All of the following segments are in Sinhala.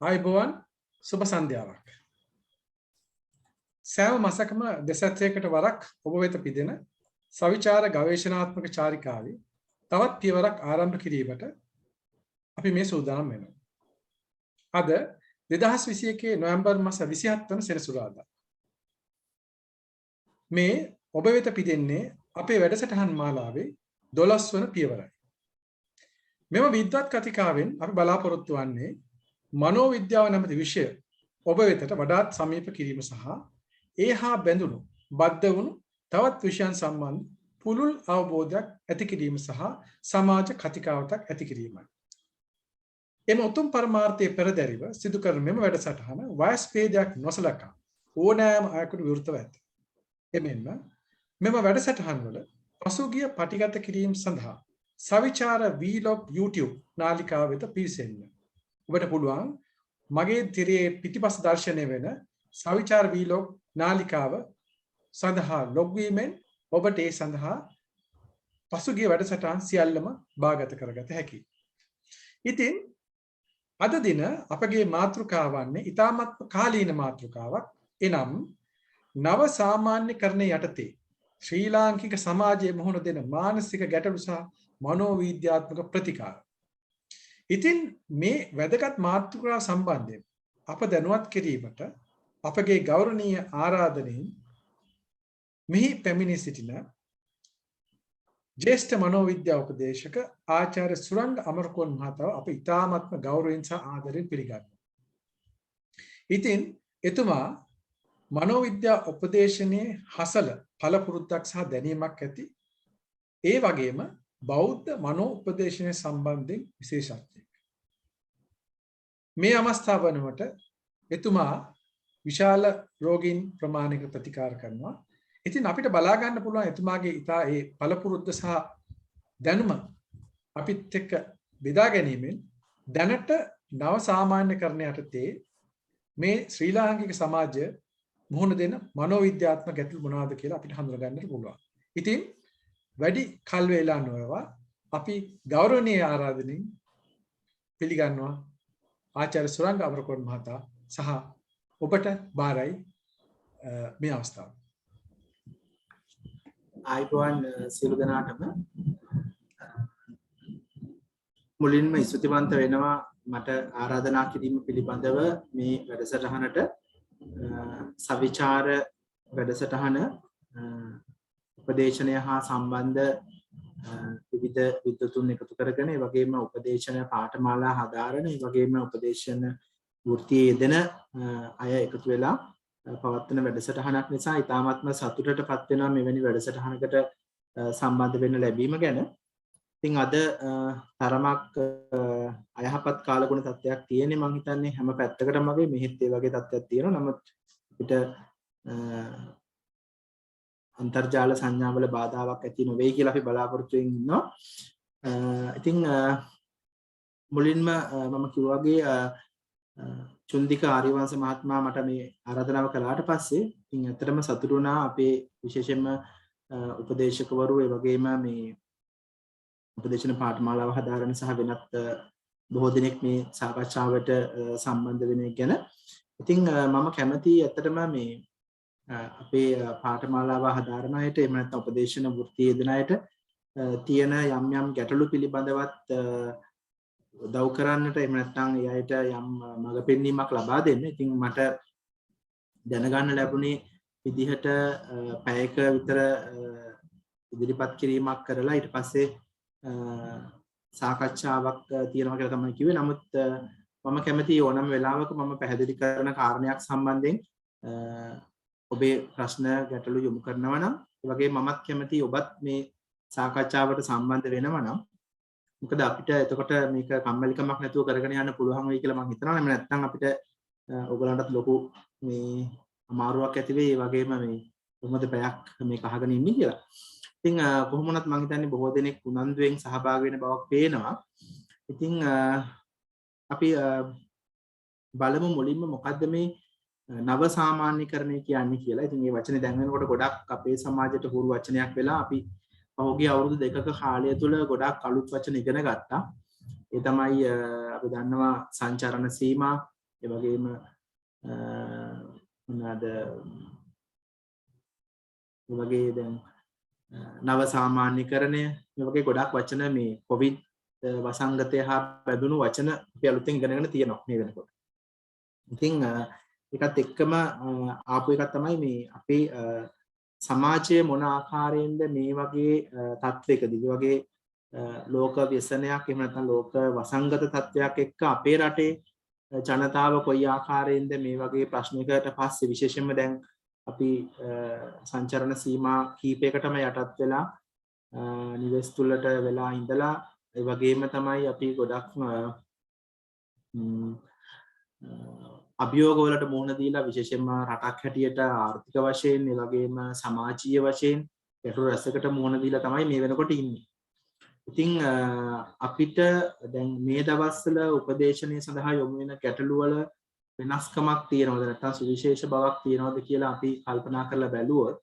ආයුබෝවන් සුබ සන්ධ්‍යාවක්. සෑම මාසකම දෙසැත්යකට වරක් ඔබ වෙත පිදෙන සවිචාර ගවේෂණාත්මක චාරිකාවේ තවත් පියවරක් ආරම්භ කිරීමට අපි මේ සූදානම් වෙනවා. අද 2021 නොවැම්බර් මාස 27 වන සෙනසුරාදා. මේ ඔබ වෙත පිදෙන්නේ අපේ වැඩසටහන් මාලාවේ 12 වන පියවරයි. මෙම විද්වත් කතිකාවෙන් අපි බලාපොරොත්තු වන්නේ මනෝවිද්‍යාව නැමැති විෂය ඔබ වෙතට වඩාත් සමීප කිරීම සහ ඒ හා බැඳුණු බද්ධ වුණු තවත් විෂයන් සම්බන්ධ පුළුල් අවබෝධයක් ඇති කිරීම සහ සමාජ කතිකාවතක් ඇති කිරීමයි. එම උතුම් පරමාර්ථයේ පෙරදැරිව සිදු කරන මෙම වැඩසටහන වයස් භේදයක් නොසලකා ඕනෑම අයෙකුට විවෘතව ඇත. එමෙන්ම මෙම වැඩසටහන් වල පසුගිය පටිගත කිරීම සඳහා සවිචාර vlog YouTube නාලිකාව වෙත පිවිසෙන්න. ඔබට පුළුවන් මගේ තිරයේ පිටිපස්ස දර්ශනය වෙන සවිචාර vlog නාලිකාව සඳහා ලොග් වීමෙන් ඔබට ඒ සඳහා පසුගිය වැඩසටහන් සියල්ලම බාගත කරගත හැකියි. ඉතින් අද දින අපගේ මාතෘකාව වන්නේ ඉතාමත් කාලීන මාතෘකාවක්. එනම් නව සාමාන්‍යකරණ යටතේ ශ්‍රී ලාංකික සමාජයේ මුහුණ දෙන මානසික ගැටලු සහ මනෝවිද්‍යාත්මක ප්‍රතිකාර. ඉතින් මේ වැදගත් මාතෘකාව සම්බන්ධයෙන් අප දැනුවත් කිරීමට අපගේ ගෞරවනීය ආරාධනෙන් මෙහි පැමිණ සිටින ජ්‍යෙෂ්ඨ මනෝවිද්‍යා උපදේශක ආචාර්ය සුරංග අමරකෝන් මහතාව අප ඉතාමත්ම ගෞරවයෙන් සහ ආදරයෙන් පිළිගන්නවා. ඉතින් එතුමා මනෝවිද්‍යා උපදේශනයේ හසල පළපුරුද්දක් සහ දැනීමක් ඇති, ඒ වගේම බෞද්ධ මනෝ උපදේශනය සම්බන්ධයෙන් විශේෂඥයෙක්. මේ අවස්ථාව වනකොට එතුමා විශාල රෝගීන් ප්‍රමාණයක ප්‍රතිකාර කරනවා. ඉතින් අපිට බලා ගන්න පුළුවන් එතුමාගේ ඉතා ඒ පළපුරුද්ද සහ දැනුම අපිත් එක්ක බෙදා ගැනීමෙන් දැනට නව සාමාන්‍යකරණ යටතේ මේ ශ්‍රී ලාංකික සමාජය මුහුණ දෙන මනෝවිද්‍යාත්මක ගැටලු මොනවාද කියලා අපිට හඳුනා ගන්නට පුළුවන්. ඉතින් වැඩි කල් වේලා නොයවා අපි ගෞරවනීය ආරාධනෙන් පිළිගන්නවා ආචාර්ය සුරංග අමරකෝන් මහතා සහ ඔබට බාරයි මේ අවස්ථාව. ආයිබෝවන් සියලු දෙනාටම මුලින්ම ස්තුතිවන්ත වෙනවා මට ආරාධනා කිරීම පිළිබඳව මේ වැඩසටහනට සවිචාර වැඩසටහන උපදේශනය හා සම්බන්ධ විවිධ විද්වතුන් එකතු කරගෙන ඒ වගේම උපදේශන පාඨමාලා හදාරන ඒ වගේම උපදේශන වෘත්තියේ යෙදෙන අය එකතු වෙලා පවත්වන වැඩසටහනක් නිසා ඉතාමත්ම සතුටටපත් වෙනවා මෙවැනි වැඩසටහනකට සම්බන්ධ වෙන්න ලැබීම ගැන. ඉතින් අද තරමක් අයහපත් කාලගුණ තත්ත්වයක් තියෙන්නේ මම හිතන්නේ හැම පැත්තකටම වගේ මෙහෙත් ඒ වගේ තත්ත්වයක් තියෙනවා. නමුත් අපිට අන්තර්ජාල සංඥාවල බාධාවක් ඇති නොවේ කියලා අපි බලාපොරොත්තු වෙමින් ඉන්නවා. ඉතින් මුලින්ම මම කිව්වා වගේ චුන්දික ආර්යවංශ මහත්මයා මට මේ ආරාධනාව කළාට පස්සේ ඉතින් ඇත්තටම සතුටු වුණා. අපේ විශේෂයෙන්ම උපදේශකවරු ඒ වගේම මේ උපදේශන පාඨමාලාව හදාරන සහ වෙනත් බොහෝ දෙනෙක් මේ සාකච්ඡාවට සම්බන්ධ වෙන එක ගැන. ඉතින් මම කැමතියි ඇත්තටම මේ අපේ පාඨමාලාව හදාරන අයට එහෙම නැත්නම් උපදේශන වෘත්තියේ යෙදෙන අයට තියෙන යම් යම් ගැටලු පිළිබඳවත් උදව් කරන්නට එහෙම නැත්නම් ඒ අයට යම් මඟ පෙන්වීමක් ලබා දෙන්න. ඉතින් මට දැනගන්න ලැබුණේ විදිහට පැයක විතර ඉදිරිපත් කිරීමක් කරලා ඊට පස්සේ සාකච්ඡාවක් තියෙනවා කියලා තමයි කිව්වේ. නමුත් මම කැමතියි ඕනම වෙලාවක මම පැහැදිලි කරන කාරණයක් සම්බන්ධයෙන් ඔබේ ප්‍රශ්න ගැටලු යොමු කරනවා නම් ඒ වගේ මමත් කැමතියි ඔබත් මේ සාකච්ඡාවට සම්බන්ධ වෙනවා නම් මොකද අපිට එතකොට මේක කම්මැලිකමක් නැතුව කරගෙන යන්න පුළුවන් වෙයි කියලා මම හිතනවා. එහෙම නැත්නම් අපිට ඔයගලන්ටත් ලොකු මේ අමාරුවක් ඇති වෙයි. ඒ වගේම මේ කොහොමද පැයක් මේක අහගෙන ඉන්නේ කියලා. ඉතින් කොහොම වුණත් මම හිතන්නේ බොහෝ දෙනෙක් උනන්දුවෙන් සහභාගී වෙන බවක් පේනවා. ඉතින් අපි බලමු මුලින්ම මොකද්ද මේ නව සාමාන්‍යකරණය කියන්නේ කියලා. ඉතින් මේ වචනේ දැන් වෙනකොට ගොඩක් අපේ සමාජයට හුරු වචනයක් වෙලා අපි පහුගිය අවුරුදු දෙකක කාලය තුල ගොඩක් අලුත් වචන ඉගෙන ගත්තා. ඒ තමයි අපි දන්නවා සංචරණ සීමා, ඒ වගේම මොනවාද ඒ වගේ දැන් නව සාමාන්‍යකරණය මේ වගේ ගොඩක් වචන මේ කොවිඩ් වසංගතය හා බැඳුණු වචන අපි අලුතෙන් ඉගෙනගෙන තියෙනවා මේ වෙනකොට. ඉතින් ඒකත් එක්කම ආපු එකක් තමයි මේ අපේ සමාජයේ මොන ආකාරයෙන්ද මේ වගේ තත්වයකදී මේ වගේ ලෝක ව්‍යසනයක් එහෙම නැත්නම් ලෝක වසංගත තත්වයක් එක්ක අපේ රටේ ජනතාව කොයි ආකාරයෙන්ද මේ වගේ ප්‍රශ්නයකට පස්සේ විශේෂයෙන්ම දැන් අපි සංචරණ සීමා කීපයකටම යටත් වෙලා නිවෙස් තුලට වෙලා ඉඳලා ඒ වගේම තමයි අපි ගොඩක් අභියෝග වලට මුහුණ දීලා විශේෂයෙන්ම රටක් හැටියට ආර්ථික වශයෙන් ඒ වගේම සමාජීය වශයෙන් ගැටලු රැසකට මුහුණ දීලා තමයි මේ වෙනකොට ඉන්නේ. ඉතින් අපිට දැන් මේ දවස්වල උපදේශනය සඳහා යොමු වෙන ගැටලු වල වෙනස්කමක් තියෙනවද නැත්නම් සුවිශේෂ බවක් තියෙනවද කියලා අපි කල්පනා කරලා බැලුවොත්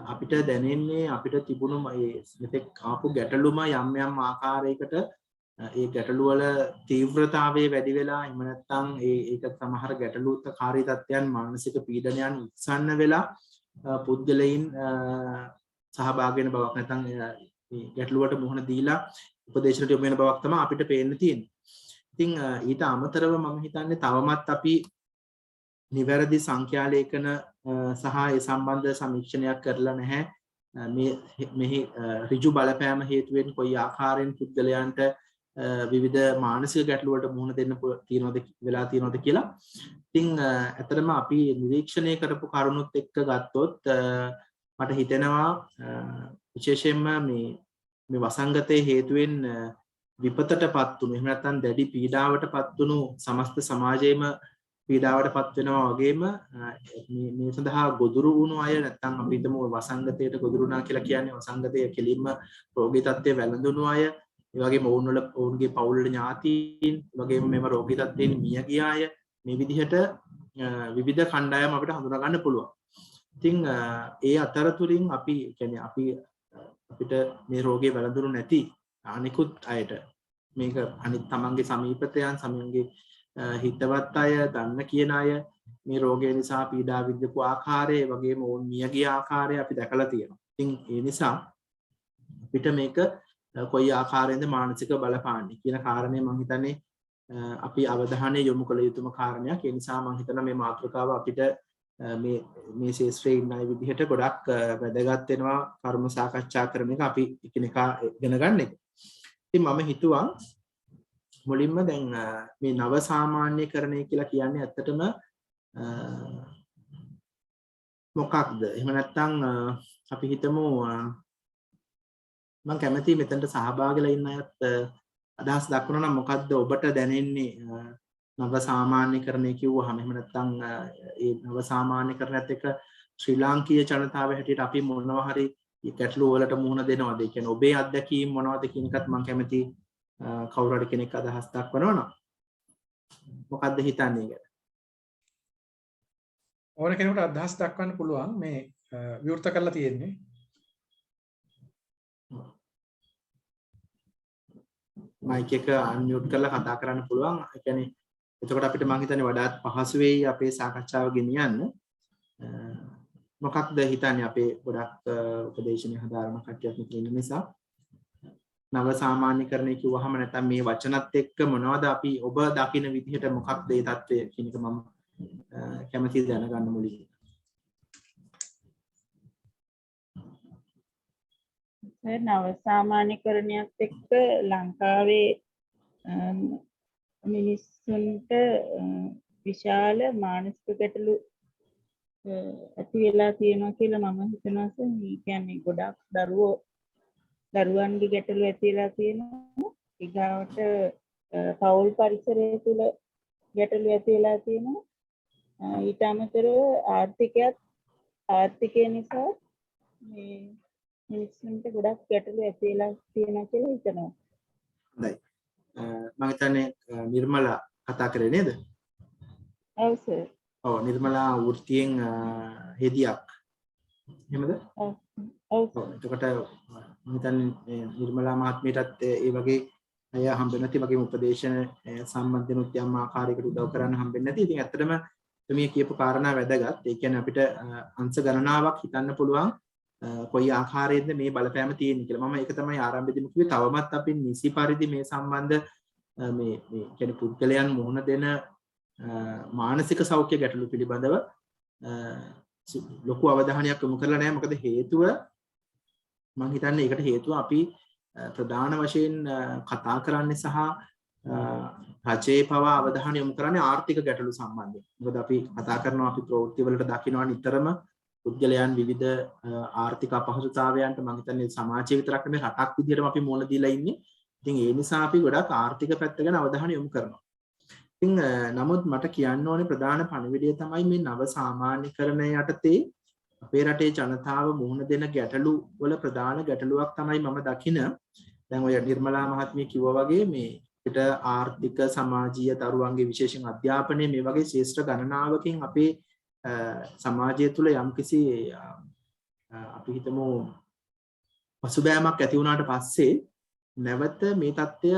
අපිට දැනෙන්නේ අපිට තිබුණු මේ මෙතෙක් ආපු ගැටලුම යම් යම් ආකාරයකට ඒ ගැටලු වල තීව්‍රතාවය වැඩි වෙලා එහෙම නැත්නම් ඒක සමහර ගැටලුකාරී තත්ත්වයන් මානසික පීඩනයන් උත්සන්න වෙලා පුද්ගලයන් සහභාගී වෙන බවක් නැත්නම් මේ ගැටලුවට මුහුණ දීලා උපදේශනට යොමු වෙන බවක් තමයි අපිට පේන්න තියෙන්නේ. ඉතින් ඊට අමතරව මම හිතන්නේ තවමත් අපි නිවැරදි සංඛ්‍යා ලේඛන සහ ඒ සම්බන්ධ සමීක්ෂණයක් කරලා නැහැ. මෙහි ඍජු බලපෑම හේතුවෙන් කොයි ආකාරයෙන් පුද්ගලයන්ට විවිධ මානසික ගැටලු වලට මුහුණ දෙන්න වෙලා තියෙනවද කියලා. ඉතින් ඇත්තටම අපි නිරීක්ෂණය කරපු කරුණුත් එක්ක ගත්තොත් මට හිතෙනවා විශේෂයෙන්ම මේ වසංගතයේ හේතුවෙන් විපතටපත් වුණු එහෙම නැත්නම් දැඩි පීඩාවටපත් වුණු සමස්ත සමාජයේම පීඩාවටපත් වෙනවා වගේම මේ සඳහා ගොදුරු වුණු අය නැත්නම් අපි හිතමු වසංගතයට ගොදුරු වුණා කියලා කියන්නේ වසංගතයේ කෙලින්ම රෝගී තත්ත්වයේ වැළඳුණු අය ඒ වගේම ඔවුන්ගේ පවුල් ඥාතීන් වගේම මේව රෝගී තත්ත්වයෙන් මිය ගිය අය මේ විදිහට විවිධ කණ්ඩායම් අපිට හඳුනා ගන්න පුළුවන්. ඉතින් ඒ අතරතුරින් අපි කියන්නේ අපිට මේ රෝගේ වැළඳුණු නැති අනිකුත් අයට මේක අනිත් තමන්ගේ සමීපතයන් සමන්ගේ හිතවත් අය දන්න කියන අය මේ රෝගය නිසා පීඩා විඳපු ආකාරය වගේම ඔවුන් මිය ගිය ආකාරය අපි දැකලා තියෙනවා. ඉතින් ඒ නිසා අපිට මේක කොයි ආකාරයෙන්ද මානසික බලපාන්නේ කියන කාරණේ මම හිතන්නේ අපි අවධානය යොමු කළ යුතුම කාරණයක්. ඒ නිසා මම හිතනවා මේ මාතෘකාව අපිට මේ ශාස්ත්‍රයේ ඉන්න අය විදිහට ගොඩක් වැදගත් වෙනවා කර්ම සාකච්ඡා කරන එක අපි එකිනෙකා ඉගෙන ගන්න එක. ඉතින් මම හිතුවා මුලින්ම දැන් මේ නව සාමාන්‍යකරණය කියලා කියන්නේ ඇත්තටම මොකක්ද? එහෙම නැත්නම් අපි හිතමු මම කැමතියි මෙතනට සහභාගීලා ඉන්න අයත් අදහස් දක්වනවා නම් මොකද්ද ඔබට දැනෙන්නේ නව සාමාන්‍යකරණය කිව්වහම එහෙම නැත්නම් ඒ නව සාමාන්‍යකරණයත් එක්ක ශ්‍රී ලාංකීය ජනතාව හැටියට අපි මොනවා හරි ගැටලු වලට මුහුණ දෙනවද? ඒ කියන්නේ ඔබේ අත්දැකීම් මොනවද කියන එකත් මම කැමතියි කවුරු හරි කෙනෙක් අදහස් දක්වනවා නම් මොකද්ද හිතන්නේ කියලා. ඕන කෙනෙකුට අදහස් දක්වන්න පුළුවන් මේ විවෘත කරලා තියෙන්නේ. මයික් එක අන්මියුට් කරලා කතා කරන්න පුළුවන්. ඒ කියන්නේ එතකොට අපිට මම හිතන්නේ වඩාත් පහසු වෙයි අපේ සාකච්ඡාව ගෙනියන්න. මොකක්ද හිතන්නේ අපේ ගොඩක් උපදේශන හදාරන කට්ටියක් ඉන්න නිසා නව සාමාන්‍යකරණය කිව්වහම නැත්නම් මේ වචනත් එක්ක මොනවද අපි ඔබ දකින විදිහට මොකක්ද ඒ தත්ත්වය කියන එක මම කැමතියි දැනගන්න මුලින්. නව සාමාන්‍යකරණයත් එක්ක ලංකාවේ මිනිස්සුන්ට විශාල මානසික ගැටලු ඇති වෙලා තියෙනවා කියලා මම හිතනවා. ඒ කියන්නේ ගොඩක් දරුවන්ගේ ගැටලු ඇති වෙලා තියෙනවා. ඊගාවට පෞල් පරිසරය තුළ ගැටලු ඇති වෙලා තියෙනවා. ඊට අමතරව ආර්ථිකය නිසා මේ මිනිස්සුන්ට ගොඩක් ගැටලු ඇති වෙලා තියෙනවා කියලා හිතනවා. හොඳයි. මම හිතන්නේ නිර්මලා කතා කරේ නේද? ඔව් සර්. ඔව් නිර්මලා වෘත්තියෙන් හෙදියක්. එහෙමද? ඔව්. එතකොට මම හිතන්නේ නිර්මලා මහත්මියටත් ඒ වගේ අය හම්බෙන්නේ නැති වගේම උපදේශන සම්බන්ධනුත් යම් ආකාරයකට උදව් කරන්න හම්බෙන්නේ නැති. ඉතින් ඇත්තටම මේ කියපු කාරණා වැදගත්. ඒ කියන්නේ අපිට අංශ ගණනාවක් හිතන්න පුළුවන් කොයි ආකාරයෙන්ද මේ බලපෑම තියෙන්නේ කියලා. මම ඒක තමයි ආරම්භයේදීම කිව්වේ. තවමත් අපි නිසි පරිදි මේ සම්බන්ධ මේ කියන්නේ පුද්ගලයන් මුහුණ දෙන මානසික සෞඛ්‍ය ගැටලු පිළිබඳව ලොකු අවධානයක් යොමු කරලා නැහැ. මොකද හේතුව මම හිතන්නේ ඒකට හේතුව අපි ප්‍රධාන වශයෙන් කතා කරන්නේ සහ රජයේ පවා අවධානය යොමු කරන්නේ ආර්ථික ගැටලු සම්බන්ධයෙන්. මොකද අපි කතා කරනවා අපි ප්‍රවෘත්ති වලට දකිනවා නිතරම පුද්ගලයන් විවිධ ආර්ථික අපහසුතාවයන්ට මම හිතන්නේ සමාජය විතරක් නෙමෙයි රටක් විදිහටම අපි මුහුණ දීලා ඉන්නේ. ඉතින් ඒ නිසා අපි ගොඩක් ආර්ථික පැත්ත ගැන අවධානය යොමු කරනවා. ඉතින් නමුත් මට කියන්න ඕනේ ප්‍රධාන පණිවිඩය තමයි මේ නව සාමාන්‍යකරණය යටතේ අපේ රටේ ජනතාව මුහුණ දෙන ගැටලු වල ප්‍රධාන ගැටලුවක් තමයි මම දකින දැන් ඔය නිර්මලා මහත්මිය කිව්වා වගේ මේ පිට ආර්ථික සමාජීය දරුවන්ගේ විශේෂයෙන් අධ්‍යාපනයේ මේ වගේ ශ්‍රේෂ්ඨ ගණනාවකින් අපේ සමාජය තුළ යම්කිසි අපි හිතමු පසුබෑමක් ඇති වුණාට පස්සේ නැවත මේ தත්ත්වය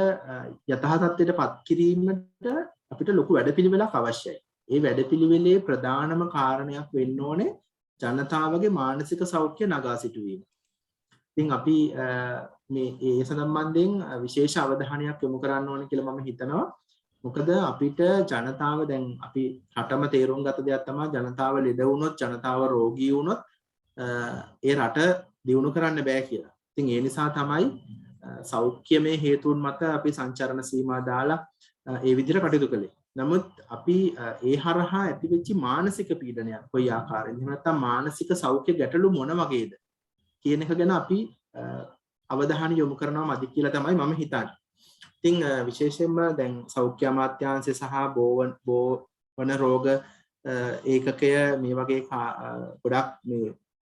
යථා තත්ත්වයට පත් කිරීමට අපිට ලොකු වැඩපිළිවෙලක් අවශ්‍යයි. ඒ වැඩපිළිවෙලේ ප්‍රධානම කාරණයක් වෙන්න ඕනේ ජනතාවගේ මානසික සෞඛ්‍ය නගා සිටුවීම. ඉතින් අපි මේ ඒ සම්බන්ධයෙන් විශේෂ අවධානයක් යොමු කරන්න ඕනේ කියලා මම හිතනවා. මොකද අපිට ජනතාව දැන් අපි රටම තේරුම් ගත දෙයක් තමයි ජනතාව ලෙඩ වුණොත් ජනතාව රෝගී වුණොත් ඒ රට දියුණු කරන්න බෑ කියලා. ඉතින් ඒ නිසා තමයි සෞඛ්‍යමය හේතුන් මත අපි සංචරණ සීමා දාලා ඒ විදිහට කටයුතු කළේ. නමුත් අපි ඒ හරහා ඇතිවෙච්ච මානසික පීඩනයක් කොයි ආකාරයෙන්ද නැත්නම් මානසික සෞඛ්‍ය ගැටලු මොන වගේද කියන එක ගැන අපි අවධානය යොමු කරනවා මදි කියලා තමයි මම හිතන්නේ. ඉතින් විශේෂයෙන්ම දැන් සෞඛ්‍ය අමාත්‍යාංශය සහ බෝවන රෝග ඒකකය මේ වගේ ගොඩක්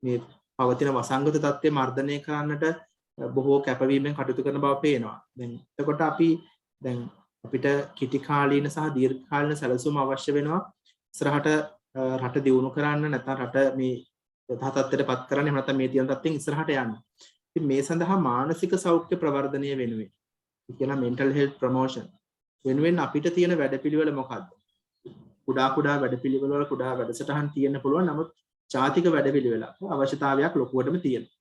මේ පවතින වසංගත තත්ත්වය මර්ධනය කරන්නට බොහෝ කැපවීමෙන් කටයුතු කරන බව පේනවා. දැන් එතකොට අපි දැන් අපිට කිටි කාලීන සහ දීර්ඝ කාලීන සැලසුම් අවශ්‍ය වෙනවා. ඉස්සරහට රට දියුණු කරන්න නැත්නම් රට මේ යථා තත්ත්වයට පත් කරන්න එහෙම නැත්නම් මේ තියෙන තත්ත්වෙන් ඉස්සරහට යන්න. ඉතින් මේ සඳහා මානසික සෞඛ්‍ය ප්‍රවර්ධනය වෙනුවෙන් කියන mental health promotion වෙනුවෙන් අපිට තියෙන වැඩපිළිවෙල මොකක්ද? කුඩා වැඩපිළිවෙල වල කුඩා වැඩසටහන් තියෙන්න පුළුවන්. නමුත් ජාතික වැඩපිළිවෙලක් අවශ්‍යතාවයක් ලොකුවටම තියෙනවා.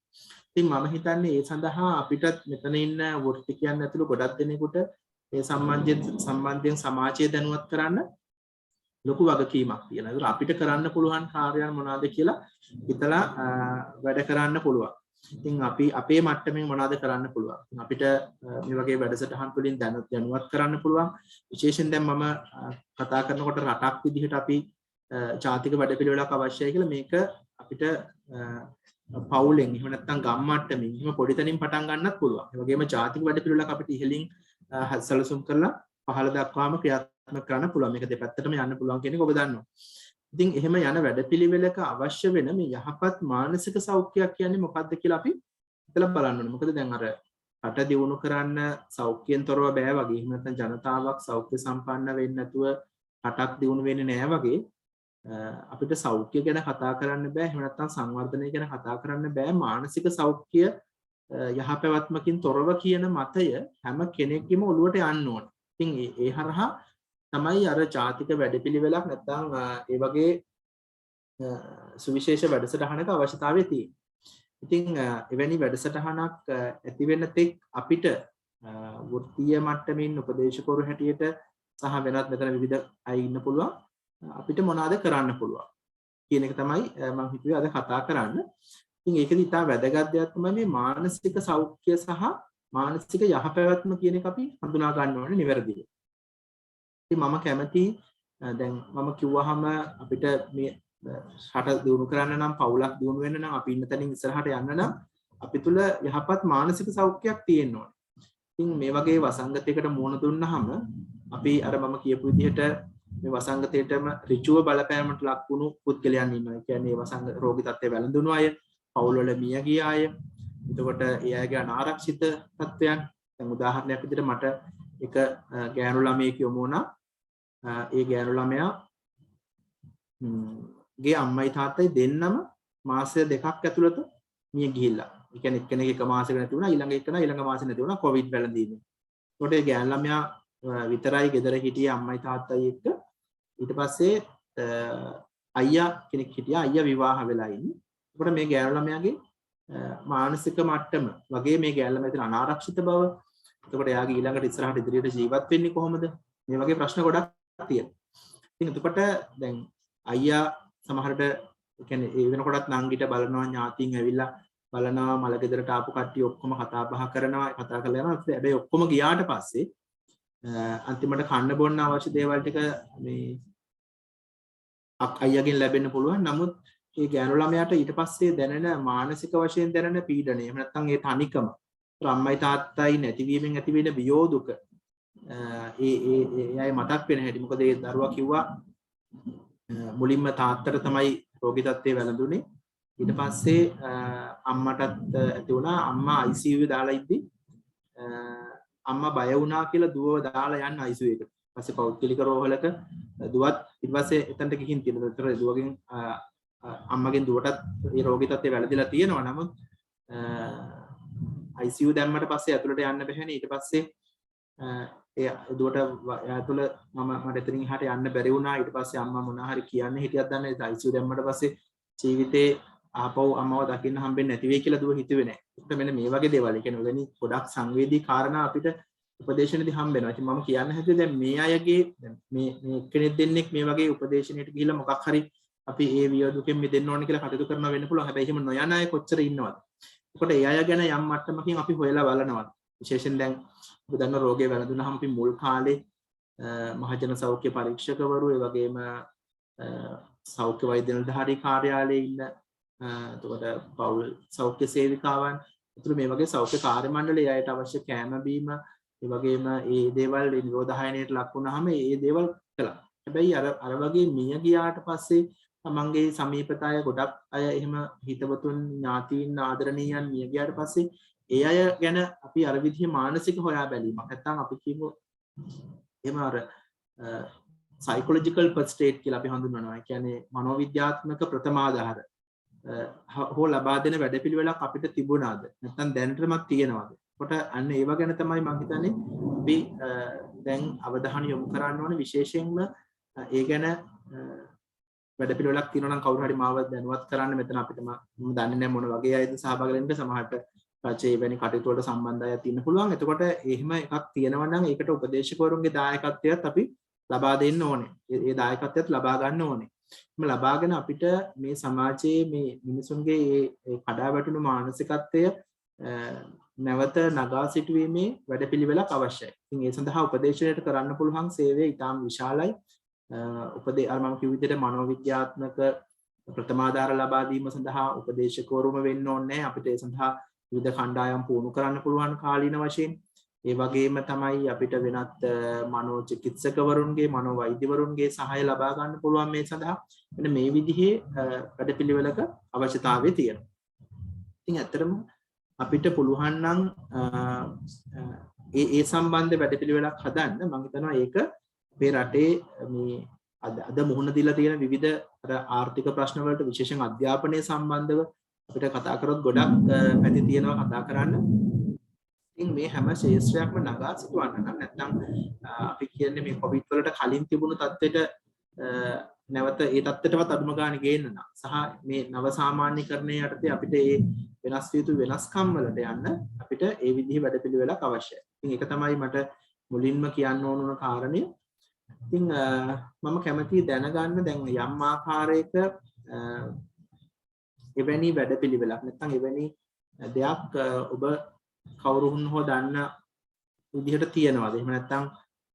ඉතින් මම හිතන්නේ ඒ සඳහා අපිට මෙතන ඉන්න වෘත්තිකයන් ඇතුළු ගොඩක් දෙනෙකුට මේ සම්බන්ධයෙන් සමාජය දැනුවත් කරන්න ලොකු වගකීමක් තියෙනවා. ඒක අපිට කරන්න පුළුවන් කාර්යයන් මොනවාද කියලා හිතලා වැඩ කරන්න පුළුවන්. ඉතින් අපි අපේ මට්ටමින් මොනවද කරන්න පුළුවන්? අපිට මේ වගේ වැඩසටහන් වලින් දැනුවත් කරන්න පුළුවන්. විශේෂයෙන් දැන් මම කතා කරනකොට රටක් විදිහට අපි ජාතික වැඩපිළිවෙලක් අවශ්‍යයි කියලා මේක අපිට පවුලෙන් එහෙම නැත්නම් ගම් මට්ටමින් එහෙම පොඩි තැනින් පටන් ගන්නත් පුළුවන්. ඒ වගේම ජාතික වැඩපිළිවෙලක් අපිට ඉහළින් සැලසුම් කරලා පහළ දක්වාම ක්‍රියාත්මක කරන්න පුළුවන්. මේක දෙපැත්තටම යන්න පුළුවන් කියන එක ඔබ දන්නවා. ඉතින් එහෙම යන වැඩපිළිවෙලක අවශ්‍ය වෙන මේ යහපත් මානසික සෞඛ්‍යයක් කියන්නේ මොකක්ද කියලා අපි හිතලා බලන්න ඕනේ. මොකද දැන් අර රට දියුණු කරන්න සෞඛ්‍යයෙන් තොරව බෑ වගේ. එහෙම නැත්නම් ජනතාවක් සෞඛ්‍ය සම්පන්න වෙන්නේ නැතුව රටක් දියුණු වෙන්නේ නෑ වගේ. අපිට සෞඛ්‍ය ගැන කතා කරන්න බෑ. එහෙම නැත්නම් සංවර්ධනය ගැන කතා කරන්න බෑ. මානසික සෞඛ්‍ය යහපැවැත්මකින් තොරව කියන මතය හැම කෙනෙක්ගේම ඔළුවට යන්න ඕන. ඉතින් ඒ හරහා තමයි අර ජාතික වැඩපිළිවෙලක් නැත්නම් ඒ වගේ සුවිශේෂ වැඩසටහනක අවශ්‍යතාවය තියෙන්නේ. ඉතින් එවැනි වැඩසටහනක් ඇති වෙන තෙක් අපිට වෘත්තීය මට්ටමින් උපදේශකවරු හැටියට සහ වෙනත් මෙතන විවිධ අය ඉන්න පුළුවන්. අපිට මොනවාද කරන්න පුළුවන් කියන එක තමයි මම හිතුවේ අද කතා කරන්න. ඉතින් ඒකෙදි ඉතා වැදගත් දෙයක් තමයි මේ මානසික සෞඛ්‍ය සහ මානසික යහපැවැත්ම කියන එක අපි හඳුනා ගන්න ඕනේ නිවැරදිව. ඉතින් මම කැමති දැන් මම කිව්වහම අපිට මේ රට දියුණු කරන්න නම් පවුලක් දියුණු වෙන්න නම් අපි ඉන්න තැනින් ඉස්සරහට යන්න නම් අපි තුල යහපත් මානසික සෞඛ්‍යයක් තියෙන්න ඕනේ. ඉතින් මේ වගේ වසංගතයකට මුහුණ දුන්නාම අපි අර මම කියපු විදිහට මේ වසංගතයටම ඍජුව බලපෑමට ලක් වුණු පුද්ගලයන් ඉන්නවා. ඒ කියන්නේ වසංගත රෝගී තත්ත්වයේ වැළඳුණු අය, පවුල් වල මිය ගිය අය. එතකොට ඒ අයගේ අනාරක්ෂිත තත්ත්වයන්. දැන් උදාහරණයක් විදිහට මට එක ගෑනු ළමයෙක් යොමු වුණා. ඒ ගෑනු ළමයා ගේ අම්මයි තාත්තයි දෙන්නම මාස දෙකක් ඇතුළත මිය ගිහිල්ලා. ඒ කියන්නේ එක්කෙනෙක් එක මාසෙක නැති වුණා, ඊළඟ එක්කෙනා ඊළඟ මාසෙ නැති වුණා කොවිඩ් වැළඳීමෙන්. ඒකට ගෑනු ළමයා විතරයි ගෙදර හිටියේ අම්මයි තාත්තයි එක්ක. ඊට පස්සේ අයියා කෙනෙක් හිටියා. අයියා විවාහ වෙලා ඉන්නේ. ඒකට මේ ගෑනු ළමයාගේ මානසික මට්ටම වගේ මේ ගෑනු ළමයා තියෙන අනාරක්ෂිත බව. එතකොට එයාගේ ඊළඟට ඉස්සරහට ඉදිරියට ජීවත් වෙන්නේ කොහොමද? මේ වගේ ප්‍රශ්න ගොඩක් තියෙනවා. ඉතින් එතකොට දැන් අයියා සමහරට කියන්නේ ඒ වෙනකොටත් නංගිට බලනවා ඥාතීන් ඇවිල්ලා බලනවා මල ගෙදරට ආපු කට්ටිය ඔක්කොම කතා බහ කරනවා කතා කරලා යනවා. හැබැයි ඔක්කොම ගියාට පස්සේ අන්තිමට කන්න බොන්න අවශ්‍ය දේවල් ටික මේ අයියාගෙන් ලැබෙන්න පුළුවන්. නමුත් මේ ගෑනු ළමයාට ඊට පස්සේ දැනෙන මානසික වශයෙන් දැනෙන පීඩනය එහෙම නැත්නම් ඒ තනිකම අම්මයි තාත්තයි නැතිවීමෙන් ඇති වෙන වියෝදුක එයායි මතක් වෙන හැටි. මොකද ඒ දරුවා කිව්වා මුලින්ම තාත්තට තමයි රෝගී තත්ත්වය වැළඳුනේ. ඊට පස්සේ අම්මටත් ඇති වුණා. අම්මා ICU දාලා ඉද්දි අම්මා බය වුණා කියලා දුවව දාලා යන්න ICU එකට. ඊපස්සේ පෞද්ගලික රෝහලක දුවත් ඊට පස්සේ එතනට ගිහින් තියෙනවා. ඒතර දුවගෙන් අම්මගෙන් දුවටත් මේ රෝගී තත්ත්වය වැළඳිලා තියෙනවා. නමුත් ICU දැම්මට පස්සේ ඇතුළට යන්න බැහැනේ. ඊට පස්සේ ඒ දුවට ඇතුළ මට එතනින් එහාට යන්න බැරි වුණා. ඊට පස්සේ අම්මා මොනවා හරි කියන්න හිටියක් දන්නේ නැහැ. ICU දැම්මට පස්සේ ජීවිතේ ආපහු අම්මව දකින්න හම්බෙන්නේ නැති වෙයි කියලා දුව හිතුවේ නැහැ. ඒකට මෙන්න මේ වගේ දේවල්. ඒ කියන්නේ ඔතන ගොඩක් සංවේදී කාරණා අපිට උපදේශනයේදී හම්බ වෙනවා. ඉතින් මම කියන්න හැදුවේ දැන් මේ අයගේ මේ කෙනෙක් දෙන්නෙක් මේ වගේ උපදේශනයට ගිහිල්ලා මොකක් හරි අපි ඒ වියදුකෙන් මිදෙන්න ඕනේ කියලා කටයුතු කරනවා වෙන්න පුළුවන්. හැබැයි එහෙම නොයන අය කොච්චර ඉන්නවද? ඒකට ඒ අය ගැන යම් මට්ටමකින් අපි හොයලා බලනවා. විශේෂයෙන් දැන් ඔබ දන්න රෝගේ වැළඳුනහම අපි මුල් කාලේ මහජන සෞඛ්‍ය පරීක්ෂකවරු ඒ වගේම සෞඛ්‍ය වෛද්‍ය නිලධාරී කාර්යාලයේ ඉන්න එතකොට පෞල් සෞඛ්‍ය සේවිකාවන් අතුරු මේ වගේ සෞඛ්‍ය කාර්ය මණ්ඩලයේ අයට අවශ්‍ය කෑම බීම ඒ වගේම මේ දේවල් නිරෝධායනයට ලක් වුණාම මේ දේවල් කළා. හැබැයි අර වගේ මිය ගියාට පස්සේ තමන්ගේ සමීපතය ගොඩක් අය එහෙම හිතවතුන් ඥාතීන් ආදරණීයන් මිය ගියාට පස්සේ ඒ අය ගැන අපි අර විදිහේ මානසික හොයා බැලීමක් නැත්නම් අපි කියමු එහෙම අර psychological first aid කියලා අපි හඳුන්වනවා. ඒ කියන්නේ මනෝවිද්‍යාත්මක ප්‍රථමාධාර හෝ ලබා දෙන වැඩපිළිවෙලක් අපිට තිබුණාද? නැත්නම් දැනටමත් තියෙනවද? කොට අන්න ඒව ගැන තමයි මම හිතන්නේ අපි දැන් අවධානය යොමු කරන්න ඕනේ. විශේෂයෙන්ම ඒ ගැන වැඩපිළිවෙලක් තියෙනවා නම් කවුරු හරි මාව දැනුවත් කරන්න. මෙතන අපිට මම දන්නේ නැහැ මොන වගේ අයද සහභාගී වෙන්න. සමහරට රජයේ වැනි කටයුතු වලට සම්බන්ධ අය තියෙන්න පුළුවන්. එතකොට එහෙම එකක් තියෙනවා නම් ඒකට උපදේශකවරුන්ගේ දායකත්වයත් අපි ලබා දෙන්න ඕනේ. ඒ දායකත්වයත් ලබා ගන්න ඕනේ. එම ලබාගෙන අපිට මේ සමාජයේ මේ මිනිසුන්ගේ මේ කඩා වැටුණු මානසිකත්වය නැවත නගා සිටුවීමේ වැඩපිළිවෙලක් අවශ්‍යයි. ඉතින් ඒ සඳහා උපදේශනයට කරන්න පුළුවන් සේවය ඉතාම විශාලයි. අර මම කිව්ව විදිහට මනෝවිද්‍යාත්මක ප්‍රථමාධාර ලබා දීම සඳහා උපදේශකවරුම වෙන්න ඕනේ. අපිට ඒ සඳහා විවිධ කණ්ඩායම් පුහුණු කරන්න පුළුවන් කාලීන වශයෙන්. ඒ වගේම තමයි අපිට වෙනත් මනෝ චිකිත්සකවරුන්ගේ මනෝ වෛද්‍යවරුන්ගේ සහාය ලබා ගන්න පුළුවන් මේ සඳහා. මෙන්න මේ විදිහේ වැඩපිළිවෙලක අවශ්‍යතාවය තියෙනවා. ඉතින් ඇත්තටම අපිට පුළුවන් නම් ඒ සම්බන්ධ වැඩපිළිවෙලක් හදන්න මම හිතනවා ඒක අපේ රටේ මේ අද මුහුණ දීලා තියෙන විවිධ ආර්ථික ප්‍රශ්න වලට විශේෂයෙන් අධ්‍යාපනය සම්බන්ධව අපිට කතා කරොත් ගොඩක් පැති තියෙනවා කතා කරන්න. ඉතින් මේ හැම ශේෂ්ත්‍රයක්ම නගා සිටවන්න නම් නැත්නම් අපි කියන්නේ මේ කොවිඩ් වලට කලින් තිබුණු තත්ත්වෙට නැවත ඒ තත්ත්වයටවත් අඩුම ගානේ ගේන්න නම් සහ මේ නව සාමාන්‍යීකරණයේ යටතේ අපිට මේ වෙනස් වී යුතු වෙනස්කම් වලට යන්න අපිට ඒ විදිහේ වැඩපිළිවෙලක් අවශ්‍යයි. ඉතින් ඒක තමයි මට මුලින්ම කියන්න ඕන කාරණය. ඉතින් මම කැමතියි දැනගන්න දැන් යම් ආකාරයක එවැනි වැඩපිළිවෙලක් නැත්නම් එවැනි දෙයක් ඔබ කවුරුන් හෝ දන්න විදිහට තියනවාද? එහෙම නැත්නම්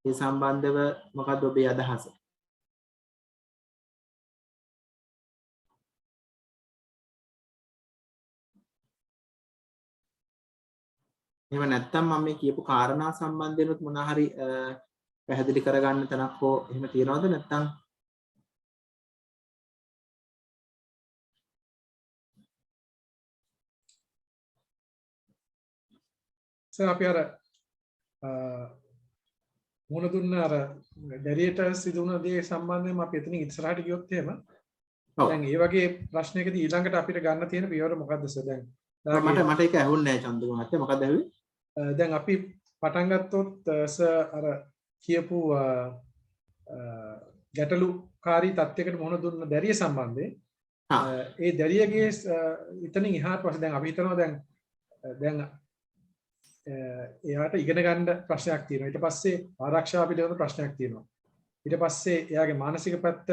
ඒ සම්බන්ධව මොකක්ද ඔබේ අදහස? එහෙම නැත්නම් මම මේ කියපු කාරණා සම්බන්ධයෙන් මොන හරි පැහැදිලි කරගන්න තැනක් හෝ එහෙම තියනවද නැත්නම් අපි අර මොන දුන්න අර ඩැරියට සිදුවන දේ සම්බන්ධයෙන් අපි එතනින් ඉස්සරහට ගියොත් එහෙම දැන් මේ වගේ ප්‍රශ්නයකදී ඊළඟට අපිට ගන්න තියෙන පියවර මොකද්ද සර්? දැන් මට ඒක ඇහුන්නේ නැහැ චන්දු මහත්තයා. මොකක්ද ඇහුවේ? දැන් අපි පටන් ගත්තොත් අර කියපු ගැටලුකාරී තත්යකට මුහුණ දුන්න දැරිය සම්බන්ධයෙන් ඒ දැරියගේ ඉතනින් එහාට පස්සේ දැන් අපි හිතනවා දැන් එයාට ඉගෙන ගන්න ප්‍රශ්නයක් තියෙනවා. ඊට පස්සේ ආරක්ෂාව පිළිබඳ ප්‍රශ්නයක් තියෙනවා. ඊට පස්සේ එයාගේ මානසික පැත්ත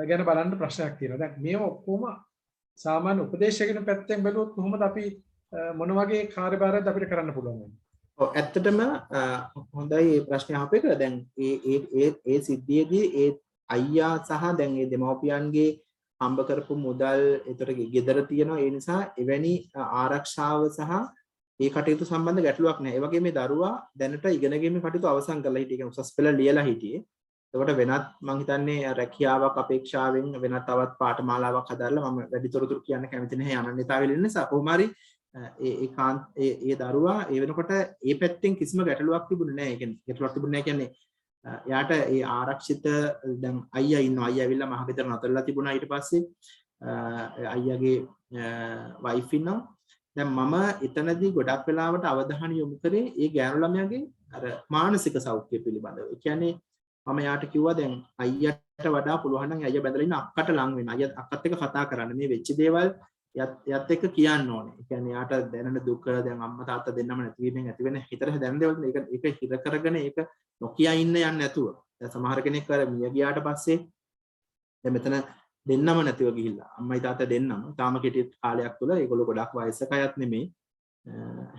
ගැන බලන්න ප්‍රශ්නයක් තියෙනවා. දැන් මේව ඔක්කොම සාමාන්‍ය උපදේශකෙන පැත්තෙන් බැලුවොත් කොහොමද අපි මොන වගේ කාර්යභාරයක්ද අපිට කරන්න පුළුවන් වෙන්නේ? ඔව් ඇත්තටම හොඳයි මේ ප්‍රශ්නේ අහපේක. දැන් ඒ සිද්ධියේදී ඒ අයියා සහ දැන් මේ දෙමව්පියන්ගේ හම්බ කරපු මුදල් ඒතර ගෙදර තියෙනවා. ඒ නිසා එවැනි ආරක්ෂාව සහ ඒ කටයුතු සම්බන්ධ ගැටලුවක් නැහැ. ඒ වගේ මේ දරුවා දැනට ඉගෙනගීමේ කටයුතු අවසන් කරලා හිටියේ. කියන්නේ උසස් පෙළ ලියලා හිටියේ. එතකොට වෙනත් මම හිතන්නේ රැකියාවක් අපේක්ෂාවෙන් වෙනත් තවත් පාඨමාලාවක් හදාරලා මම වැඩි තොරතුරු කියන්න කැමති නැහැ අනන්‍යතාවය වෙන නිසා. කොහොම හරි ඒ දරුවා ඒ වෙනකොට ඒ පැත්තෙන් කිසිම ගැටලුවක් තිබුණේ නැහැ. ඒ කියන්නේ ගැටලුවක් තිබුණේ නැහැ කියන්නේ එයාට ඒ ආරක්ෂිත දැන් අයියා ඉන්නවා. අයියා ඇවිල්ලා මහ ගෙදර නතරලා තිබුණා. ඊට පස්සේ අයියාගේ වයිෆ් ඉන්නවා. දැන් මම එතනදී ගොඩක් වෙලාවට අවධානය යොමු කරේ ඒ ගෑනු ළමයාගේ අර මානසික සෞඛ්‍ය පිළිබඳව. ඒ කියන්නේ මම යාට කිව්වා දැන් අයියට වඩා පුළුවන් නම් අයියා බැඳලා ඉන්න අක්කට ලං වෙන්න. අයියා අක්කත් එක්ක කතා කරන්න. මේ වෙච්ච දේවල් යත් එක්ක කියන්න ඕනේ. ඒ කියන්නේ යාට දැනෙන දුක දැන් අම්මා තාත්තා දෙන්නම නැතිවීමෙන් ඇති වෙන හිතට දැනෙන දේවල් ඒක හිර කරගෙන ඒක නොකිය ඉන්න යන්නේ නැතුව. දැන් සමහර කෙනෙක් අර මිය ගියාට පස්සේ දැන් මෙතන දෙන්නම නැතිව ගිහිල්ලා අම්මයි තාත්තා දෙන්නම තාම කෙටි කාලයක් තුළ ඒගොල්ලෝ ගොඩක් වයසක අයත් නෙමෙයි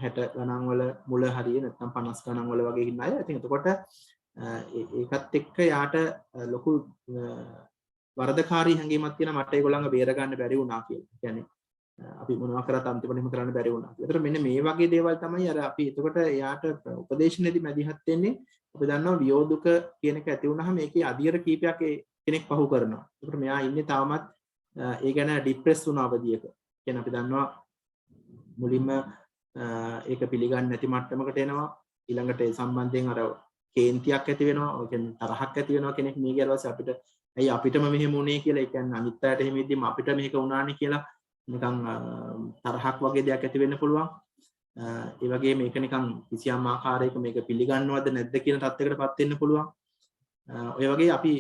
60 ගණන් වල මුල හරිය නැත්නම් 50 ගණන් වල වගේ ඉන්න අය. ඉතින් එතකොට ඒකත් එක්ක යාට ලොකු වරදකාරී හැඟීමක් තියෙනවා මට ඒගොල්ලන්ව බේර ගන්න බැරි වුණා කියලා. කියන්නේ අපි මොනවා කරත් අන්තිමට එහෙම කරන්න බැරි වුණා. ඒතර මෙන්න මේ වගේ දේවල් තමයි අර අපි එතකොට එයාට උපදේශනයේදී මැදිහත් වෙන්නේ. අපි දන්නවා වියෝදුක කියන එක ඇති වුණාම මේකේ අධියර කීපයක් කෙනෙක් පහු කරනවා. ඒකට මෙයා ඉන්නේ තාමත් ඒ ගැන ડિප්‍රෙස් වුණ අවධියක. කියන්නේ අපි දන්නවා මුලින්ම ඒක පිළිගන්නේ නැති මට්ටමකට එනවා. ඊළඟට ඒ සම්බන්ධයෙන් අර කේන්තියක් ඇති වෙනවා. ඒ කියන්නේ තරහක් ඇති වෙනවා කෙනෙක් මේ ගැලවස අපිට ඇයි අපිටම මෙහෙම වුනේ කියලා. ඒ කියන්නේ අනිත් අයට එහෙම ඉද්දිම අපිට මේක වුණානේ කියලා නිකන් තරහක් වගේ දෙයක් ඇති වෙන්න පුළුවන්. ඒ වගේ මේක නිකන් කිසියම් ආකාරයක මේක පිළිගන්නවද නැද්ද කියන තත්යකටපත් වෙන්න පුළුවන්. ඔය වගේ අපි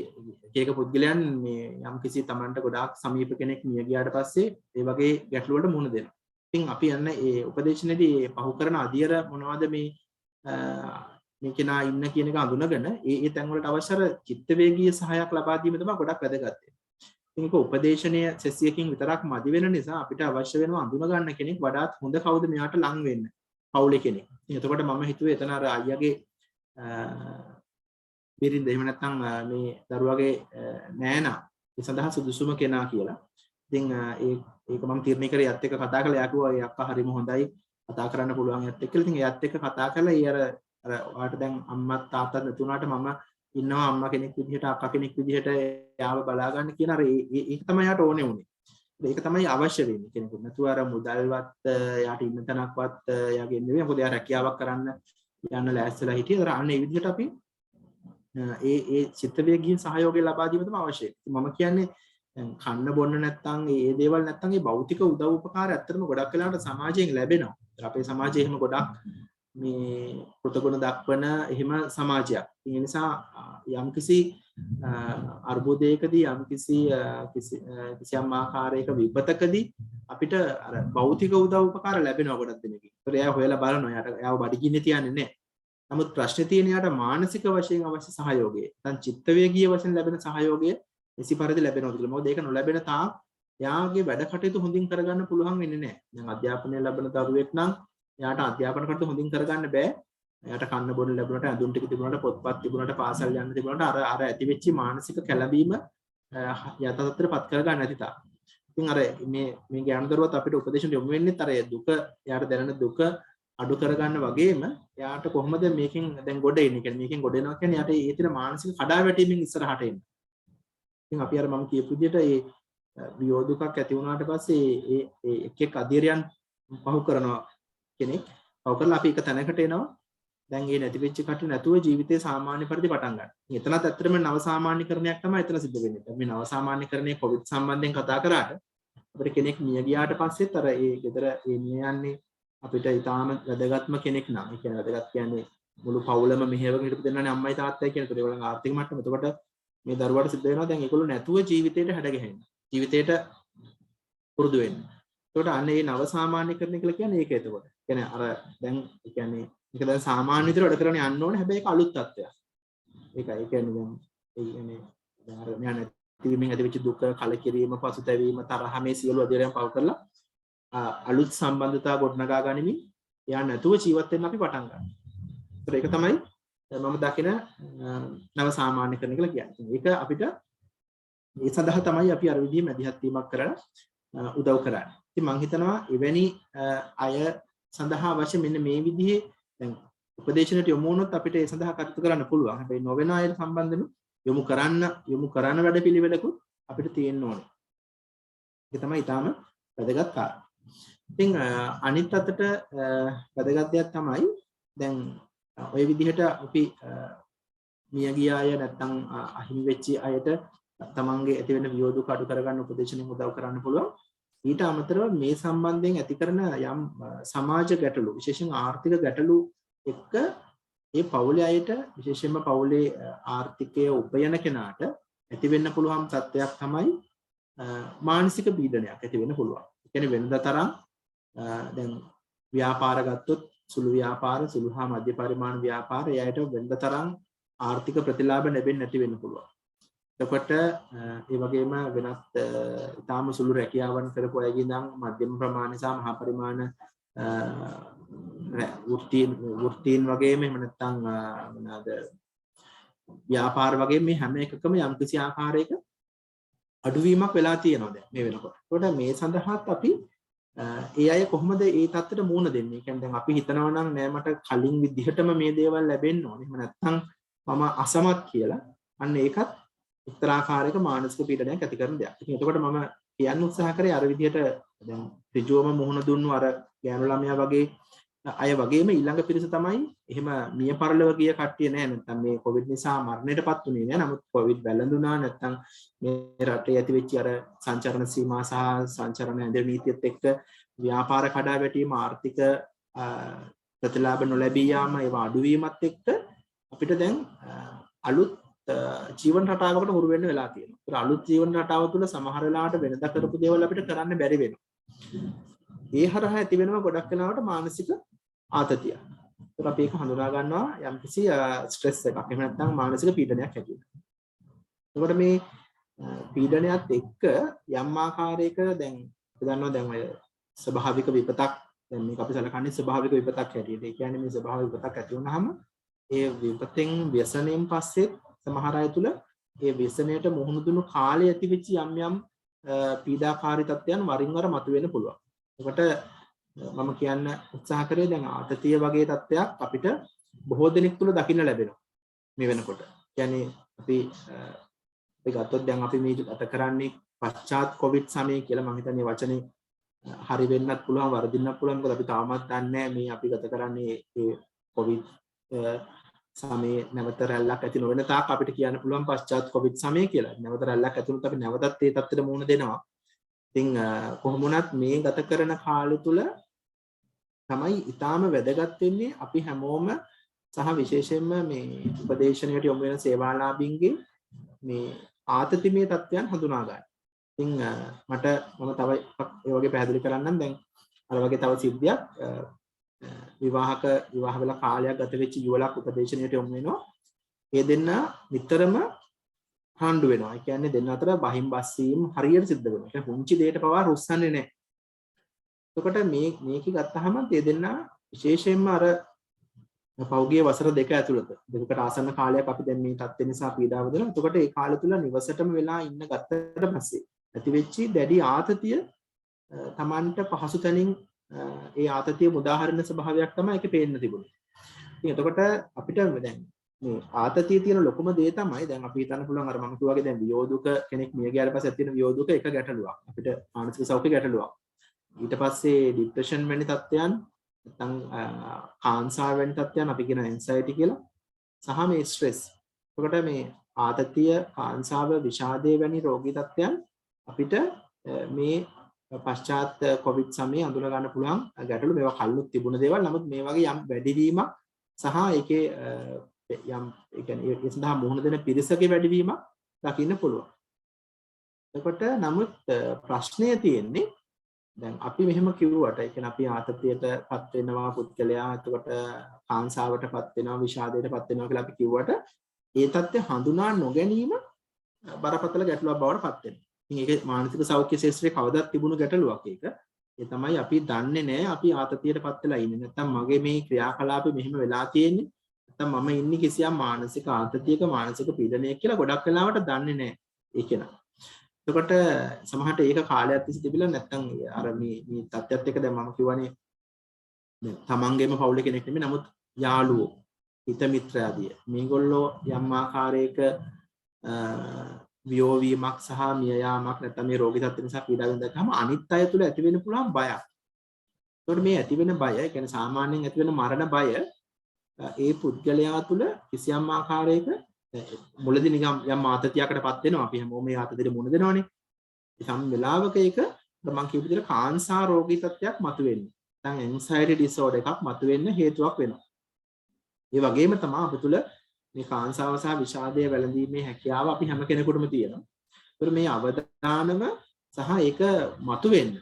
එක පුද්ගලයන් මේ යම් කිසි Tamanට ගොඩාක් සමීප කෙනෙක් මිය ගියාට පස්සේ ඒ වගේ ගැටලු වලට මුහුණ දෙනවා. ඉතින් අපි යන්නේ ඒ උපදේශනයේදී පහු කරන අධියර මොනවද මේ කෙනා ඉන්න කියන එක අඳුනගෙන ඒ තැන් වලට අවශ්‍ය චිත්ත වේගීය සහායක් ලබා දීම තමයි ගොඩක් වැදගත් වෙන්නේ. ඉතින් ඒක උපදේශනීය සෙසියකින් විතරක් මදි වෙන නිසා අපිට අවශ්‍ය වෙනවා අඳුන ගන්න කෙනෙක් වඩාත් හොඳ කවුද මෙයාට ලං වෙන්න. පවුලේ කෙනෙක්. ඉතින් එතකොට මම හිතුවේ එතන අර අයියාගේ බිරිඳ එහෙම නැත්නම් මේ දරුවාගේ නෑනා ඒ සඳහා සුදුසුම කෙනා කියලා. ඉතින් ඒක මම තීරණය කරේ යත් එක්ක කතා කළා. යා කිව්වා ඒ අක්කා හරිම හොඳයි කතා කරන්න පුළුවන් යත් එක්ක. ඉතින් එයාත් එක්ක කතා කළා. ඊ අර ඔයාට දැන් අම්මා තාත්තා නැතුණාට මම ඉන්නවා අම්මා කෙනෙක් විදිහට අක්කා කෙනෙක් විදිහට යාව බලා ගන්න කියන අර ඒක තමයි යාට ඕනේ උනේ. ඒක තමයි අවශ්‍ය වෙන්නේ කෙනෙකුට. නැතුව අර මුදල්වත් යාට ඉන්න තැනක්වත් යාගේ නෙවෙයි. මොකද යා රැකියාවක් කරන්න යන්න ලෑස්තිලා හිටියේ. අර අන්න ඒ විදිහට අපි ඒ චිත්ත වේගීය සහයෝගය ලබා දීම තමයි අවශ්‍යයි. මම කියන්නේ කන්න බොන්න නැත්නම් ඒ දේවල් නැත්නම් ඒ භෞතික උදව් උපකාර ඇත්තටම ගොඩක් වෙලාවට සමාජයෙන් ලැබෙනවා. අපේ සමාජයේ එහෙම ගොඩක් මේ කෘතගුණ දක්වන එහෙම සමාජයක්. ඒ නිසා යම්කිසි අර්බුදයකදී කිසියම් ආකාරයක විපතකදී අපිට අර භෞතික උදව් උපකාර ලැබෙනවා ගොඩක් දෙනෙක්ගේ. ඒතර එයා හොයලා බලනවා. එයාව බඩගින්නේ තියන්නේ නැහැ. නමුත් ප්‍රශ්නේ තියෙන යාට මානසික වශයෙන් අවශ්‍ය සහයෝගය. නැත්නම් චිත්ත වේගීය වශයෙන් ලැබෙන සහයෝගය එසි පරිදි ලැබෙනවද කියලා. මොකද ඒක නොලැබෙන තාක් යාගේ වැඩ කටයුතු හොඳින් කරගන්න පුළුවන් වෙන්නේ නැහැ. දැන් අධ්‍යාපනය ලැබෙන දරුවෙක් නම් යාට අධ්‍යාපන කටයුතු හොඳින් කරගන්න බෑ. යාට කන්න බොන්න ලැබුණාට අඳුන් ටික තිබුණාට පොත්පත් තිබුණාට පාසල් යන්න තිබුණාට අර ඇති වෙච්ච මානසික කැළඹීම යථාර්ථයටපත් කරගන්න නැති තාක්. ඉතින් අර මේ ඥාන දරුවත් අපිට උපදේශන යොමු වෙන්නේ අර දුක යාට දැනෙන දුක අඩු කරගන්න වගේම යාට කොහොමද මේකෙන් දැන් ගොඩ එන්නේ කියන්නේ මේකෙන් ගොඩ එනවා කියන්නේ යාට ඒ තියෙන මානසික කඩාවැටීමෙන් ඉස්සරහට එන්න. ඉතින් අපි අර මම කියපු විදිහට ඒ වියෝදුකක් ඇති වුණාට පස්සේ ඒ එක් අධීරයන් පහු කරනවා කෙනෙක්. පහු කරලා අපි එක තැනකට එනවා. දැන් මේ නැති වෙච්ච කට නැතුව ජීවිතේ සාමාන්‍ය පරිදි පටන් ගන්න. එතනත් ඇත්තටම නව සාමාන්‍යකරණයක් තමයි එතන සිද්ධ වෙන්නේ. මේ නව සාමාන්‍යකරණයේ කොවිඩ් සම්බන්ධයෙන් කතා කරාට අපිට කෙනෙක් මිය ගියාට පස්සෙත් අර ඒ ගෙදර මේ මිය යන්නේ අපිට ඊටාම වැදගත්ම කෙනෙක් නම්. ඒ කියන්නේ වැදගත් කියන්නේ මුළු පවුලම මෙහෙවගෙන හිටපු දෙන්නානේ අම්මයි තාත්තයි කියන. ඒකට ඒගොල්ලන් ආර්ථික මට්ටම. එතකොට මේ දරුවාට සිද්ධ වෙනවා දැන් ඒගොල්ලෝ නැතුව ජීවිතේට හැඩගැහෙන්න. ජීවිතේට පුරුදු වෙන්න. එතකොට අන්න ඒ නව සාමාන්‍යකරණය කියලා කියන්නේ ඒක එතකොට. කියන්නේ අර දැන් ඒ කියන්නේ මේක දැන් සාමාන්‍ය විදිහට වැඩ කරගෙන යන්න ඕනේ. හැබැයි ඒක අලුත් තත්ත්වයක්. ඒකයි. ඒ කියන්නේ දැන් ඒ කියන්නේ දැන් අර මෙයා නැතිවීමෙන් ඇතිවෙච්ච දුක, කලකිරීම, පසුතැවීම, තරහ මේ සියලු අධිරයන් පව කරලා අලුත් සම්බන්ධතා ගොඩනගා ගනිමින් එයා නැතුව ජීවත් වෙන්න අපි පටන් ගන්නවා. ඒක තමයි මම දකින නව සාමාන්‍යකරණය කියලා කියන්නේ. ඒක අපිට ඒ සඳහා තමයි අපි අර විදිහේ මැදිහත් වීමක් කරලා උදව් කරන්නේ. ඉතින් මම හිතනවා එවැනි අය සඳහා අවශ්‍ය මෙන්න මේ විදිහේ දැන් උපදේශනට යොමු වුණොත් අපිට ඒ සඳහා කටයුතු කරන්න පුළුවන්. හැබැයි නොවන අයට සම්බන්ධව යොමු කරන වැඩපිළිවෙලකුත් අපිට තියෙන්න ඕනේ. ඒක තමයි ඊටාම වැදගත් කාරණා. ඉතින් අනිත් අතට වැදගත් දෙයක් තමයි දැන් ওই විදිහට අපි මිය ගිය අය නැත්නම් අහිමි වෙච්ච අයට තමන්ගේ ඇති වෙන වියෝදුක අඩු කරගන්න උපදේශනෙන් උදව් කරන්න පුළුවන්. ඊට අමතරව මේ සම්බන්ධයෙන් ඇති කරන යම් සමාජ ගැටලු විශේෂයෙන් ආර්ථික ගැටලු එක්ක ඒ පවුලේ අයට විශේෂයෙන්ම පවුලේ ආර්ථිකය උපයන කෙනාට ඇති වෙන්න පුළුවන් තත්ත්වයක් තමයි මානසික පීඩනයක් ඇති වෙන්න පුළුවන්. ඒ කියන්නේ වෙනදා තරම් දැන් ව්‍යාපාර ගත්තොත් සුළු ව්‍යාපාර සුළු හා මධ්‍ය පරිමාණ ව්‍යාපාර එයාට වෙනද තරම් ආර්ථික ප්‍රතිලාභ ලැබෙන්නේ නැති වෙන්න පුළුවන්. එතකොට ඒ වගේම වෙනත් ඊටාම සුළු රැකියාවන් කරපු අයගේ ඉඳන් මධ්‍යම ප්‍රමාණ සහ මහා පරිමාණ වෘත්තීන් වගේම එහෙම නැත්නම් මොනවාද ව්‍යාපාර වගේ මේ හැම එකකම යම්කිසි ආකාරයක අඩුවීමක් වෙලා තියෙනවා දැන් මේ වෙනකොට. ඒකට මේ සඳහාත් අපි ඒ අය කොහොමද ඒ தත්තට මුහුණ දෙන්නේ? ඒ කියන්නේ දැන් අපි හිතනවා නම් නෑ මට කලින් විදිහටම මේ දේවල් ලැබෙන්න ඕනේ. එහෙම නැත්නම් මම අසමත් කියලා. අන්න ඒකත් එක්තරා ආකාරයක මානසික පීඩනයක් ඇති කරන දෙයක්. ඉතින් එතකොට මම කියන්න උත්සාහ කරේ අර විදිහට දැන් ඍජුවම මුහුණ දුන්නු අර ගෑනු ළමයා වගේ අය වගේම ඊළඟ පිරිස තමයි එහෙම මිය පරලොව ගිය කට්ටිය නෑ. නැත්නම් මේ කොවිඩ් නිසා මරණයටපත් උනේ නෑ. නමුත් කොවිඩ් වැළඳුණා නැත්නම් මේ රටේ ඇතිවෙච්ච අර සංචරණ සීමා සහ සංචරණ ඇඳ නීතියත් එක්ක ව්‍යාපාර කඩා වැටීම ආර්ථික ප්‍රතිලාභ නොලැබී යාම ඒවා අඩුවීමත් එක්ක අපිට දැන් අලුත් ජීවන රටාවකට හුරු වෙන්න වෙලා තියෙනවා. ඒත් අලුත් ජීවන රටාව තුළ සමහර වෙලාවට වෙනදා කරපු දේවල් අපිට කරන්න බැරි වෙනවා. ඒ හරහා ඇති වෙනවා ගොඩක් වෙලාවට මානසික ආතතිය. ඒත් අපි ඒක හඳුනා ගන්නවා යම්කිසි ස්ට්‍රෙස් එකක්. එහෙම නැත්නම් මානසික පීඩනයක් ඇති වෙනවා. ඒකට මේ පීඩනයත් එක්ක යම් ආකාරයක දැන් අපි දන්නවා දැන් ඔය ස්වභාවික විපතක් දැන් මේක අපි සලකන්නේ ස්වභාවික විපතක් හැටියට. ඒ කියන්නේ මේ ස්වභාවික විපතක් ඇති වුනහම ඒ විපතෙන් ව්‍යසනයෙන් පස්සේ සමහර අය තුළ ඒ ව්‍යසනයට මුහුණ දුණු කාලය ඇති වෙච්ච යම් යම් පීඩාකාරී තත්ත්වයන් වරින් වර මතුවෙන්න පුළුවන්. ඒකට මම කියන්න උත්සාහ කරේ දැන් ආතතිය වගේ තත්ත්වයක් අපිට බොහෝ දෙනෙක් තුළ දකින්න ලැබෙනවා මේ වෙනකොට. කියන්නේ අපි ගත්තොත් දැන් අපි මේ ගත කරන්නේ පශ්චාත් කොවිඩ් සමය කියලා මම හිතන්නේ වචනේ හරි වෙන්නත් පුළුවන් වරදින්නත් පුළුවන්. මොකද අපි තාමත් දන්නේ නැහැ මේ අපි ගත කරන්නේ ඒ කොවිඩ් සමයේ නැවත රැල්ලක් ඇති නොවන තාක් අපිට කියන්න පුළුවන් පශ්චාත් කොවිඩ් සමය කියලා. නැවත රැල්ලක් ඇති වුණොත් අපි නැවතත් ඒ තත්ත්වෙට මුහුණ දෙනවා. ඉතින් කොහොම වුණත් මේ ගත කරන කාලය තුල තමයි ඊටාම වැදගත් වෙන්නේ අපි හැමෝම සහ විශේෂයෙන්ම මේ උපදේශනයට යොමු වෙන සේවාලාභීන්ගේ මේ ආතතිමය තත්ත්වයන් හඳුනා ගන්න. ඉතින් මම තව ඒ වගේ පැහැදිලි කරන්නම්. දැන් අර වගේ තව සිද්ධියක් විවාහ වෙලා කාලයක් ගත වෙච්ච යුවලක් උපදේශනයට යොමු වෙනවා. ඒ දෙන්න නිතරම හාන්ඩු වෙනවා. ඒ කියන්නේ දෙන්න අතර බහින් බස්සීම් හරියට සිද්ධ වෙනවා. ඒ කියන්නේ පුංචි දෙයකට පවා රුස්සන්නේ නැහැ. එතකොට මේක ගත්තාම ඒ දෙන්න විශේෂයෙන්ම අර පෞගිය වසර දෙක ඇතුළත දෙකකට ආසන්න කාලයක් අපි දැන් මේ තත්ත්ව නිසා පීඩාව දෙනවා. එතකොට ඒ කාලය තුල නිවසටම වෙලා ඉන්න ගත්තට පස්සේ ඇති වෙච්ච දැඩි ආතතිය Tamanට පහසු තැනින් ඒ ආතතිය මුදාහරින ස්වභාවයක් තමයි ඒකේ පේන්න තිබුණේ. ඉතින් එතකොට අපිට දැන් මේ ආතතිය තියෙන ලොකුම දේ තමයි දැන් අපි හිතන්න පුළුවන් අර මම කිව්වාගේ දැන් වියෝදුක කෙනෙක් මිය ගියාට පස්සේ තියෙන වියෝදුක එක ගැටලුවක්. අපිට මානසික සෞඛ්‍ය ගැටලුවක්. ඊට පස්සේ ડિප්‍රෙෂන් වැනි තත්ත්වයන් නැත්නම් කාන්සර් වැනි තත්ත්වයන් අපි කියන ඇන්සයිටි කියලා සහ මේ ස්ට්‍රෙස්. එතකොට මේ ආතතිය, කාන්සාව, විෂාදය වැනි රෝගී තත්ත්වයන් අපිට මේ පශ්චාත් කොවිඩ් සමයේ අඳුන ගන්න පුළුවන් ගැටලු. මේවා කල්ලුත් තිබුණ දේවල්. නමුත් මේ වගේ යම් වැඩිවීමක් සහ ඒකේ යම් ඒ කියන්නේ ඒ සඳහා මුහුණ දෙන පිරිසකේ වැඩිවීමක් දකින්න පුළුවන්. එතකොට නමුත් ප්‍රශ්නය තියෙන්නේ දැන් අපි මෙහෙම කිව්වට ඒ කියන්නේ අපි ආතතියටපත් වෙනවා පුද්ගලයා එතකොට කාංසාවටපත් වෙනවා විෂාදයටපත් වෙනවා කියලා අපි කිව්වට ඒ தත්ත්වය හඳුනා නොගැනීම බරපතල ගැටලුවක් බවට පත් වෙනවා. ඉතින් ඒක මානසික සෞඛ්‍ය ශාස්ත්‍රයේ කවදාත් තිබුණු ගැටලුවක් ඒක. ඒ තමයි අපි දන්නේ නැහැ අපි ආතතියටපත් වෙලා ඉන්නේ. නැත්තම් මගේ මේ ක්‍රියාකලාපෙ මෙහෙම වෙලා තියෙන්නේ. නැත්තම් මම ඉන්නේ කිසියම් මානසික ආතතියක මානසික පීඩනයක කියලා ගොඩක් වෙලාවට දන්නේ නැහැ ඒක නා. එතකොට සමහරට ඒක කාලයක් තිස්සේ තිබිලා නැත්තම් අර මේ තත්ත්වයට එක දැන් මම කියවනේ තමන්ගේම පවුලේ කෙනෙක් නෙමෙයි නමුත් යාළුවෝ හිත මිත්‍රාදිය මේගොල්ලෝ යම් ආකාරයක වියෝවීමක් සහ මිය යාමක් නැත්නම් මේ රෝගී තත්ත්ව නිසා පීඩා විඳගම අනිත් අය තුළ ඇති වෙන්න පුළුවන් බයක්. ඒකට මේ ඇති වෙන බය, ඒ කියන්නේ සාමාන්‍යයෙන් ඇති වෙන මරණ බය ඒ පුද්ගලයා තුළ කිසියම් ආකාරයක මුලදී නිකම් යම් ආතතියකටපත් වෙනවා. අපි හැමෝම මේ ආතතියට මුහුණ දෙනවනේ. සම් වෙලාවක ඒක මම කියපු විදිහට කාන්සා රෝගී තත්ත්වයක් මතුවෙන්නේ. නැත්නම් ඇන්සයිටි ඩිසෝඩර් එකක් මතුවෙන්න හේතුවක් වෙනවා. ඒ වගේම තමයි අප තුළ මේ කාංසාව සහ විෂාදය වැළඳීමේ හැකියාව අපි හැම කෙනෙකුටම තියෙනවා. ඒතර මේ අවදානම සහ ඒක මතුවෙන්න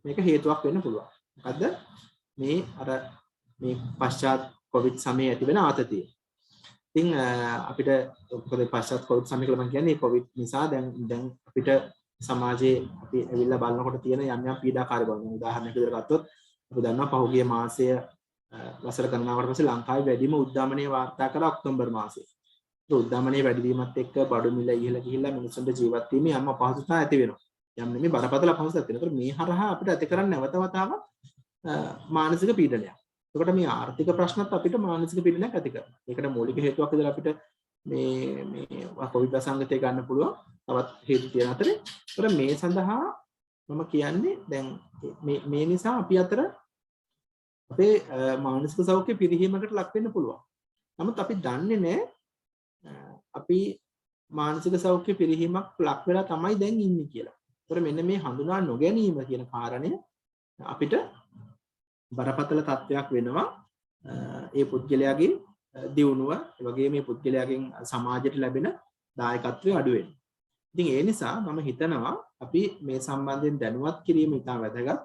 මේක හේතුවක් වෙන්න පුළුවන්. මොකද්ද? මේ අර මේ පශ්චාත් කොවිඩ් සමයේ ඇති වෙන ආතතිය. ඉතින් අපිට මොකද පශ්චාත් කොවිඩ් සමය කියලා මම කියන්නේ කොවිඩ් නිසා දැන් අපිට සමාජයේ අපි ඇවිල්ලා බලනකොට තියෙන යම් යම් පීඩාකාරී බව. උදාහරණයක් විදිහට ගත්තොත් අපි දන්නවා පහුගිය මාසය වසර ගණනාවකට පස්සේ ලංකාවේ වැඩිම උද්දාමනය වාර්තා කළා ඔක්තෝබර් මාසයේ. ඒ උද්දාමනයේ වැඩිවීමත් එක්ක බඩු මිල ඉහළ ගිහිල්ලා මිනිස්සුන්ට ජීවත් වීමේ යම් අපහසුතාවක් ඇති වෙනවා. යම් නෙමෙයි බරපතල අපහසුතාවක් තියෙනවා. ඒතර මේ හරහා අපිට ඇති කරන්න නැවත වතාවක් මානසික පීඩනයක්. එතකොට මේ ආර්ථික ප්‍රශ්නත් අපිට මානසික පීඩනයක් ඇති කරනවා. ඒකට මූලික හේතුවක් විදිහට අපිට මේ කොවිඩ් අසංගතය ගන්න පුළුවන්. තවත් හේතු තියෙන අතරේ. ඒතර මේ සඳහා මම කියන්නේ දැන් මේ නිසා අපි අතර අපේ මානසික සෞඛ්‍ය පිරිහීමකට ලක් වෙන්න පුළුවන්. නමුත් අපි දන්නේ නැහැ අපි මානසික සෞඛ්‍ය පිරිහීමක් ලක් වෙලා තමයි දැන් ඉන්නේ කියලා. ඒතර මෙන්න මේ හඳුනා නොගැනීම කියන කාරණය අපිට බරපතල තත්ත්වයක් වෙනවා. ඒ පුද්ගලයාගේ දියුණුව, ඒ වගේම මේ පුද්ගලයාගෙන් සමාජයට ලැබෙන දායකත්වය අඩු වෙනවා. ඉතින් ඒ නිසා මම හිතනවා අපි මේ සම්බන්ධයෙන් දැනුවත් කිරීම ඉතා වැදගත්.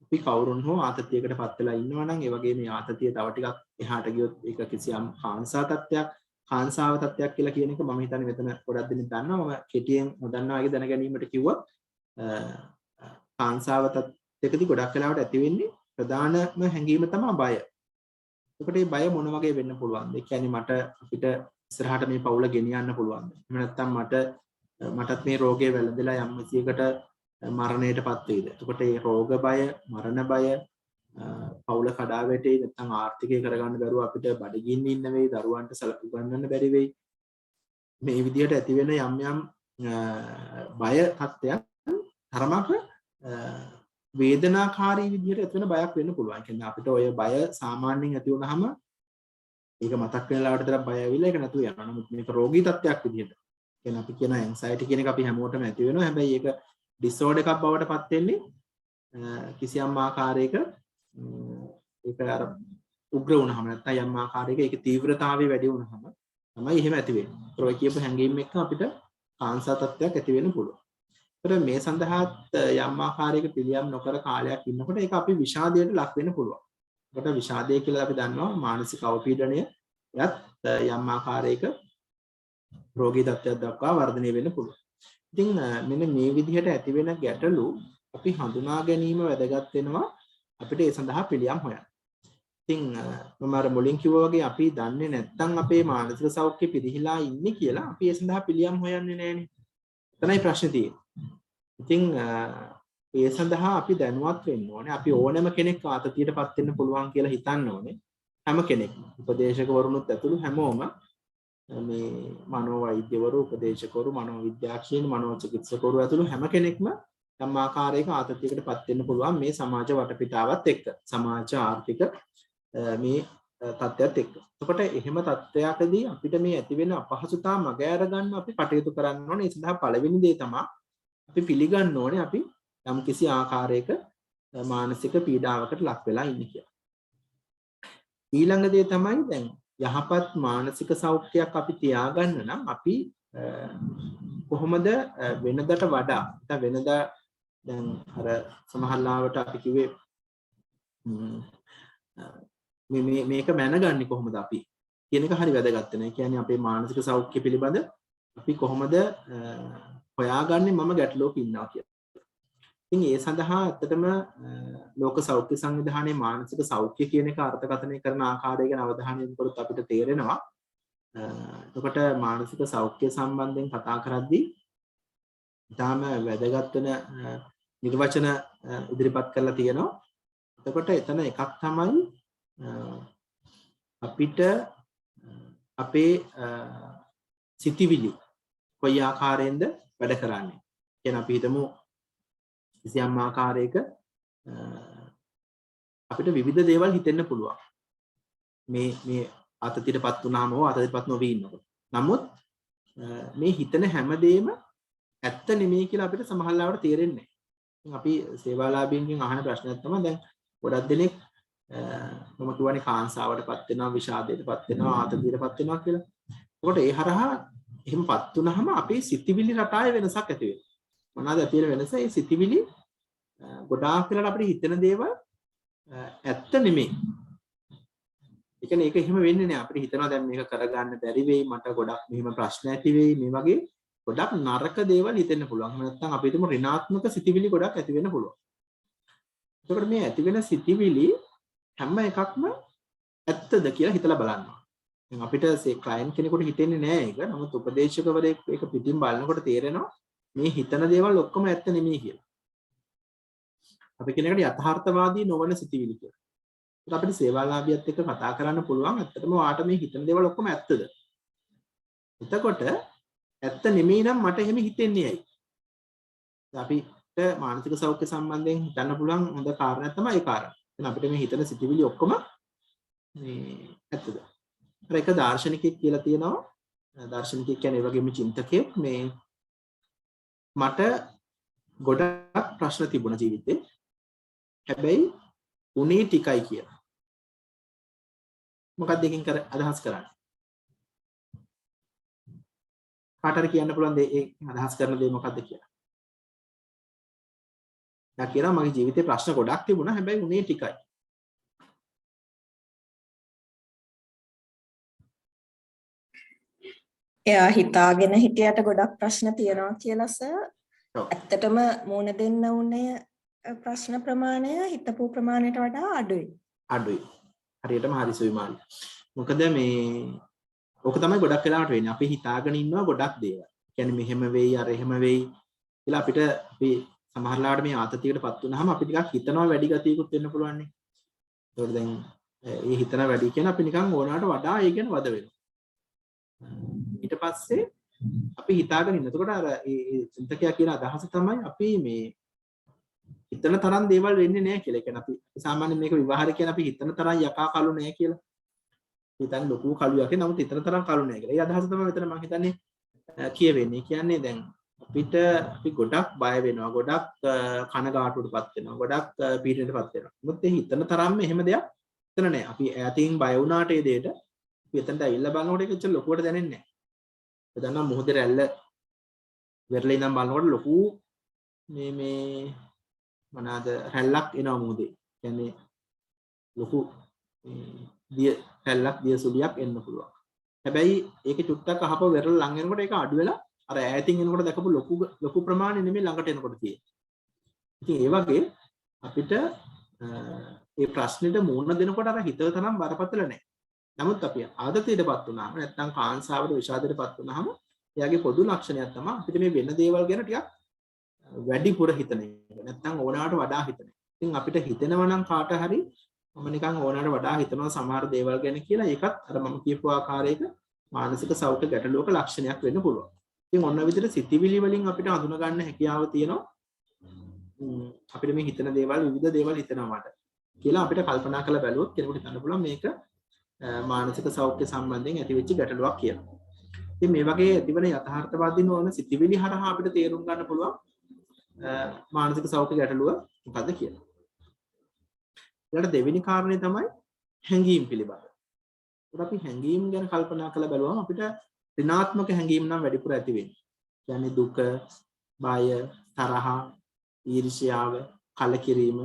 අපි කවුරුන් හෝ ආතතියකටපත් වෙලා ඉන්නවා නම් ඒ වගේ මේ ආතතිය තව ටිකක් එහාට ගියොත් ඒක කිසියම් කාංසා තත්ත්වයක්, කාංසාව තත්ත්වයක් කියලා කියන එක මම හිතන්නේ මෙතන ගොඩක් දෙනෙක් දන්නවා. මම කෙටියෙන් නොදන්නා වගේ දැනගැනීමට කිව්වොත් කාංසාව තත්ත්වයකදී ගොඩක් වෙලාවට ඇති වෙන්නේ ප්‍රධානම හැඟීම තමයි බය. ඒකට මේ බය මොන වගේ වෙන්න පුළුවන්ද? ඒ කියන්නේ මට අපිට ඉස්සරහට මේ පවුල ගෙනියන්න පුළුවන්ද? එහෙම නැත්නම් මටත් මේ රෝගය වැළඳලා යම් විදියකට මරණයටපත් වෙයිද? එතකොට මේ රෝග බය, මරණ බය, පවුල කඩා වැටෙයි නැත්නම් ආර්ථිකය කරගන්න බැරුව අපිට බඩගින්න ඉන්න වෙයි, දරුවන්ට උගන්වන්න බැරි වෙයි. මේ විදියට ඇති වෙන යම් යම් බය තත්ත්වයක් තරමක වේදනාකාරී විදියට ඇති වෙන බයක් වෙන්න පුළුවන්. ඒ කියන්නේ අපිට ඔය බය සාමාන්‍යයෙන් ඇති වුනහම ඒක මතක් වෙන ලාවට තරම් බය ඇවිල්ලා ඒක නැතුව යනවා. නමුත් මේක රෝගී තත්ත්වයක් විදියට. කියන්නේ අපි කියන ඇන්සයිටි කියන එක අපි හැමෝටම ඇති වෙනවා. හැබැයි ඒක ඩිසෝඩර් එකක් බවට පත් වෙන්නේ කිසියම් ආකාරයක ඒක අර උග්‍ර වුණාම නැත්නම් යම් ආකාරයක ඒක තීව්‍රතාවය වැඩි වුණාම තමයි එහෙම ඇති වෙන්නේ. ඒතර ඔය කියපු හැඟීම් එක්ක අපිට කාංසා තත්ත්වයක් ඇති වෙන්න පුළුවන්. ඒතර මේ සඳහාත් යම් ආකාරයක පිළියම් නොකර කාලයක් ඉන්නකොට ඒක අපි විෂාදයට ලක් වෙන්න පුළුවන්. ඒකට විෂාදය කියලා අපි දන්නවා මානසික අවපීඩනය යත් යම් ආකාරයක රෝගී තත්ත්වයක් දක්වා වර්ධනය වෙන්න පුළුවන්. ඉතින් මෙන්න මේ විදිහට ඇති වෙන ගැටලු අපි හඳුනා ගැනීම වැදගත් වෙනවා අපිට ඒ සඳහා පිළියම් හොයන්න. ඉතින් මම අර මුලින් කිව්වා වගේ අපි දන්නේ නැත්නම් අපේ මානසික සෞඛ්‍ය පිරිහිලා ඉන්නේ කියලා අපි ඒ සඳහා පිළියම් හොයන්නේ නැහනේ. එතනයි ප්‍රශ්නේ තියෙන්නේ. ඉතින් ඒ සඳහා අපි දැනුවත් වෙන්න ඕනේ. අපි ඕනෑම කෙනෙක් ආතතියටපත් වෙන්න පුළුවන් කියලා හිතන්න ඕනේ. හැම කෙනෙක්ම. උපදේශකවරුනුත් ඇතුළු හැමෝම මේ මනෝවෛද්‍යවරු, උපදේශකවරු, මනෝවිද්‍යාඥයන්, මනෝචිකිත්සකවරු ඇතුළු හැම කෙනෙක්ම යම් ආකාරයක ආතතියකටපත් වෙන්න පුළුවන් මේ සමාජ වටපිටාවත් එක්ක, සමාජ ආර්ථික මේ තත්ත්වයක් එක්ක. එතකොට එහෙම තත්ත්වයකදී අපිට මේ ඇති වෙන අපහසුතාව මග ඇර ගන්න අපි කටයුතු කරන්න ඕනේ. ඒ සඳහා පළවෙනි දේ තමයි අපි පිළිගන්න ඕනේ අපි යම් කිසි ආකාරයක මානසික පීඩාවකට ලක් වෙලා ඉන්නේ කියලා. ඊළඟ දේ තමයි දැන් යහපත් මානසික සෞඛ්‍යයක් අපි තියාගන්න නම් අපි කොහොමද වෙනදට වඩා නැත්නම් වෙනදා දැන් අර සමහරවිට අපි කිව්වේ මේක මැනගන්නේ කොහොමද අපි කියන එක හරි වැදගත් වෙනවා. ඒ කියන්නේ අපේ මානසික සෞඛ්‍ය පිළිබඳ අපි කොහොමද හොයාගන්නේ මම ගැටලුවක ඉන්නවා කියලා. ඉතින් ඒ සඳහා ඇත්තටම ලෝක සෞඛ්‍ය සංවිධානයේ මානසික සෞඛ්‍ය කියන එක අර්ථකථනය කරන ආකාරය ගැන අවධානය යොමු කරොත් අපිට තේරෙනවා. එතකොට මානසික සෞඛ්‍ය සම්බන්ධයෙන් කතා කරද්දී ඊටාම වැදගත් වෙන නිර්වචන ඉදිරිපත් කරලා තියෙනවා. එතකොට එතන එකක් තමයි අපිට අපේ සිතිවිලි කොයි ආකාරයෙන්ද වැඩ කරන්නේ. කියන අපි හිතමු කිසියම් ආකාරයක අපිට විවිධ දේවල් හිතෙන්න පුළුවන්. මේ අතතියටපත් වුණාම හෝ අතතියටපත් නොවී ඉන්නකොට. නමුත් මේ හිතන හැමදේම ඇත්ත නෙමෙයි කියලා අපිට සමහර ලාවට තේරෙන්නේ නැහැ. අපි සේවාලාභීන්ගෙන් අහන ප්‍රශ්නයක් තමයි දැන් ගොඩක් දෙනෙක් මම කියවනේ කාංසාවටපත් වෙනවා, විෂාදයටපත් වෙනවා, ආතතියටපත් වෙනවා කියලා. ඒකට ඒ හරහා එහෙමපත් වුණාම අපේ සිතිවිලි රටාවේ වෙනසක් ඇති වෙනවා. මොනවාද ඇති වෙන වෙනස? ඒ සිතිවිලි ගොඩාක් වෙලාවට අපිට හිතෙන දේවල් ඇත්ත නෙමෙයි. ඒ කියන්නේ ඒක එහෙම වෙන්නේ නැහැ. අපිට හිතනවා දැන් මේක කරගන්න බැරි වෙයි, මට ගොඩක් මෙහෙම ප්‍රශ්න ඇති වෙයි, මේ වගේ ගොඩක් නරක දේවල් හිතෙන්න පුළුවන්. එහෙම නැත්නම් අපි හිතමු ඍණාත්මක සිතිවිලි ගොඩක් ඇති වෙන්න පුළුවන්. එතකොට මේ ඇති වෙන සිතිවිලි හැම එකක්ම ඇත්තද කියලා හිතලා බලනවා. දැන් අපිට ක්ලයන්ට් කෙනෙකුට හිතෙන්නේ නැහැ ඒක. නමුත් උපදේශකවරයෙක් ඒක පිටින් බලනකොට තේරෙනවා මේ හිතන දේවල් ඔක්කොම ඇත්ත නෙමෙයි කියලා. අපි කියන එකට යථාර්ථවාදී නොවන සිතිවිලි කියලා. ඒක අපිට සේවාලාභියත් එක්ක කතා කරන්න පුළුවන්. ඇත්තටම ඔයාට මේ හිතන දේවල් ඔක්කොම ඇත්තද? එතකොට ඇත්ත නෙමෙයි නම් මට එහෙම හිතෙන්නේ ඇයි? අපිට මානසික සෞඛ්‍ය සම්බන්ධයෙන් හිතන්න පුළුවන් හොඳ කාරණයක් තමයි ඒ කාරණා. එහෙනම් අපිට මේ හිතන සිතිවිලි ඔක්කොම මේ ඇත්තද? අර එක දාර්ශනිකයෙක් කියලා තියෙනවා. දාර්ශනිකයෙක් කියන්නේ ඒ වගේම චින්තකයෙක්. මේ මට ගොඩක් ප්‍රශ්න තිබුණා ජීවිතේ. හැබැයි උනේ ටිකයි කියලා. මොකක්ද එකකින් අදහස් කරන්නේ? කාටද කියන්න පුළුවන් ඒ අදහස් කරන දේ මොකක්ද කියලා? දැන් කියනවා මගේ ජීවිතේ ප්‍රශ්න ගොඩක් තිබුණා හැබැයි උනේ ටිකයි. එයා හිතාගෙන හිටියට ගොඩක් ප්‍රශ්න තියෙනවා කියලා සර්. ඇත්තටම මුණ දෙන්න උනේ ප්‍රශ්න ප්‍රමාණය හිතපු ප්‍රමාණයට වඩා අඩුයි. අඩුයි. හරියටම හරි සුවිමාලි. මොකද මේ ඕක තමයි ගොඩක් වෙලාවට වෙන්නේ. අපි හිතාගෙන ඉන්නවා ගොඩක් දේවල්. කියන්නේ මෙහෙම වෙයි අර එහෙම වෙයි කියලා අපිට අපි සමහර ලාවට මේ ආතතියකටපත් වුනහම අපි ටිකක් හිතනවා වැඩි ගතියකුත් වෙන්න පුළුවන් නේ. ඒකට දැන් ඒ හිතන වැඩි කියන අපි නිකන් ඕනාට වඩා ඒ ගැන වද වෙනවා. ඊට පස්සේ අපි හිතාගෙන ඉන්න. එතකොට අර ඒ චින්තකයා කියන අදහස තමයි අපි මේ හිතන තරම් දේවල් වෙන්නේ නැහැ කියලා. ඒ කියන්නේ අපි සාමාන්‍යයෙන් මේක විවහාර කියන අපි හිතන තරම් යකා කළු නැහැ කියලා. හිතන්නේ ලොකු කළුවක් නේ. නමුත් හිතන තරම් කළු නැහැ කියලා. ඒ අදහස තමයි මෙතන මම හිතන්නේ කියවෙන්නේ. කියන්නේ දැන් අපිට අපි ගොඩක් බය වෙනවා. ගොඩක් කනගාටුවටපත් වෙනවා. ගොඩක් පීඩනයටපත් වෙනවා. මොකද ඒ හිතන තරම්ම එහෙම දෙයක් හිතන නැහැ. අපි ඈතින් බය වුණාට ඒ දෙයට අපි එතනට ඇවිල්ලා බලනකොට ඒක ඇත්තට ලොකුවට දැනෙන්නේ නැහැ. ඒ දන්නා මොහොතේ රැල්ල වෙරළේ ඉඳන් බලනකොට ලොකු මේ මොනවාද රැල්ලක් එනවා මොහොතේ. කියන්නේ ලොකු දිය රැල්ලක් දිය සුලියක් එන්න පුළුවන්. හැබැයි ඒකේ චුට්ටක් අහපව වෙරළ ලං වෙනකොට ඒක අඩු වෙලා අර ඈතින් එනකොට දැකපු ලොකු ප්‍රමාණය නෙමෙයි ළඟට එනකොට තියෙන්නේ. ඉතින් ඒ වගේ අපිට මේ ප්‍රශ්නෙට මුහුණ දෙනකොට අර හිතව තරම් බරපතල නැහැ. නමුත් අපි ආදතයටපත් වුණාම නැත්නම් කාංසාවට විෂාදයටපත් වුණාම එයාගේ පොදු ලක්ෂණයක් තමයි අපිට මේ වෙන දේවල් ගැන ටිකක් වැඩිපුර හිතන එක. නැත්නම් ඕනෑමට වඩා හිතන එක. ඉතින් අපිට හිතෙනවා නම් කාට හරි මම නිකන් ඕනෑමට වඩා හිතනවා සමහර දේවල් ගැන කියලා ඒකත් අර මම කියපු ආකාරයක මානසික සෞඛ්‍ය ගැටලුවක ලක්ෂණයක් වෙන්න පුළුවන්. ඉතින් ඔන්න විදිහට සිතිවිලි වලින් අපිට හඳුනා ගන්න හැකියාව තියෙනවා. අපිට මේ හිතන දේවල් විවිධ දේවල් හිතනවා මට කියලා අපිට කල්පනා කරලා බැලුවොත් කෙනෙකුට හිතන්න පුළුවන් මේක මානසික සෞඛ්‍ය සම්බන්ධයෙන් ඇතිවෙච්ච ගැටලුවක් කියලා. ඉතින් මේ වගේ ඇතිවන යථාර්ථවාදී නොවන සිතිවිලි හරහා අපිට තේරුම් ගන්න පුළුවන් මානසික සෞඛ්‍ය ගැටලුව මොකද්ද කියලා. ඊළඟ දෙවෙනි කාරණේ තමයි හැඟීම් පිළිබඳ. අපි හැඟීම් ගැන කල්පනා කරලා බලුවම අපිට ඍණාත්මක හැඟීම් නම් වැඩිපුර ඇති වෙන්නේ. කියන්නේ දුක, බය, තරහ, ඊර්ෂ්‍යාව, කලකිරීම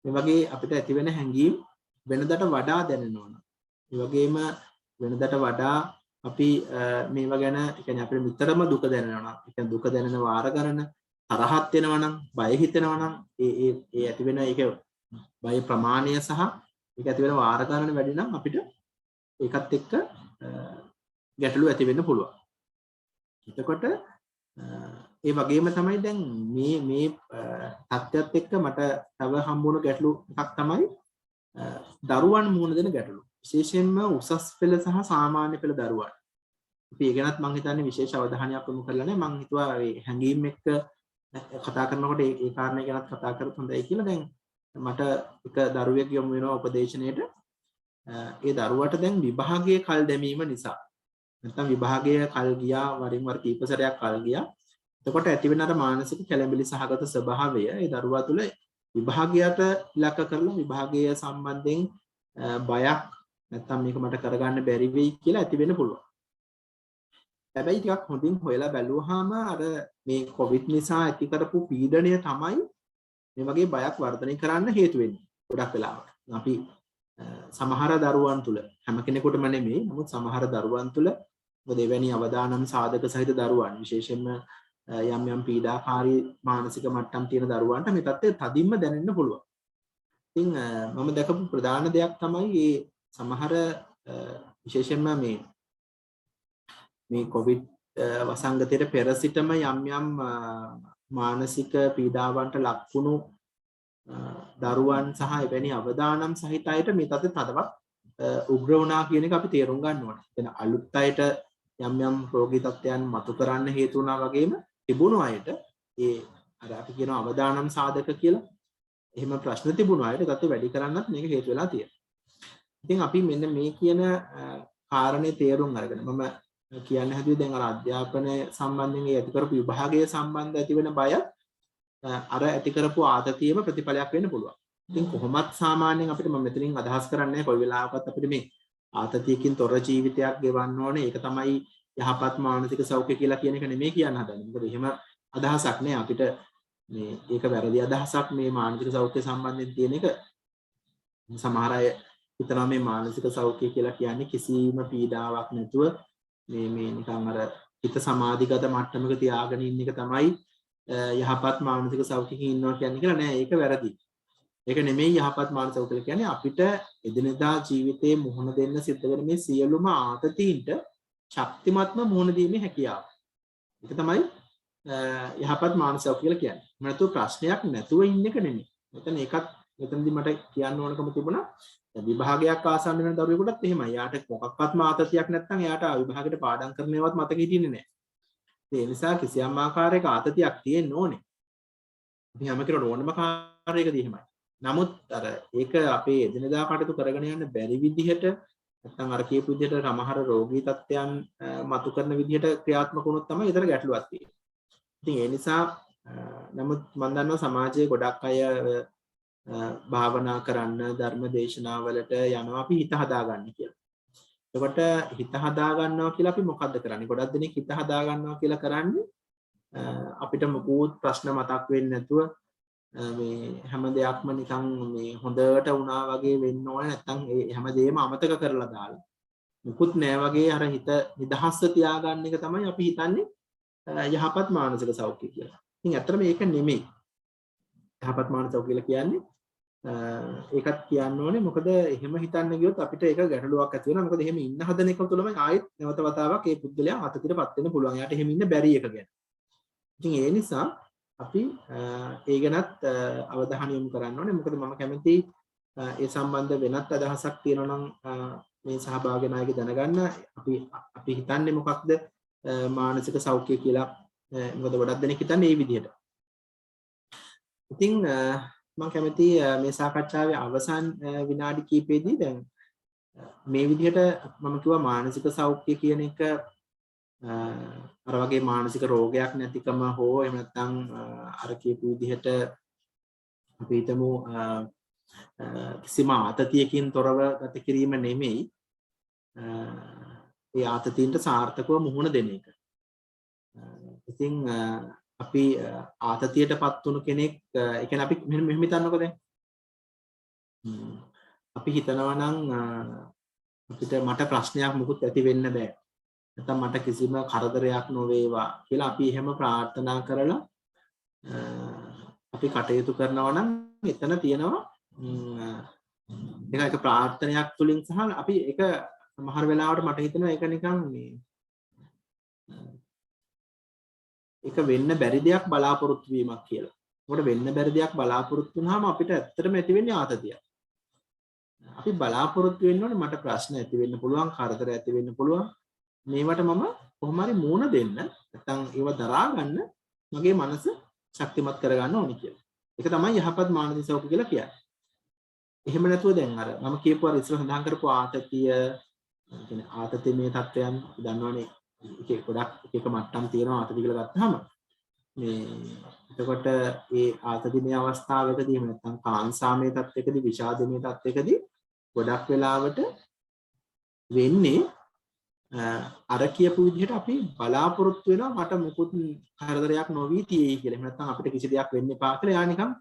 මේ වගේ අපිට ඇති වෙන හැඟීම් වෙනදට වඩා දැනෙනවා. ඒ වගේම වෙනදට වඩා අපි මේවා ගැන කියන්නේ අපිට නිතරම දුක දැනෙනවා නම්, ඒ කියන්නේ දුක දැනෙන වාර ගණන තරහත් වෙනවා නම්, බය හිතෙනවා නම් ඒ ඇති වෙන ඒක බය ප්‍රමාණය සහ ඒක ඇති වෙන වාර ගණන වැඩි නම් අපිට ඒකත් එක්ක ගැටලු ඇති වෙන්න පුළුවන්. එතකොට ඒ වගේම තමයි දැන් මේ තත්ත්වයක් එක්ක මට තව හම්බුණු ගැටලු එකක් තමයි දරුවන් මුහුණ දෙන ගැටලු. විශේෂයෙන්ම උසස් පෙළ සහ සාමාන්‍ය පෙළ දරුවන්. අපි ඒ ගැනත් මම හිතන්නේ විශේෂ අවධානයක් යොමු කරලා නැහැ. මම හිතුවා මේ හැඟීම් එක්ක කතා කරනකොට ඒ කාරණේ ගැනත් කතා කරත් හොඳයි කියලා. දැන් මට එක දරුවෙක් යොමු වෙනවා උපදේශනයේට. ඒ දරුවට දැන් විභාගයේ කල් දැමීම නිසා නැත්නම් විභාගයේ කල් ගියා වරින් වර කීප සැරයක් කල් ගියා. එතකොට ඇති වෙන අර මානසික කැළඹිලි සහගත ස්වභාවය ඒ දරුවා තුළ විභාගයට ඉලක්ක කරලා විභාගය සම්බන්ධයෙන් බයක් නැත්නම් මේක මට කරගන්න බැරි වෙයි කියලා ඇති වෙන්න පුළුවන්. හැබැයි ටිකක් හොඳින් හොයලා බැලුවාම අර මේ කොවිඩ් නිසා ඇති කරපු පීඩනය තමයි මේ වගේ බයක් වර්ධනය කරන්න හේතු වෙන්නේ. ගොඩක් වෙලාවට. අපි සමහර දරුවන් තුළ හැම කෙනෙකුටම නෙමෙයි නමුත් සමහර දරුවන් තුළ මොකද එවැනි අවදානම් සාධක සහිත දරුවන් විශේෂයෙන්ම යම් පීඩාකාරී මානසික මට්ටම් තියෙන දරුවන්ට මේ තත්ත්වය තදින්ම දැනෙන්න පුළුවන්. ඉතින් මම දැකපු ප්‍රධාන දෙයක් තමයි මේ සමහර විශේෂයෙන්ම මේ කොවිඩ් වසංගතයට පෙර සිටම යම් මානසික පීඩාවන්ට ලක් වුණු දරුවන් සහ එවැනි අවදානම් සහිත අයට මේ තත්ත්වය තදවත් උග්‍ර වුණා කියන එක අපි තේරුම් ගන්න ඕනේ. එතන අලුත් අයට යම් රෝගී තත්ත්වයන් මතු කරන්න හේතු වුණා වගේම තිබුණු අයට ඒ අර අපි කියන අවදානම් සාධක කියලා එහෙම ප්‍රශ්න තිබුණු අයට තත්ත්වය වැඩි කරන්නත් මේක හේතු වෙලා තියෙනවා. ඉතින් අපි මෙන්න මේ කියන කාරණේ තේරුම් අරගෙන මම කියන්න හැදුවේ දැන් අර අධ්‍යාපනය සම්බන්ධයෙන් ඒ ඇති කරපු විභාගයේ සම්බන්ධ ඇති වෙන බය අර ඇති කරපු ආතතියම ප්‍රතිඵලයක් වෙන්න පුළුවන්. ඉතින් කොහොමත් සාමාන්‍යයෙන් අපිට මම මෙතනින් අදහස් කරන්නේ කොයි වෙලාවකත් අපිට මේ ආතතියකින් තොර ජීවිතයක් ගෙවන්න ඕනේ. ඒක තමයි යහපත් මානසික සෞඛ්‍ය කියලා කියන එක නෙමෙයි කියන්න හදන්නේ. මොකද එහෙම අදහසක් නෑ අපිට මේ ඒක වැරදි අදහසක් මේ මානසික සෞඛ්‍ය සම්බන්ධයෙන් තියෙන එක. සමහර අය හිතනවා මේ මානසික සෞඛ්‍ය කියලා කියන්නේ කිසිම පීඩාවක් නැතුව මේ නිකන් අර හිත සමාධිගත මට්ටමක තියාගෙන ඉන්න එක තමයි යහපත් මානසික සෞඛ්‍යකින් ඉන්නවා කියන්නේ කියලා නෑ. ඒක වැරදි. ඒක නෙමෙයි යහපත් මානසික සෞඛ්‍ය කියන්නේ අපිට එදිනෙදා ජීවිතේ මුහුණ දෙන්න සිද්ධ වෙන මේ සියලුම ආතතීන්ට ශක්තිමත්ම මුහුණ දීමේ හැකියාව. ඒක තමයි යහපත් මානසික සෞඛ්‍ය කියලා කියන්නේ. නැතු ප්‍රශ්නයක් නැතුව ඉන්න එක නෙමෙයි. මෙතනදී මට කියන්න ඕනකම තිබුණා විභාගයක් ආසන්න වෙන දරුවෙකුටත් එහෙමයි. යාට මොකක්වත්ම ආතතියක් නැත්නම් එයාට විභාගෙට පාඩම් කරන්නේවත් මතක හිටින්නේ නැහැ. ඒ නිසා කිසියම් ආකාරයක ආතතියක් තියෙන්න ඕනේ. අපි හැම කෙනෙකුට ඕනම කාර්යයකදී එහෙමයි. නමුත් අර ඒක අපේ එදිනෙදා කටයුතු කරගෙන යන්න බැරි විදිහට නැත්නම් අර කියපු විදිහට සමහර රෝගී තත්ත්වයන් මතු කරන විදිහට ක්‍රියාත්මක වුණොත් තමයි ඒතර ගැටලුවක් තියෙන්නේ. ඉතින් ඒ නිසා නමුත් මම දන්නවා සමාජයේ ගොඩක් අය භාවනා කරන්න ධර්ම දේශනාවලට යනවා අපි හිත හදාගන්න කියලා. එතකොට හිත හදාගන්නවා කියලා අපි මොකද්ද කරන්නේ? ගොඩක් දෙනෙක් හිත හදාගන්නවා කියලා කරන්නේ අපිට මොකුත් ප්‍රශ්න මතක් වෙන්නේ නැතුව මේ හැම දෙයක්ම නිකන් මේ හොඳට වුණා වගේ වෙන්න ඕනේ නැත්නම් ඒ හැම දෙයක්ම අමතක කරලා දාලා මුකුත් නෑ වගේ අර හිත නිදහස්ව තියාගන්න එක තමයි අපි හිතන්නේ යහපත් මානසික සෞඛ්‍ය කියලා. ඉතින් ඇත්තටම මේක නෙමෙයි. යහපත් මානසික සෞඛ්‍ය කියලා කියන්නේ ඒකත් කියන්න ඕනේ මොකද එහෙම හිතන්න ගියොත් අපිට ඒක ගැටලුවක් ඇති වෙනවා. මොකද එහෙම ඉන්න හදන එක තුළම ආයෙත් නැවත වතාවක් ඒ පුද්ගලයා අතතිරපත් වෙන්න පුළුවන්. යාට එහෙම ඉන්න බැරි එක ගැන. ඉතින් ඒ නිසා අපි ඒ ගැනත් අවධානය යොමු කරන්න ඕනේ. මොකද මම කැමති ඒ සම්බන්ධ වෙනත් අදහසක් තියෙනවා නම් මේ සහභාගී නායකය දැනගන්න. අපි හිතන්නේ මොකක්ද මානසික සෞඛ්‍ය කියලා. මොකද ගොඩක් දෙනෙක් හිතන්නේ මේ විදිහට. ඉතින් මම කැමති මේ සාකච්ඡාවේ අවසන් විනාඩි කිහිපෙදී දැන් මේ විදිහට මම කිව්වා මානසික සෞඛ්‍ය කියන එක අර වගේ මානසික රෝගයක් නැතිකම හෝ එහෙම නැත්නම් අර කියපු විදිහට අපි හිතමු කිසිම ආතතියකින් තොරව ගත කිරීම නෙමෙයි. ඒ ආතතියට සාර්ථකව මුහුණ දෙන එක. ඉතින් අපි ආතතියටපත් වුණු කෙනෙක් ඒ කියන්නේ අපි මෙහෙම හිතන්නකෝ දැන්. අපි හිතනවා නම් අපිට මට ප්‍රශ්නයක් මුකුත් ඇති වෙන්න බෑ. නැත්නම් මට කිසිම කරදරයක් නොවේවා කියලා අපි එහෙම ප්‍රාර්ථනා කරලා අපි කටයුතු කරනවා නම් එතන තියෙනවා ඒක ප්‍රාර්ථනයක් තුලින් සහ අපි ඒක සමහර වෙලාවට මට හිතෙනවා ඒක නිකන් මේ ඒක වෙන්න බැරි දෙයක් බලාපොරොත්තු වීමක් කියලා. මොකද වෙන්න බැරි දෙයක් බලාපොරොත්තු වුනහම අපිට ඇත්තටම ඇති වෙන්නේ ආතතියක්. අපි බලාපොරොත්තු වෙන්න ඕනේ මට ප්‍රශ්න ඇති වෙන්න පුළුවන්, කරදර ඇති වෙන්න පුළුවන්. මේවට මම කොහොම හරි මූණ දෙන්න නැත්නම් ඒව දරා ගන්න මගේ මනස ශක්තිමත් කරගන්න ඕනේ කියලා. ඒක තමයි යහපත් මානසික සෞඛ්‍ය කියලා කියන්නේ. එහෙම නැතුව දැන් අර මම කියපු අර ඉස්සර සඳහන් කරපු ආතතිය කියන්නේ ආතතියමේ තත්වයන් දන්නවනේ එක ගොඩක් එක මට්ටම් තියෙනවා ආතතිය කියලා ගත්තාම මේ එතකොට ඒ ආතතිමේ අවස්ථාවකදී එහෙම නැත්නම් කාංසාමේ තත්වයකදී විෂාදමේ තත්වයකදී ගොඩක් වෙලාවට වෙන්නේ අර කියපු විදිහට අපි බලාපොරොත්තු වෙනවා මට මොකුත් කරදරයක් නොවී තියෙයි කියලා. එහෙම නැත්නම් අපිට කිසි දෙයක් වෙන්න එපා කියලා යා නිකන්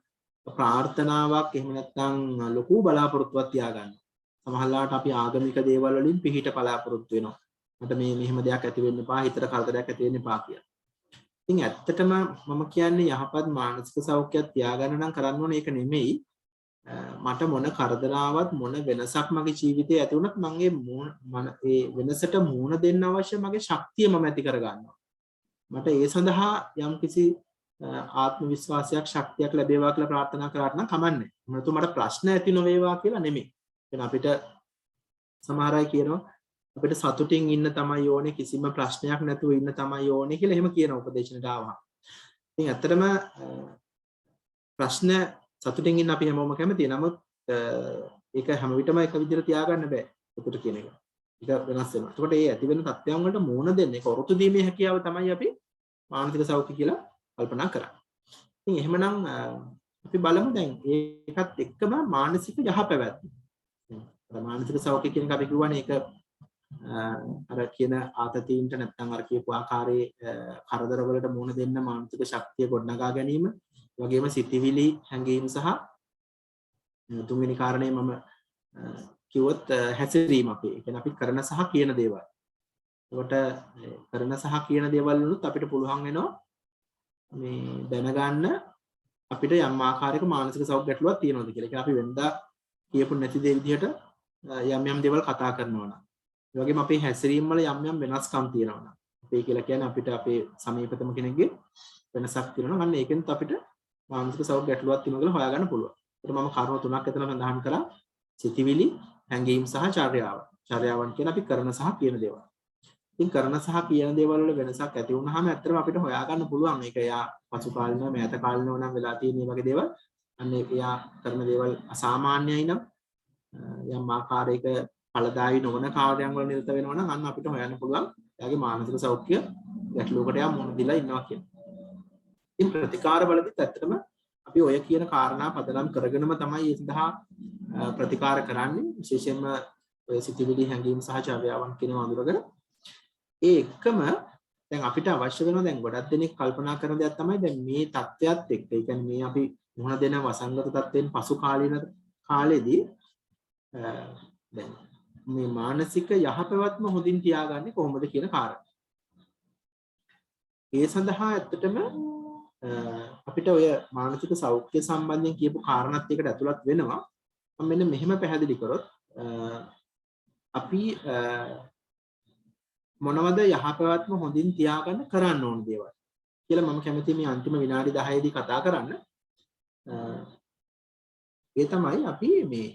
ප්‍රාර්ථනාවක් එහෙම නැත්නම් ලොකු බලාපොරොත්තුවක් තියාගන්නවා. සමහරවිට අපි ආගමික දේවල් වලින් පිහිට බලාපොරොත්තු වෙනවා. මට මේ මෙහෙම දෙයක් ඇති වෙන්න එපා, හිතට කරදරයක් ඇති වෙන්න එපා කියලා. ඉතින් ඇත්තටම මම කියන්නේ යහපත් මානසික සෞඛ්‍යයක් තියාගන්න නම් කරන්න ඕනේ ඒක නෙමෙයි. මට මොන කරදරාවක් මොන වෙනසක් මගේ ජීවිතේ ඇති වුණත් මම ඒ වෙනසට මුහුණ දෙන්න අවශ්‍ය මගේ ශක්තිය මම ඇති කරගන්නවා. මට ඒ සඳහා යම්කිසි ආත්ම විශ්වාසයක් ශක්තියක් ලැබේවා කියලා ප්‍රාර්ථනා කරාට නම් කමන්නේ. මොනතු මට ප්‍රශ්න ඇති නොවේවා කියලා නෙමෙයි. එහෙනම් අපිට සමහර අය කියනවා අපිට සතුටින් ඉන්න තමයි ඕනේ කිසිම ප්‍රශ්නයක් නැතුව ඉන්න තමයි ඕනේ කියලා එහෙම කියන උපදේශනට ආවහම. ඉතින් ඇත්තටම ප්‍රශ්න සතුටින් ඉන්න අපි හැමෝම කැමතියි. නමුත් ඒක හැම විටම එක විදිහට තියාගන්න බෑ. උතුට කියන එක. ඒක වෙනස් වෙනවා. එතකොට මේ ඇති වෙන තත්ත්වයන් වලට මුහුණ දෙන්න ඒක ඔරොත්තු දීමේ හැකියාව තමයි අපි මානසික සෞඛ්‍ය කියලා කල්පනා කරන්නේ. ඉතින් එහෙමනම් අපි බලමු දැන් ඒකත් එක්කම මානසික යහපැවැත්ම. මානසික සෞඛ්‍ය කියන එක අපි කියවනේ ඒක අර කියන ආතතීන්ට නැත්නම් අර කියපු ආකාරයේ කරදර වලට මුහුණ දෙන්න මානසික ශක්තිය ගොඩනගා ගැනීම වගේම සිතිවිලි හැඟීම් සහ තුන්වෙනි කාරණේ මම කිව්වොත් හැසිරීම අපි. ඒ කියන්නේ අපි කරන සහ කියන දේවල්. ඒකට කරන සහ කියන දේවල් වලුත් අපිට පුළුවන් වෙනවා මේ දැනගන්න අපිට යම් ආකාරයක මානසික සෞඛ්‍ය ගැටලුවක් තියෙනවද කියලා. ඒ කියන්නේ අපි වෙනදා කියපු නැති දේ විදිහට යම් දේවල් කතා කරනවා නම්. ඒ වගේම අපේ හැසිරීම වල යම් වෙනස්කම් තියෙනවා නම්. අපේ කියලා කියන්නේ අපිට අපේ සමීපතම කෙනෙක්ගේ වෙනසක් තියෙනවා. අන්න ඒකෙන්ත් අපිට මානසික සෞඛ්‍ය ගැටලුවක් තියෙනවා කියලා හොයාගන්න පුළුවන්. ඒකට මම කරුණු තුනක් එතන සඳහන් කරා. සිතිවිලි, හැඟීම් සහ චර්යාව. චර්යාවන් කියන අපි කරන සහ කියන දේවල්. ඉතින් කරන සහ කියන දේවල් වල වෙනසක් ඇති වුනහම ඇත්තටම අපිට හොයාගන්න පුළුවන්. මේක එයා පසු කාලිනව, මෑත කාලිනව නම් වෙලා තියෙන මේ වගේ දේවල්. අන්න එයා කරන දේවල් අසාමාන්‍යයි නම් යම් ආකාරයක ඵලදායී නොවන කාර්යයන් වල නිරත වෙනවා නම් අන්න අපිට හොයන්න පුළුවන්. එයාගේ මානසික සෞඛ්‍ය ගැටලුවකට යා මුහුණ දීලා ඉන්නවා කියන්නේ. ඉතින් ප්‍රතිකාර වලදීත් ඇත්තටම අපි ඔය කියන කාරණා පදනම් කරගෙනම තමයි ඒ සඳහා ප්‍රතිකාර කරන්නේ. විශේෂයෙන්ම ඔය සිතිවිලි හැඟීම් සහ චර්යාවන් කියන වඳුරගෙන ඒ එකම දැන් අපිට අවශ්‍ය වෙනවා දැන් ගොඩක් දෙනෙක් කල්පනා කරන දෙයක් තමයි දැන් මේ தත්ත්වයක් එක්ක. ඒ කියන්නේ මේ අපි මුහුණ දෙන වසංගත තත්ත්වයෙන් පසු කාලීන කාලෙදී දැන් මේ මානසික යහපැවැත්ම හොඳින් තියාගන්නේ කොහොමද කියන කාරණා. ඒ සඳහා ඇත්තටම අපිට ඔය මානසික සෞඛ්‍ය සම්බන්ධයෙන් කියපු කාරණාත් එකට ඇතුළත් වෙනවා. මම මෙන්න මෙහෙම පැහැදිලි කරොත් අපි මොනවද යහපැවැත්ම හොඳින් තියාගන්න කරන්න ඕන දේවල් කියලා මම කැමතියි මේ අන්තිම විනාඩි 10 දී කතා කරන්න. ඒ තමයි අපි මේ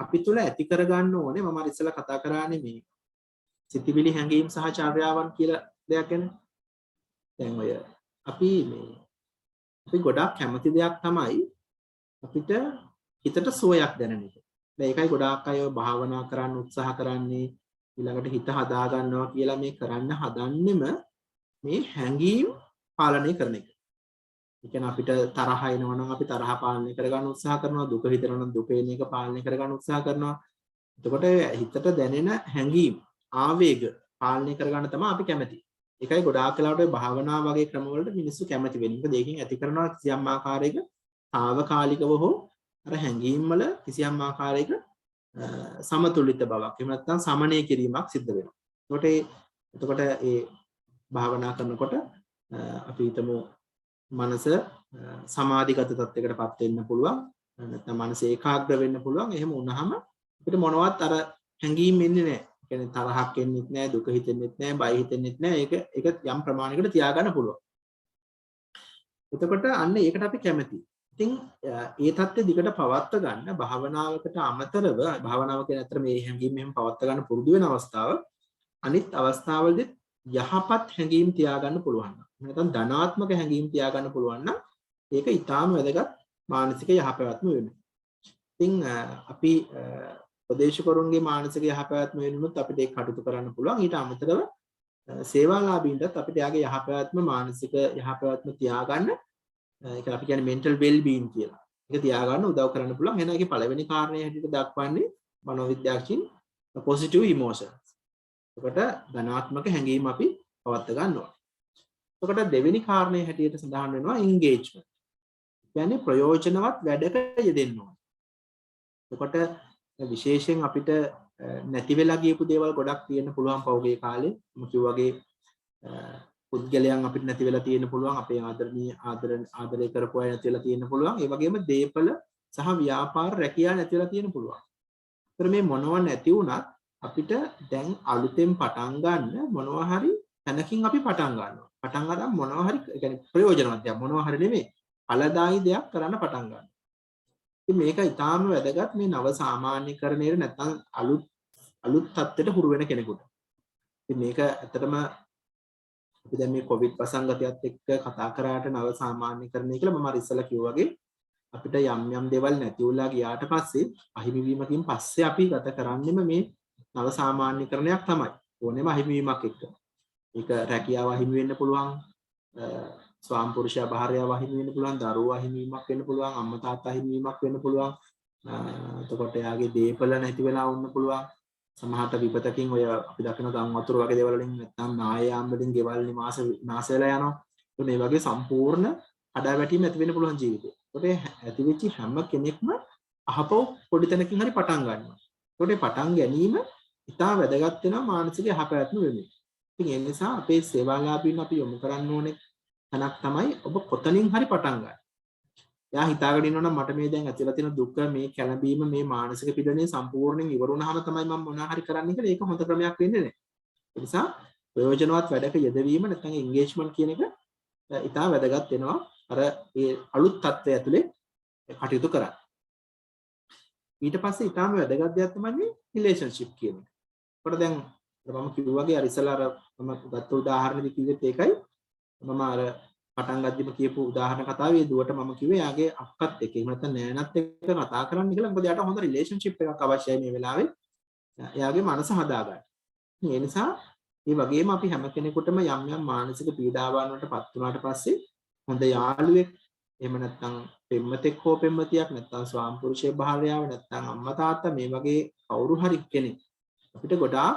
අපි තුල ඇති කරගන්න ඕනේ මම ඉස්සෙල්ලා කතා කරානේ මේ සිතිවිලි හැඟීම් සහ චර්යාවන් කියලා දෙයක් ගැන. දැන් ඔය අපි ගොඩාක් කැමති දෙයක් තමයි අපිට හිතට සුවයක් දැනෙන එක. දැන් ඒකයි ගොඩාක් අය භාවනා කරන්න උත්සාහ කරන්නේ ඊළඟට හිත හදා ගන්නවා කියලා මේ කරන්න හදන්නෙම මේ හැඟීම් පාලනය කරන එක. ඒ කියන්නේ අපිට තරහ එනවා නම් අපි තරහ පාලනය කරගන්න උත්සාහ කරනවා, දුක හිතෙනවා නම් දුක එන එක පාලනය කරගන්න උත්සාහ කරනවා. එතකොට හිතට දැනෙන හැඟීම් ආවේග පාලනය කරගන්න තමයි අපි කැමති. ඒකයි ගොඩාක් වෙලාවට ඔය භාවනා වගේ ක්‍රමවලට මිනිස්සු කැමති වෙන්නේ. මොකද ඒකෙන් ඇති කරනවා කිසියම් ආකාරයක తాවකාලිකව හෝ අර හැඟීම් වල කිසියම් ආකාරයක සමතුලිත බවක් එහෙම නැත්නම් සමනය කිරීමක් සිද්ධ වෙනවා. එතකොට ඒ භාවනා කරනකොට අපි හිතමු මනස සමාධිගත තත්යකටපත් වෙන්න පුළුවන්. නැත්නම් මනස ඒකාග්‍ර වෙන්න පුළුවන්. එහෙම වුණාම අපිට මොනවත් අර හැඟීම් එන්නේ නැහැ. ඒ කියන්නේ තරහක් එන්නෙත් නැහැ, දුක හිතෙන්නෙත් නැහැ, බය හිතෙන්නෙත් නැහැ. ඒක යම් ප්‍රමාණයකට තියාගන්න පුළුවන්. එතකොට අන්න ඒකට අපි කැමතියි. ඉතින් ඒ தත්ත්වය දිගට පවත්වා ගන්න භාවනාවකට අමතරව භාවනාව කියන අතර මේ හැඟීම් මෙහෙම පවත්වා ගන්න පුරුදු වෙන අවස්ථාව අනිත් අවස්ථාවලදී යහපත් හැඟීම් තියාගන්න පුළුවන්. නැත්නම් ධනාත්මක හැඟීම් තියාගන්න පුළුවන් නම් ඒක ඊටාම වැදගත් මානසික යහපැවැත්ම වෙනවා. ඉතින් අපි ප්‍රදේශකරුන්ගේ මානසික යහපැවැත්ම වෙනුනොත් අපිට ඒක කටයුතු කරන්න පුළුවන්. ඊට අමතරව සේවාලාභීන්ටත් අපිට යාගේ යහපැවැත්ම මානසික යහපැවැත්ම තියාගන්න ඒක අපි කියන්නේ mental well being කියලා. ඒක තියාගන්න උදව් කරන්න පුළුවන්. එහෙනම් ඒකේ පළවෙනි කාරණේ හැටියට දක්වන්නේ මනෝවිද්‍යාඥයින් positive emotions. එතකොට ධනාත්මක හැඟීම් අපි පවත් ගන්නවා. එතකොට දෙවෙනි කාරණේ හැටියට සඳහන් වෙනවා engagement. කියන්නේ ප්‍රයෝජනවත් වැඩක යෙදෙන්න ඕන. එතකොට විශේෂයෙන් අපිට නැති වෙලා ගියපු දේවල් ගොඩක් තියෙන්න පුළුවන් පෞගේ කාලේ. මම කිව්වාගේ පුද්ගලයන් අපිට නැති වෙලා තියෙන්න පුළුවන්. අපේ ආදරය කරපු අය නැති වෙලා තියෙන්න පුළුවන්. ඒ වගේම දේපල සහ ව්‍යාපාර රැකියාව නැති වෙලා තියෙන්න පුළුවන්. ඒතර මේ මොනව නැති වුණත් අපිට දැන් අලුතෙන් පටන් ගන්න මොනවා හරි තැනකින් අපි පටන් ගන්නවා. පටන් ගන්න මොනවා හරි ඒ කියන්නේ ප්‍රයෝජනවත් දෙයක් මොනවා හරි නෙමෙයි. ඵලදායී දෙයක් කරන්න පටන් ගන්නවා. ඉතින් මේක ඊටාම වැදගත් මේ නව සාමාන්‍යකරණයේ නැත්නම් අලුත් තත්ත්වයට හුරු වෙන කෙනෙකුට. ඉතින් මේක ඇත්තටම අපි දැන් මේ කොවිඩ් ප්‍රසංගතයත් එක්ක කතා කරාට නව සාමාන්‍යකරණය කියලා මම අර ඉස්සෙල්ලා කිව්වා වගේ අපිට යම් දේවල් නැති වුණා ගියාට පස්සේ අහිමිවීමකින් පස්සේ අපි ගත කරන්නේම මේ නව සාමාන්‍යකරණයක් තමයි. ඕනෙම අහිමිවීමක් එක්ක. ඒක රැකියාව අහිමි වෙන්න පුළුවන්. ස්වාම පුරුෂයා භාර්යාව අහිමි වෙන්න පුළුවන්, දරුවෝ අහිමිවීමක් වෙන්න පුළුවන්, අම්මා තාත්තා අහිමිවීමක් වෙන්න පුළුවන්. එතකොට එයාගේ දේපල නැති වෙලා වුන්න පුළුවන්. සමහරට විපතකින් ඔය අපි දකින ගම් වතුර වගේ දේවල් වලින් නැත්නම් නායයාම් වලින් ගෙවල් නිවාස වෙලා යනවා. මේ වගේ සම්පූර්ණ කඩාවැටීම් ඇති වෙන්න පුළුවන් ජීවිතේ. ඒකට ඇති වෙච්ච හැම කෙනෙක්ම අහපව පොඩි තැනකින් හරි පටන් ගන්නවා. ඒකට පටන් ගැනීම ඉතා වැදගත් වෙනවා මානසික යහපැවැත්ම වෙන්නේ. ඉතින් ඒ නිසා අපේ සේවාලාභීන් අපි යොමු කරන්න ඕනේ තැනක් තමයි ඔබ කොතනින් හරි පටන් ගන්න. එයා හිතාගෙන ඉන්නවනම් මට මේ දැන් ඇතිලා තියෙන දුක මේ කැළඹීම මේ මානසික පීඩනය සම්පූර්ණයෙන් ඉවර වුණාම තමයි මම මොනවා හරි කරන්න කියලා ඒක හොඳ ක්‍රමයක් වෙන්නේ නැහැ. ඒ නිසා ප්‍රයෝජනවත් වැඩක යෙදවීම නැත්නම් engagement කියන එක ඉතා වැදගත් වෙනවා අර ඒ අලුත් තත්ත්වය ඇතුලේ කටයුතු කරන්න. ඊට පස්සේ ඉතාම වැදගත් දෙයක් තමයි relationship කියන එක. ඒකට දැන් මම කිව්වා වගේ අර ඉස්සලා අර මම ගත්ත උදාහරණෙදි කිව්වෙත් ඒකයි. මම අර පටන් ගද්දිම කියපු උදාහරණ කතාවේ දුවට මම කිව්වේ යාගේ අක්කත් එක්ක එහෙම නැත්නම් නෑනත් එක්ක කතා කරන්න කියලා. මොකද යාට හොඳ රිලේෂන්ෂිප් එකක් අවශ්‍යයි මේ වෙලාවේ. යාගේ මනස හදාගන්න. ඒ නිසා මේ වගේම අපි හැම කෙනෙකුටම යම් මානසික පීඩාවන් වලටපත් වුණාට පස්සේ හොඳ යාළුවෙක් එහෙම නැත්නම් පෙම්වතෙක් හෝ පෙම්වතියක් නැත්නම් ස්වාම පුරුෂයෙක් භාර්යාව නැත්නම් අම්මා තාත්තා මේ වගේ කවුරු හරි කෙනෙක් අපිට ගොඩාක්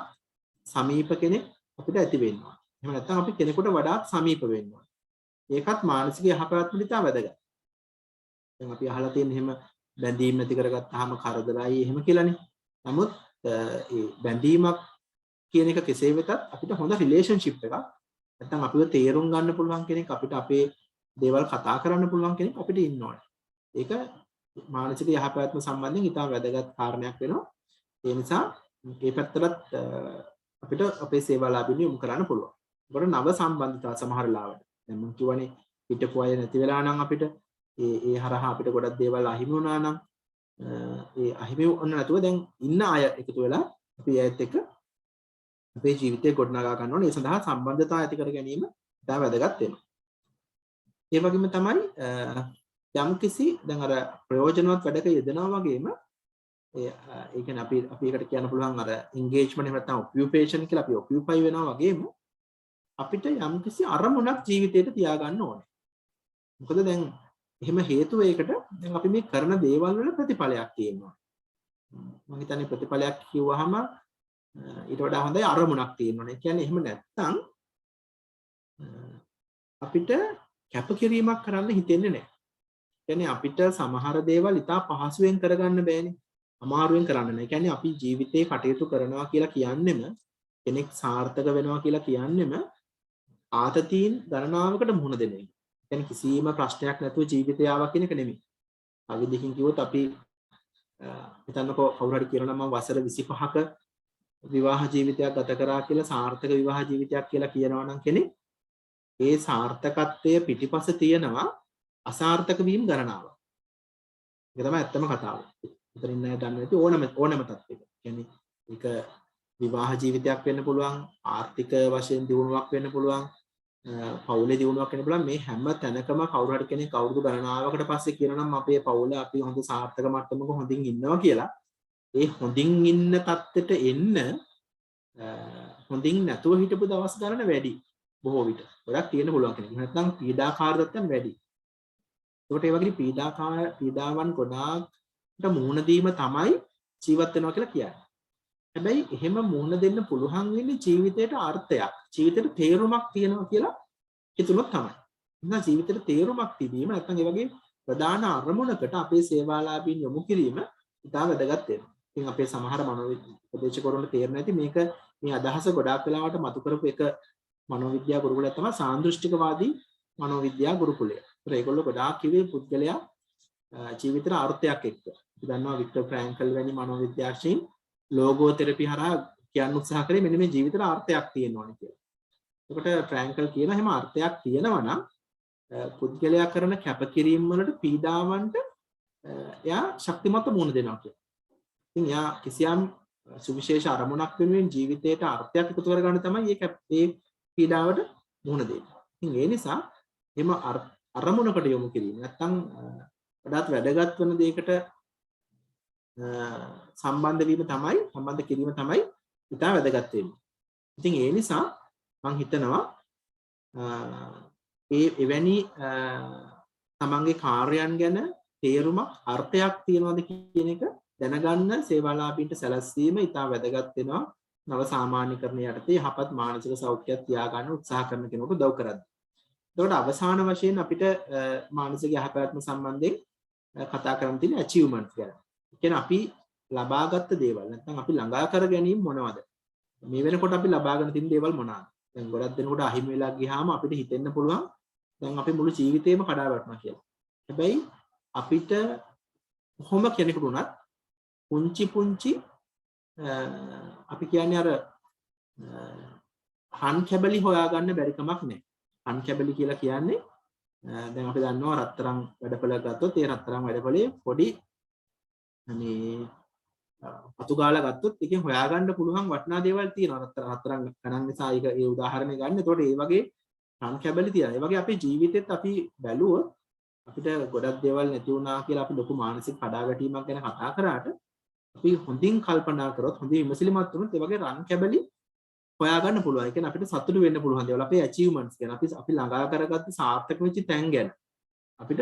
සමීප කෙනෙක් අපිට ඇති වෙනවා. එහෙම නැත්නම් අපි කෙනෙකුට වඩා සමීප වෙනවා. ඒකත් මානසික යහපැවැත්මට ඉතා වැදගත්. දැන් අපි අහලා තියෙන එහෙම බැඳීම් නැති කරගත්තාම කරදරයි එහෙම කියලානේ. නමුත් ඒ බැඳීමක් කියන එක කෙසේ වෙතත් අපිට හොඳ රිලේෂන්ෂිප් එකක් නැත්නම් අපිව තේරුම් ගන්න පුළුවන් කෙනෙක් අපිට අපේ දේවල් කතා කරන්න පුළුවන් කෙනෙක් අපිට ඉන්න ඕනේ. ඒක මානසික යහපැවැත්ම සම්බන්ධයෙන් ඉතා වැදගත් කාරණයක් වෙනවා. ඒ නිසා මේ පැත්තට අපිට අපේ සේවාලාභීන් යොමු කරන්න පුළුවන්. ඒකට නව සම්බන්ධතා සමහර ලාවට. දැන් මම කියවනේ පිටපු අය නැති වෙලා නම් අපිට ඒ හරහා අපිට ගොඩක් දේවල් අහිමි වුණා නම් ඒ අහිමි වුණ නැතුව දැන් ඉන්න අය එකතු වෙලා අපි ඇයත් එක්ක අපේ ජීවිතේ ගොඩනගා ගන්න ඕනේ. ඒ සඳහා සම්බන්ධතා ඇති කර ගැනීම ඉතා වැදගත් වෙනවා. ඒ වගේම තමයි යම්කිසි දැන් අර ප්‍රයෝජනවත් වැඩක යෙදෙනවා වගේම ඒ කියන්නේ අපි එකට කියන්න පුළුවන් අර engagement එහෙම නැත්නම් occupation කියලා අපි occupy වෙනවා වගේම අපිට යම්කිසි අරමුණක් ජීවිතේට තියාගන්න ඕනේ. මොකද දැන් එහෙම හේතුව ඒකට දැන් අපි මේ කරන දේවල් වල ප්‍රතිඵලයක් තියෙනවා. මම හිතන්නේ ප්‍රතිඵලයක් කිව්වහම ඊට වඩා හොඳයි අරමුණක් තියෙනවනේ. කියන්නේ එහෙම නැත්තම් අපිට කැපකිරීමක් කරන්න හිතෙන්නේ නැහැ. කියන්නේ අපිට සමහර දේවල් ඉතා පහසුවෙන් කරගන්න බෑනේ. අමාරුවෙන් කරන්න නැහැ. කියන්නේ අපි ජීවිතේ කටයුතු කරනවා කියලා කියන්නෙම කෙනෙක් සාර්ථක වෙනවා කියලා කියන්නෙම ආතතීන් ගණනාවකට මුහුණ දෙන එක. කියන්නේ කිසිම ප්‍රශ්නයක් නැතුව ජීවිතය ආවා කියන එක නෙමෙයි. අවිදිකින් කිව්වොත් අපි හිතන්නකෝ කවුරු හරි කියනවා නම් මම වසර 25ක විවාහ ජීවිතයක් ගත කරා කියලා සාර්ථක විවාහ ජීවිතයක් කියලා කියනවා නම් කෙනෙක් ඒ සාර්ථකත්වය පිටිපස තියෙනවා අසාර්ථක වීම ගණනාවක්. ඒක තමයි ඇත්තම කතාව. උතරින් නෑ දන්නේ නැති ඕනම තත්ත්වයක. කියන්නේ ඒක විවාහ ජීවිතයක් වෙන්න පුළුවන්, ආර්ථික වශයෙන් දියුණුවක් වෙන්න පුළුවන්, පවුලේ දියුණුවක් වෙන්න පුළුවන්. මේ හැම තැනකම කවුරු හරි කෙනෙක් අවුරුදු ගණනාවකට පස්සේ කියනවා නම් අපේ පවුල අපි හොඳ සාර්ථක මට්ටමක හොඳින් ඉන්නවා කියලා. ඒ හොඳින් ඉන්න තත්ත්වයට එන්න හොඳින් නැතුව හිටපු දවස් ගණන වැඩි. බොහෝ විට ගොඩක් තියෙන්න පුළුවන් කෙනෙක්. නැත්නම් පීඩාකාර තත්ත්වයන් වැඩි. ඒකට ඒ වගේ පීඩාවන් ගොඩාක්ට මුහුණ දීම තමයි ජීවත් වෙනවා කියලා කියන්නේ. හැබැයි එහෙම මුහුණ දෙන්න පුළුවන් වෙන්නේ ජීවිතේට අර්ථයක්, ජීවිතේට තේරුමක් තියෙනවා කියලා හිතුනොත් තමයි. එහෙනම් ජීවිතේට තේරුමක් තිබීම නැත්නම් ඒ වගේ ප්‍රධාන අරමුණකට අපේ සේවාලාභීන් යොමු කිරීම ඉතා වැදගත් වෙනවා. ඉතින් අපේ සමහර මනෝවිද්‍යාවේදීකරුන්ට තේරෙන්නේ නැති මේක මේ අදහස ගොඩාක් වෙලාවට මතු කරපු එක මනෝවිද්‍යා ගුරුකුලයක් තමයි සාන්දෘෂ්ටිකවාදී මනෝවිද්‍යා ගුරුකුලය. ඒතර ඒගොල්ලෝ ගොඩාක් කිව්වේ පුද්ගලයා ජීවිතේට අර්ථයක් එක්ක. අපි දන්නවා වික්ටර් ෆ්‍රැන්කල් වැනි මනෝවිද්‍යාඥයින් ලෝගෝ තෙරපි හරහා කියන්න උත්සාහ කරේ මෙන්න මේ ජීවිතේට අර්ථයක් තියෙනවානේ කියලා. ඒකට ෆ්‍රැන්කල් කියන හැම අර්ථයක් තියෙනවා නම් පුද්ගලයා කරන කැපකිරීම වලට පීඩාවන්ට එයා ශක්තිමත් මුහුණ දෙනවා කියලා. ඉතින් එයා කිසියම් සුවිශේෂ අරමුණක් වෙනුවෙන් ජීවිතේට අර්ථයක් එකතු කරගන්න තමයි මේ පීඩාවට මුහුණ දෙන්නේ. ඉතින් ඒ නිසා එම අරමුණකට යොමු කිරීම නැත්නම් වඩාත් වැදගත් වෙන දෙයකට සම්බන්ධ කිරීම තමයි ඉතා වැදගත් වෙන්නේ. ඉතින් ඒ නිසා මම හිතනවා එවැනි තමන්ගේ කාර්යයන් ගැන තේරුමක් අර්ථයක් තියනවාද කියන එක දැනගන්න සේවාලාභීන්ට සැලැස්වීම ඉතා වැදගත් වෙනවා. නව සාමාන්‍යකරණය යටතේ යහපත් මානසික සෞඛ්‍යයක් තියාගන්න උත්සාහ කරන කෙනෙකුට උදව් කරද්දී. එතකොට අවසාන වශයෙන් අපිට මානසික යහපැවැත්ම සම්බන්ධයෙන් කතා කරන්න තියෙන achievements ගැන. කියන්නේ අපි ලබාගත් දේවල් නැත්නම් අපි ළඟා කර ගැනීම මොනවද? මේ වෙනකොට අපි ලබාගෙන තියෙන දේවල් මොනවාද? දැන් ගොඩක් දෙනෙකුට අහිමි වෙලා ගියාම අපිට හිතෙන්න පුළුවන් දැන් අපි මුළු ජීවිතේම කඩා වැටෙනවා කියලා. හැබැයි අපිට කොහොම කෙනෙකුට උනත් පුංචි අපි කියන්නේ අර හන් කැබලි හොයාගන්න බැරි කමක් නැහැ. හන් කැබලි කියලා කියන්නේ දැන් අපි දන්නවා රත්තරන් වැඩපළ ගත්තොත් ඒ රත්තරන් වැඩපළේ පොඩි මේ අතු ගාලා ගත්තොත් එකෙන් හොයාගන්න පුළුවන් වටිනා දේවල් තියෙනවා. රත්තරන් ගණන් නිසා ඒක ඒ උදාහරණය ගන්න. ඒතකොට ඒ වගේ හන් කැබලි තියෙනවා. ඒ වගේ අපේ ජීවිතෙත් අපි බැලුවොත් අපිට ගොඩක් දේවල් නැති වුණා කියලා අපි ලොකු මානසික කඩාවැටීමක් ගැන කතා කරාට අපි හොඳින් කල්පනා කරොත් හොඳින් විමසිලිමත් වුණොත් ඒ වගේ රන් කැබලි හොයාගන්න පුළුවන්. ඒ කියන්නේ අපිට සතුටු වෙන්න පුළුවන් දේවල් අපේ achievements ගැන අපි ළඟා කරගත්ත සාර්ථක වෙච්ච තැන් ගැන අපිට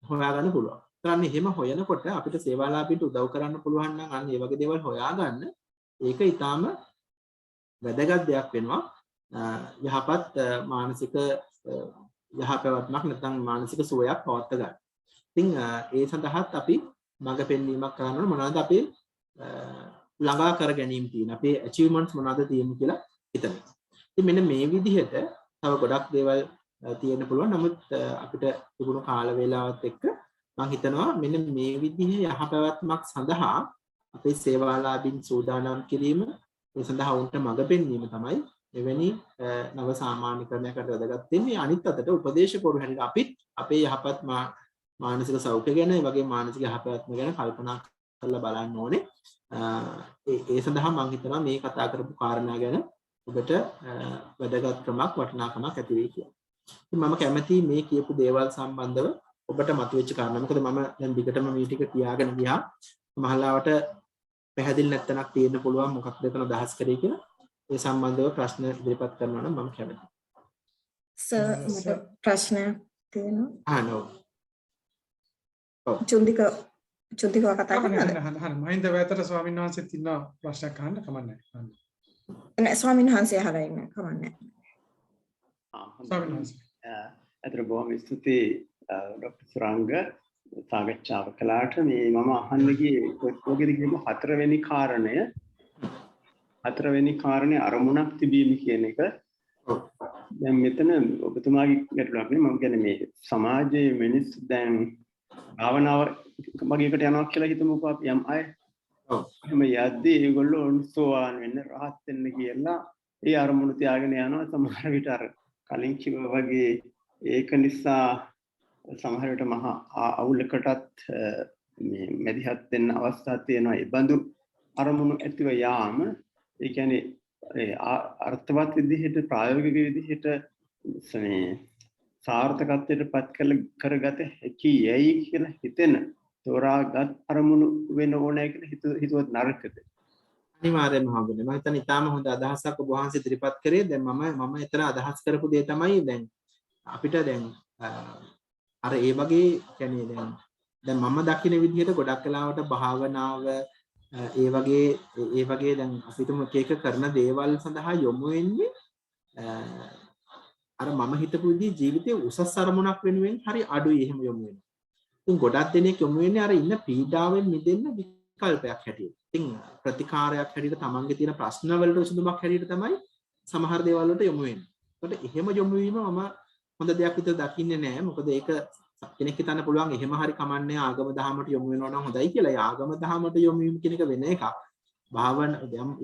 හොයාගන්න පුළුවන්. ඒතරන්නේ එහෙම හොයනකොට අපිට සේවාලාභීන්ට උදව් කරන්න පුළුවන් නම් අන්න ඒ වගේ දේවල් හොයාගන්න ඒක ඊටාම වැදගත් දෙයක් වෙනවා. යහපත් මානසික යහපැවැත්මක් නැත්නම් මානසික සුවයක් පවත්වා ගන්න. ඉතින් ඒ සඳහාත් අපි මඟ පෙන්වීමක් කරන්න ඕන මොනවද අපේ ළඟා කර ගැනීම තියෙන අපේ achievements මොනවද තියෙන්නේ කියලා හිතනවා. ඉතින් මෙන්න මේ විදිහට තව ගොඩක් දේවල් තියෙන්න පුළුවන්. නමුත් අපිට තිබුණු කාල වේලාවත් එක්ක මම හිතනවා මෙන්න මේ විදිහේ යහපැවැත්මක් සඳහා අපේ සේවාලාභීන් සූදානම් කිරීම ඒ සඳහා උන්ට මඟ පෙන්වීම තමයි එවැනි නව සාමාන්‍යකරණයකට වැදගත් වෙන්නේ. අනිත් අතට උපදේශකවරු හැටියට අපිත් අපේ යහපත් මානසික සෞඛ්‍ය ගැන ඒ වගේ මානසික යහපැවැත්ම ගැන කල්පනා කරලා බලන්න ඕනේ. ඒ සඳහා මම හිතනවා මේ කතා කරපු කාරණා ගැන ඔබට වැදගත්කමක් වටිනාකමක් ඇති වෙයි කියලා. ඉතින් මම කැමතියි මේ කියපු දේවල් සම්බන්ධව ඔබට මතුවෙච්ච කාරණා. මොකද මම දැන් දිගටම මේ ටික කියාගෙන ගියා. මහලාවට පැහැදිලි නැත්තනක් තියෙන්න පුළුවන් මොකක්ද එතන අදහස් කරේ කියලා. ඒ සම්බන්ධව ප්‍රශ්න ඉදිරිපත් කරනවා නම් මම කැමතියි. සර් මට ප්‍රශ්නයක් තියෙනවා. නෝ. චුන්දික චුතිකව කතා කරනවද? අහන්න මහින්ද වැතර ස්වාමීන් වහන්සේත් ඉන්න ප්‍රශ්නයක් අහන්න කමන්නේ. නෑ ස්වාමීන් වහන්සේ අහලා ඉන්න කමන්නේ. ස්වාමීන් වහන්සේ. අතර බොහොම ස්තුතියි ඩොක්ටර් සුරංග සාකච්ඡාව කළාට මේ මම අහන්න ගියේ ඔයගෙදි කියමු හතරවෙනි කාරණේ අරමුණක් තිබීම කියන එක. දැන් මෙතන ඔබතුමාගේ ගැටලුවක් නේ මම කියන්නේ මේ සමාජයේ මිනිස්සු දැන් භාවනාව මගේකට යනවා කියලා හිතමුකෝ අපි යම් අය. එහෙම යද්දී ඒගොල්ලෝ සෝවාන් වෙන්න රහත් වෙන්න කියලා ඒ අරමුණු තියාගෙන යනවා. සමහර විට අර කලින් කිව්වා වගේ ඒක නිසා සමහර විට මහා අවුලකටත් මේ මැදිහත් වෙන්න අවස්ථා තියෙනවා. ඒ බඳු අරමුණු ඇතිව යාම ඒ කියන්නේ අර්ථවත් විදිහට ප්‍රායෝගික විදිහට මේ සාර්ථකත්වයට පත් කරගත හැකි යයි කියලා හිතෙන තෝරාගත් අරමුණු වෙන්න ඕනේ කියලා හිතුවත් නරකද? අනිවාර්යයෙන්ම හම්බුනේ. මම හිතන්නේ ඊටාම හොඳ අදහසක් ඔබ වහන්සේ ඉදිරිපත් කරේ. දැන් මම එතන අදහස් කරපු දේ තමයි දැන් අපිට දැන් අර ඒ වගේ කියන්නේ දැන් මම දකින විදිහට ගොඩක් වෙලාවට භාවනාව ඒ වගේ දැන් අපිටම එක කරන දේවල් සඳහා යොමු වෙන්නේ අර මම හිතපු විදිහ ජීවිතයේ උසස් අරමුණක් වෙනුවෙන් හරි අඩුයි එහෙම යොමු වෙනවා. ඉතින් ගොඩක් දෙනෙක් යොමු වෙන්නේ අර ඉන්න පීඩාවෙන් මිදෙන්න විකල්පයක් හැටියට. ඉතින් ප්‍රතිකාරයක් හැටියට තමන්ගේ තියෙන ප්‍රශ්න වලට විසඳුමක් හැටියට තමයි සමහර දේවල් වලට යොමු වෙන්නේ. ඒකට එහෙම යොමු වීම මම හොඳ දෙයක් විතර දකින්නේ නැහැ. මොකද ඒක කෙනෙක් හිතන්න පුළුවන් එහෙම හරි කමන්නේ ආගම දහමට යොමු වෙනවා නම් හොඳයි කියලා. ඒ ආගම දහමට යොමු වීම කියන එක වෙන එකක්. භාවන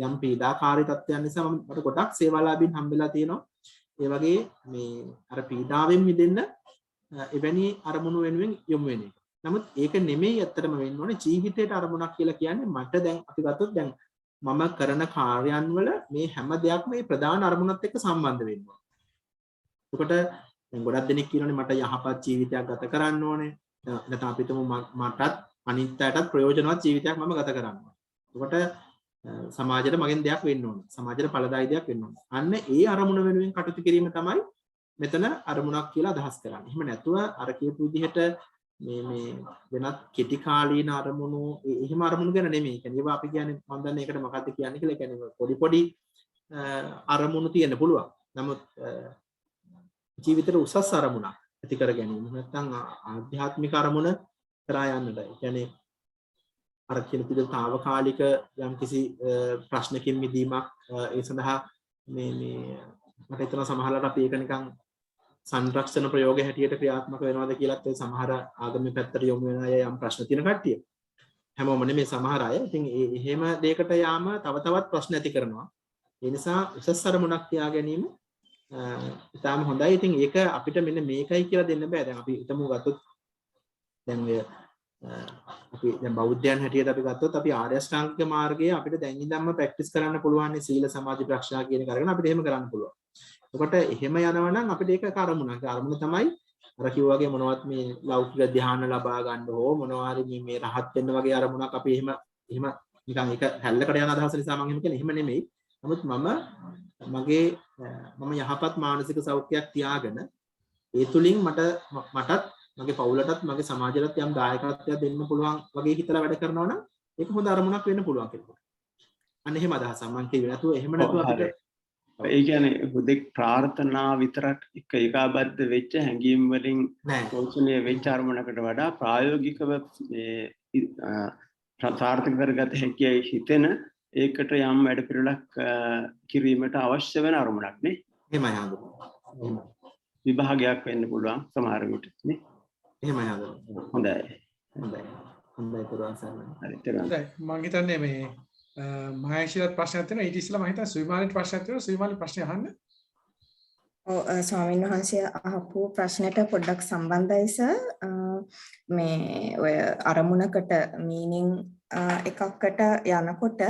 යම් පීඩාකාරී තත්ත්වයන් නිසා මට ගොඩක් සේවාලාභීන් හම්බෙලා තියෙනවා. ඒ වගේ මේ අර පීඩාවෙන් මිදෙන්න එවැනි අරමුණු වෙනුවෙන් යොමු වෙන එක. නමුත් ඒක නෙමෙයි ඇත්තටම වෙන්න ඕනේ ජීවිතේට අරමුණක් කියලා කියන්නේ මට දැන් අපි ගත්තොත් දැන් මම කරන කාර්යයන් වල මේ හැම දෙයක්ම මේ ප්‍රධාන අරමුණත් එක්ක සම්බන්ධ වෙන්න ඕනේ. එතකොට දැන් ගොඩක් දෙනෙක් කියනෝනේ මට යහපත් ජීවිතයක් ගත කරන්න ඕනේ. නැත්නම් අපි තුමු මටත් අනිත් අයටත් ප්‍රයෝජනවත් ජීවිතයක් මම ගත කරන්න ඕනේ. එතකොට සමාජයට මගෙන් දෙයක් වෙන්න ඕනේ. සමාජයට ඵලදායී දෙයක් වෙන්න ඕනේ. අන්න ඒ අරමුණ වෙනුවෙන් කටයුතු කිරීම තමයි මෙතන අරමුණක් කියලා අදහස් කරන්නේ. එහෙම නැතුව අර කියපු විදිහට මේ වෙනත් කෙටි කාලීන අරමුණු එහෙම අරමුණු ගැන නෙමෙයි. කියන්නේ ඒවා අපි කියන්නේ මම දන්නේ ඒකට මොකක්ද කියන්නේ කියලා. කියන්නේ පොඩි අරමුණු තියෙන්න පුළුවන්. නමුත් ජීවිතේට උසස් අරමුණක් ඇති කර ගැනීම නැත්නම් ආධ්‍යාත්මික අරමුණ කරා යන්නට. ඒ කියන්නේ අර කියන විදිහට తాවකාලික යම්කිසි ප්‍රශ්නකින් මිදීමක් ඒ සඳහා මේ මට හිතෙනවා සමහරවිට අපි ඒක නිකන් සංරක්ෂණ ප්‍රයෝග හැටියට ක්‍රියාත්මක වෙනවද කියලාත් ඒ සමහර ආගමේ පැත්තට යොමු වෙන අය යම් ප්‍රශ්න තියෙන කට්ටිය. හැමෝම නෙමෙයි සමහර අය. ඉතින් එහෙම දෙයකට යාම තව තවත් ප්‍රශ්න ඇති කරනවා. ඒ නිසා උසස් අරමුණක් තියා ගැනීම ඉතාලම හොඳයි. ඉතින් ඒක අපිට මෙන්න මේකයි කියලා දෙන්න බෑ. දැන් අපි හිතමු ගත්තොත් දැන් අපි දැන් බෞද්ධයන් හැටියට අපි ගත්තොත් අපි ආර්ය අෂ්ටාංගික මාර්ගයේ අපිට දැන් ඉඳන්ම ප්‍රැක්ටිස් කරන්න පුළුවන් සීල සමාධි ප්‍රඥා කියන කරගෙන අපිට එහෙම කරන්න පුළුවන්. එතකොට එහෙම යනවා නම් අපිට ඒක අරමුණක්. අරමුණ තමයි අර කිව්වා වගේ මොනවත් මේ ලෞකික ධ්‍යාන ලබා ගන්න හෝ මොනවා හරි මේ රහත් වෙන්න වගේ අරමුණක් අපි එහෙම නිකන් ඒක හැල්ලකට යන අදහස නිසා මම එහෙම කියන්නේ එහෙම නෙමෙයි. නමුත් මම යහපත් මානසික සෞඛ්‍යයක් තියාගෙන ඒ තුලින් මටත් මගේ පවුලටත් මගේ සමාජයටත් යම් දායකත්වයක් දෙන්න පුළුවන් වගේ හිතලා වැඩ කරනවා නම් ඒක හොඳ අරමුණක් වෙන්න පුළුවන් කෙනෙකුට. අන්න එහෙම අදහසක් මම කිව්වේ නැතුව එහෙම නැතුව අපිට ඒ කියන්නේ හුදෙක් ප්‍රාර්ථනා විතරක් ඒකාබද්ධ වෙච්ච හැඟීම් වලින් පෝෂණය වෙච්ච අරමුණකට වඩා ප්‍රායෝගිකව සාර්ථක කරගත හැකියි හිතෙන ඒකට යම් වැඩ පිළිවෙලක් කිරීමට අවශ්‍ය වෙන අරමුණක් නේ. එහෙමයි හඳුනන. විභාගයක් වෙන්න පුළුවන් සමහර විට නේ. එහෙමයි හඳුනන. හොඳයි. පුරාසන්න. හොඳයි. මම හිතන්නේ මේ මහේෂිරත් ප්‍රශ්නයක් තියෙනවා. ඊට ඉස්සෙල්ලා මම හිතා සුවිමාලිට ප්‍රශ්නයක් තියෙනවා. සුවිමාලි ප්‍රශ්නේ අහන්න. ඔව් ස්වාමීන් වහන්සේ අහපු ප්‍රශ්නෙට පොඩ්ඩක් සම්බන්ධයි සර්. මේ ඔය අරමුණකට මීනින් එකකට යනකොට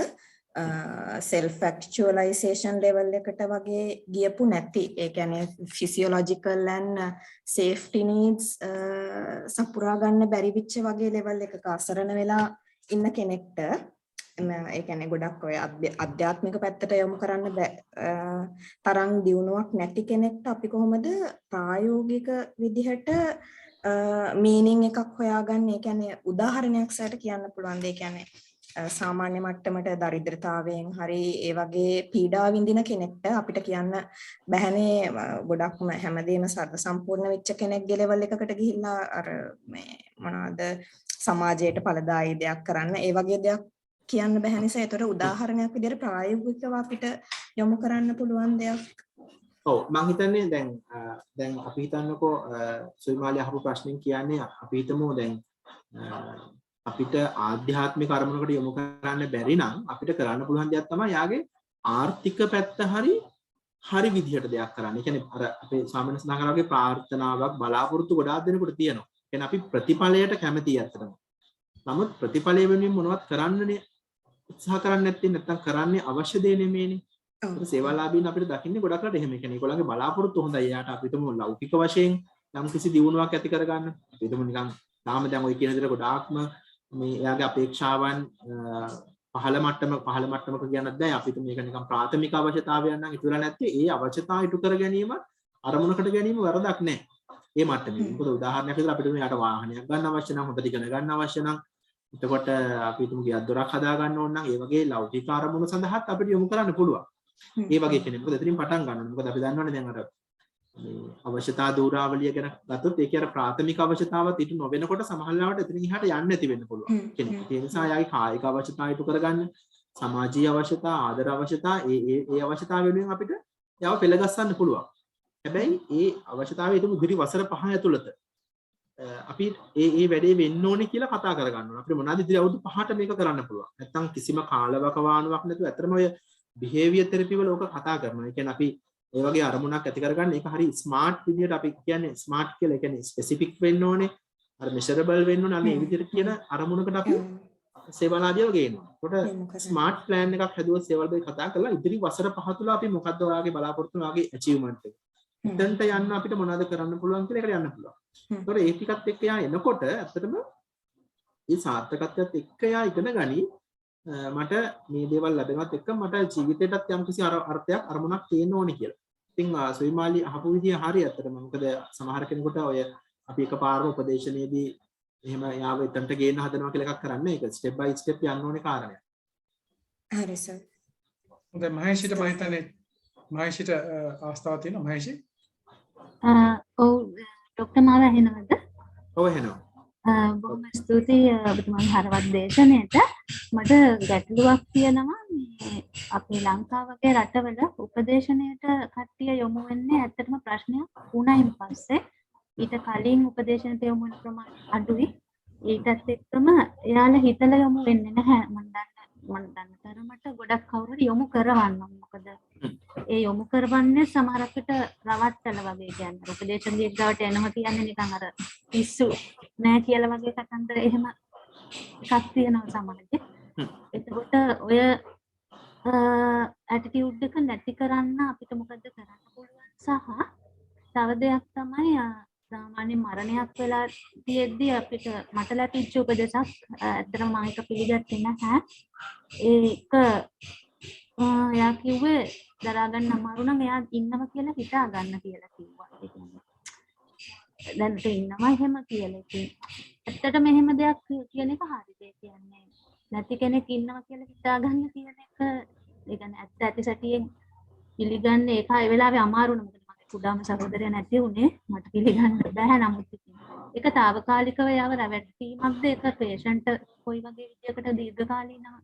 self actualization level එකට වගේ ගියපු නැති ඒ කියන්නේ physiological and safety needs සපුරා ගන්න බැරි විච්ච වගේ level එකක අසරණ වෙලා ඉන්න කෙනෙක්ට ඒ කියන්නේ ගොඩක් ඔය අධ්‍යාත්මික පැත්තට යොමු කරන්න තරම් දියුණුවක් නැති කෙනෙක්ට අපි කොහොමද ප්‍රායෝගික විදිහට මීනින් එකක් හොයාගන්න ඒ කියන්නේ උදාහරණයක් සයට කියන්න පුළුවන් දෙයක් කියන්නේ සාමාන්‍ය මට්ටමට දරිද්‍රතාවයෙන් හරි ඒ වගේ පීඩා විඳින කෙනෙක්ට අපිට කියන්න බැහැනේ ගොඩක්ම හැමදේම සර්ව සම්පූර්ණ වෙච්ච කෙනෙක්ගේ ලෙවල් එකකට ගිහිල්ලා අර මේ මොනවාද සමාජයට ඵලදායී දෙයක් කරන්න ඒ වගේ දෙයක් කියන්න බැහැ නිසා ඒතර උදාහරණයක් විදිහට ප්‍රායෝගිකව අපිට යොමු කරන්න පුළුවන් දෙයක්. ඔව් මම හිතන්නේ දැන් අපි හිතන්නකෝ සුයිමාලි අහපු ප්‍රශ්نين කියන්නේ අපි හිතමු දැන් අපිට ආධ්‍යාත්මික අරමුණකට යොමු කරන්න බැරි නම් අපිට කරන්න පුළුවන් දෙයක් තමයි යාගේ ආර්ථික පැත්ත හරි විදිහට දෙයක් කරන්න. ඒ කියන්නේ අර අපේ සාමාන්‍ය සඳහන් ප්‍රාර්ථනාවක් බලාපොරොත්තු ගොඩාක් දෙනකොට තියෙනවා. කියන්නේ අපි ප්‍රතිඵලයට කැමතියි අත්‍තරම. නමුත් ප්‍රතිඵලය වෙනුවෙන් මොනවත් කරන්නනේ උත්සාහ කරන්නේ නැත්නම් කරන්නේ අවශ්‍ය දේ නෙමෙයිනේ. ඒක සේවාලාභීන් අපිට දකින්නේ ගොඩක් රට එහෙම. ඒ කියන්නේ ඒගොල්ලන්ගේ බලාපොරොත්තු හොඳයි. යාට අපිටම ලෞකික වශයෙන් යම් කිසි දියුණුවක් ඇති කරගන්න. අපිටම නිකන් තාම දැන් ওই කියන විදිහට ගොඩාක්ම මේ එයාගේ අපේක්ෂාවන් පහළ මට්ටමක කියන්නත් බෑ. අපිට මේක නිකන් ප්‍රාථමික අවශ්‍යතාවයන් නම් ඉතුරුලා නැත්තේ ඒ අවශ්‍යතාව ඉටු කර ගැනීම අරමුණකට ගැනීම වරදක් නෑ. ඒ මට්ටමේ. මොකද උදාහරණයක් විදිහට අපිට මෙයාට වාහනයක් ගන්න අවශ්‍ය නම් හොඳට ඉගෙන ගන්න අවශ්‍ය නම් එතකොට අපි තුමු ගියක් දොරක් හදා ගන්න ඕන නම් ඒ වගේ ලෞකික අරමුණු සඳහාත් අපිට යොමු කරන්න පුළුවන්. ඒ වගේ කෙනෙක්. මොකද එතනින් පටන් ගන්න ඕනේ. මොකද අපි දන්නවනේ දැන් අර මේ අවශ්‍යතා දූරාවලිය ගැන ගත්තොත් ඒකේ අර ප්‍රාථමික අවශ්‍යතාවත් ඉටු නොවෙනකොට සමහරවිට එතනින් එහාට යන්න නැති වෙන්න පුළුවන් කෙනෙක්. ඒ නිසා යාගේ කායික අවශ්‍යතා ඉටු කරගන්න, සමාජීය අවශ්‍යතා, ආදර අවශ්‍යතා ඒ අවශ්‍යතාව වෙනුවෙන් අපිට යව පෙළගස්සන්න පුළුවන්. හැබැයි ඒ අවශ්‍යතාවය හිතමු ඉදිරි වසර 5 ඇතුළත අපි ඒ වැඩේ වෙන්න ඕනේ කියලා කතා කරගන්න ඕනේ. අපිට මොනවාද ඉදිරි අවුරුදු 5ට මේක කරන්න පුළුවන්. නැත්තම් කිසිම කාලවකවානුවක් නැතුව ඇත්තම ඔය behavior therapy වල ඕක කතා කරනවා. ඒ කියන්නේ අපි ඒ වගේ අරමුණක් ඇති කරගන්න ඒක හරි ස්මාර්ට් විදියට අපි කියන්නේ ස්මාර්ට් කියලා. ඒ කියන්නේ ස්පෙસિෆික් වෙන්න ඕනේ. අර මෙෂරබල් වෙන්න ඕනේ. අන්න ඒ විදියට කියන අරමුණකට අපි සේවාලාභියව ගේනවා. ඒකට ස්මාර්ට් ප්ලෑන් එකක් හැදුවොත් සේවාලාභිය කතා කරලා ඉදිරි වසර 5 තුල අපි මොකද්ද ඔයාගේ බලාපොරොත්තු ඔයාගේ achievement එක. එතනට යන්න අපිට මොනවද කරන්න පුළුවන් කියලා එකට යන්න පුළුවන්. ඒතකොට ඒ ටිකත් එක්ක යා එනකොට ඇත්තටම මේ සාර්ථකත්වයට එක්ක යා ඉගෙන ගනි මට මේ දේවල් ලැබෙනවත් එක්ක මට ජීවිතේටත් යම්කිසි අර්ථයක් අරමුණක් තියෙන්න ඕනේ කියලා. ඉතින් සොයිමාලි අහපු විදිය හරි ඇත්තටම. මොකද සමහර කෙනෙකුට ඔය අපි එකපාරම උපදේශනයේදී එහෙම යාව එතනට ගේන්න හදනවා කියලා එකක් කරන්නේ. ඒක ස්ටෙප් බයි ස්ටෙප් යන්න ඕනේ කාරණයක්. හරි සර්. හොඳයි මහේෂිට මම හිතන්නේ මහේෂිට අවස්ථාවක් තියෙනවා මහේෂි. ඔව් ડોක්ටර් මාව ඇහෙනවද? ඔව් ඇහෙනවා. බොහොම ස්තුතියි ඔබතුමාගේ හරවත් දේශනෙට. මට ගැටලුවක් තියෙනවා මේ අපේ ලංකාව වගේ රටවල උපදේශනයට කට්ටිය යොමු වෙන්නේ ඇත්තටම ප්‍රශ්නයක් වුණයින් පස්සේ ඊට කලින් උපදේශනයට යොමු වෙන ප්‍රමාණය අඩුයි. ඊටත් එක්කම එයාලා හිතලා යොමු වෙන්නේ නැහැ. මම දන්න තරමට ගොඩක් කවුරුහරි යොමු කරවන්න. මොකද ඒ යොමු කරවන්නේ සමහර අපිට රවට්ටල වගේ කියන්නේ උපදේශන දීර්ඝවට එනවා කියන්නේ නිකන් අර පිස්සු නෑ කියලා වගේ කතන්දර එහෙම එකක් තියෙනවා සමහරවිට. එතකොට ඔය ඇටිටියුඩ් එක නැති කරන්න අපිට මොකද කරන්න පුළුවන් සහ තව දෙයක් තමයි සාමාන්‍ය මරණයක් වෙලා තියෙද්දි අපිට මට ලැබිච්ච උපදේශක් ඇත්තටම මම ඒක පිළිගත්තේ නැහැ. ඒක යා කිව්වේ දරා ගන්න අමාරු නම් එයා ඉන්නවා කියලා හිතා ගන්න කියලා කිව්වා. ඒ කියන්නේ දැන් ඉන්නවා එහෙම කියලා. ඉතින් ඇත්තටම එහෙම දෙයක් කියන එක හරිද? ඒ කියන්නේ නැති කෙනෙක් ඉන්නවා කියලා හිතා ගන්න කියන එක ඒ කියන්නේ ඇත්ත සැටියෙන් පිළිගන්න ඒක ඒ වෙලාවේ අමාරු නේද? මගේ කුඩාම සහෝදරයා නැති උනේ මට පිළිගන්න බෑ. නමුත් ඒක తాවකාලිකව යව රැවටීමක්ද ඒක පේෂන්ට් කොයි වගේ විදියකට දීර්ඝකාලීනව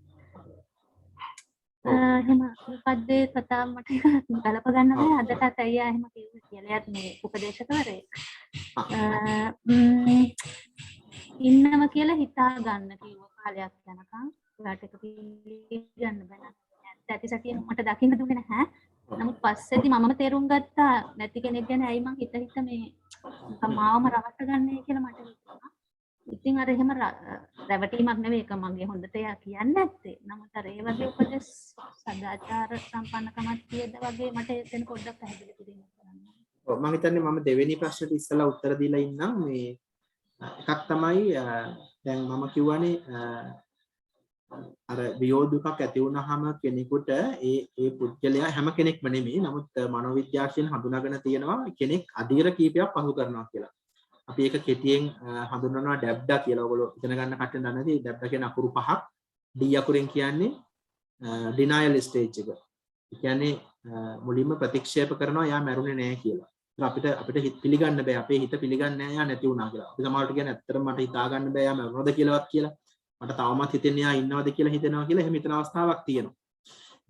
එහෙම මොකද්ද කතාව මට ගලප ගන්න බෑ. අදටත් අයියා එහෙම කිව්වේ කියලා. එයාත් මේ උපදේශකවරේ ඉන්නව කියලා හිතා ගන්න කිව්ව කාලයක් යනකම් ඔයාට ඒක පිළිගන්න බෑ. ඇත්ත සැටියෙන් මට දකින්න දුන්නේ නැහැ. නමුත් පස්සේදී මමම තේරුම් ගත්තා නැති කෙනෙක් ගැන ඇයි මං හිත මේ මාවම රවට්ට ගන්නෑ කියලා මට හිතුණා. ඉතින් අර එහෙම රැවටීමක් නෙවෙයි ඒක මගේ හොඳට යා කියන්නේ නැත්තේ. නමුත් අර ඒ වගේ උපදෙස් සදාචාර සම්පන්නකමක් තියෙද වගේ මට එතන පොඩ්ඩක් පැහැදිලි කිරීමක් කරන්න. ඔව් මම හිතන්නේ මම දෙවෙනි ප්‍රශ්නෙට ඉස්සලා උත්තර දීලා ඉන්නම්. මේ එකක් තමයි දැන් මම කියවනේ අර වියෝදුකක් ඇති වුණාම කෙනෙකුට ඒ පුද්ගලයා හැම කෙනෙක්ම නෙමෙයි. නමුත් මනෝවිද්‍යාඥයන් හඳුනාගෙන තියෙනවා කෙනෙක් අධීර කීපයක් පහු කරනවා කියලා. අපි ඒක කෙටියෙන් හඳුන්වනවා ඩැබ්ඩා කියලා. ඔයගොල්ලෝ ඉගෙන ගන්න කට්ටිය දන්නේ නැති ඩැබ්ඩා කියන අකුරු පහක් D අකුරෙන් කියන්නේ denial stage එක. ඒ කියන්නේ මුලින්ම ප්‍රතික්ෂේප කරනවා යා මැරුණේ නැහැ කියලා. අපිට පිළිගන්න බෑ අපේ හිත පිළිගන්නේ නැහැ යා නැති වුණා කියලා. අපි සමහරවිට කියන්නේ ඇත්තටම මට හිතා ගන්න බෑ යා මැරුණද කියලාවත් කියලා. මට තවමත් හිතෙන්නේ යා ඉන්නවද කියලා හිතෙනවා කියලා එහෙම හිතන අවස්ථාවක් තියෙනවා.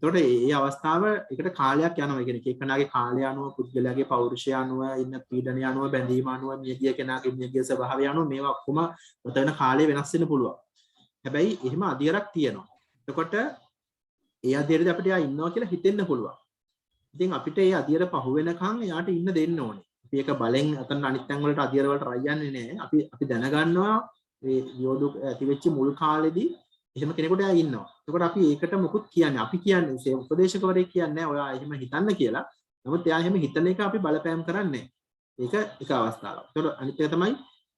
එතකොට මේ අවස්ථාව එකට කාලයක් යනවා. ඒ කියන්නේ එක්කෙනාගේ කාලය අනුව පුද්ගලයාගේ පෞරුෂය අනුව ඉන්න පීඩනය අනුව බැඳීම අනුව මියගිය කෙනාගේ මියගිය ස්වභාවය අනුව මේවා ඔක්කොම ඔතන කාලය වෙනස් වෙන්න පුළුවන්. හැබැයි එහෙම අදියරක් තියෙනවා. එතකොට ඒ අදියරදී අපිට යා ඉන්නවා කියලා හිතෙන්න පුළුවන්. ඉතින් අපිට ඒ අදියර පහු වෙනකන් එයාට ඉන්න දෙන්න ඕනේ. අපි ඒක බලෙන් අතන අනිත් තැන් වලට අදියර වලට රයන්නේ නැහැ. අපි දැනගන්නවා මේ යෝදු ඇතිවෙච්ච මුල් කාලෙදී එහෙම කෙනෙකුට එයා ඉන්නවා. එතකොට අපි ඒකට මොකුත් කියන්නේ. අපි කියන්නේ උපදේශකවරයෙක් කියන්නේ ඔයා එහෙම හිතන්න කියලා. නමුත් එයා එහෙම හිතන එක අපි බලපෑම් කරන්නේ ඒක එක අවස්ථාවක්. එතකොට අනිත් එක තමයි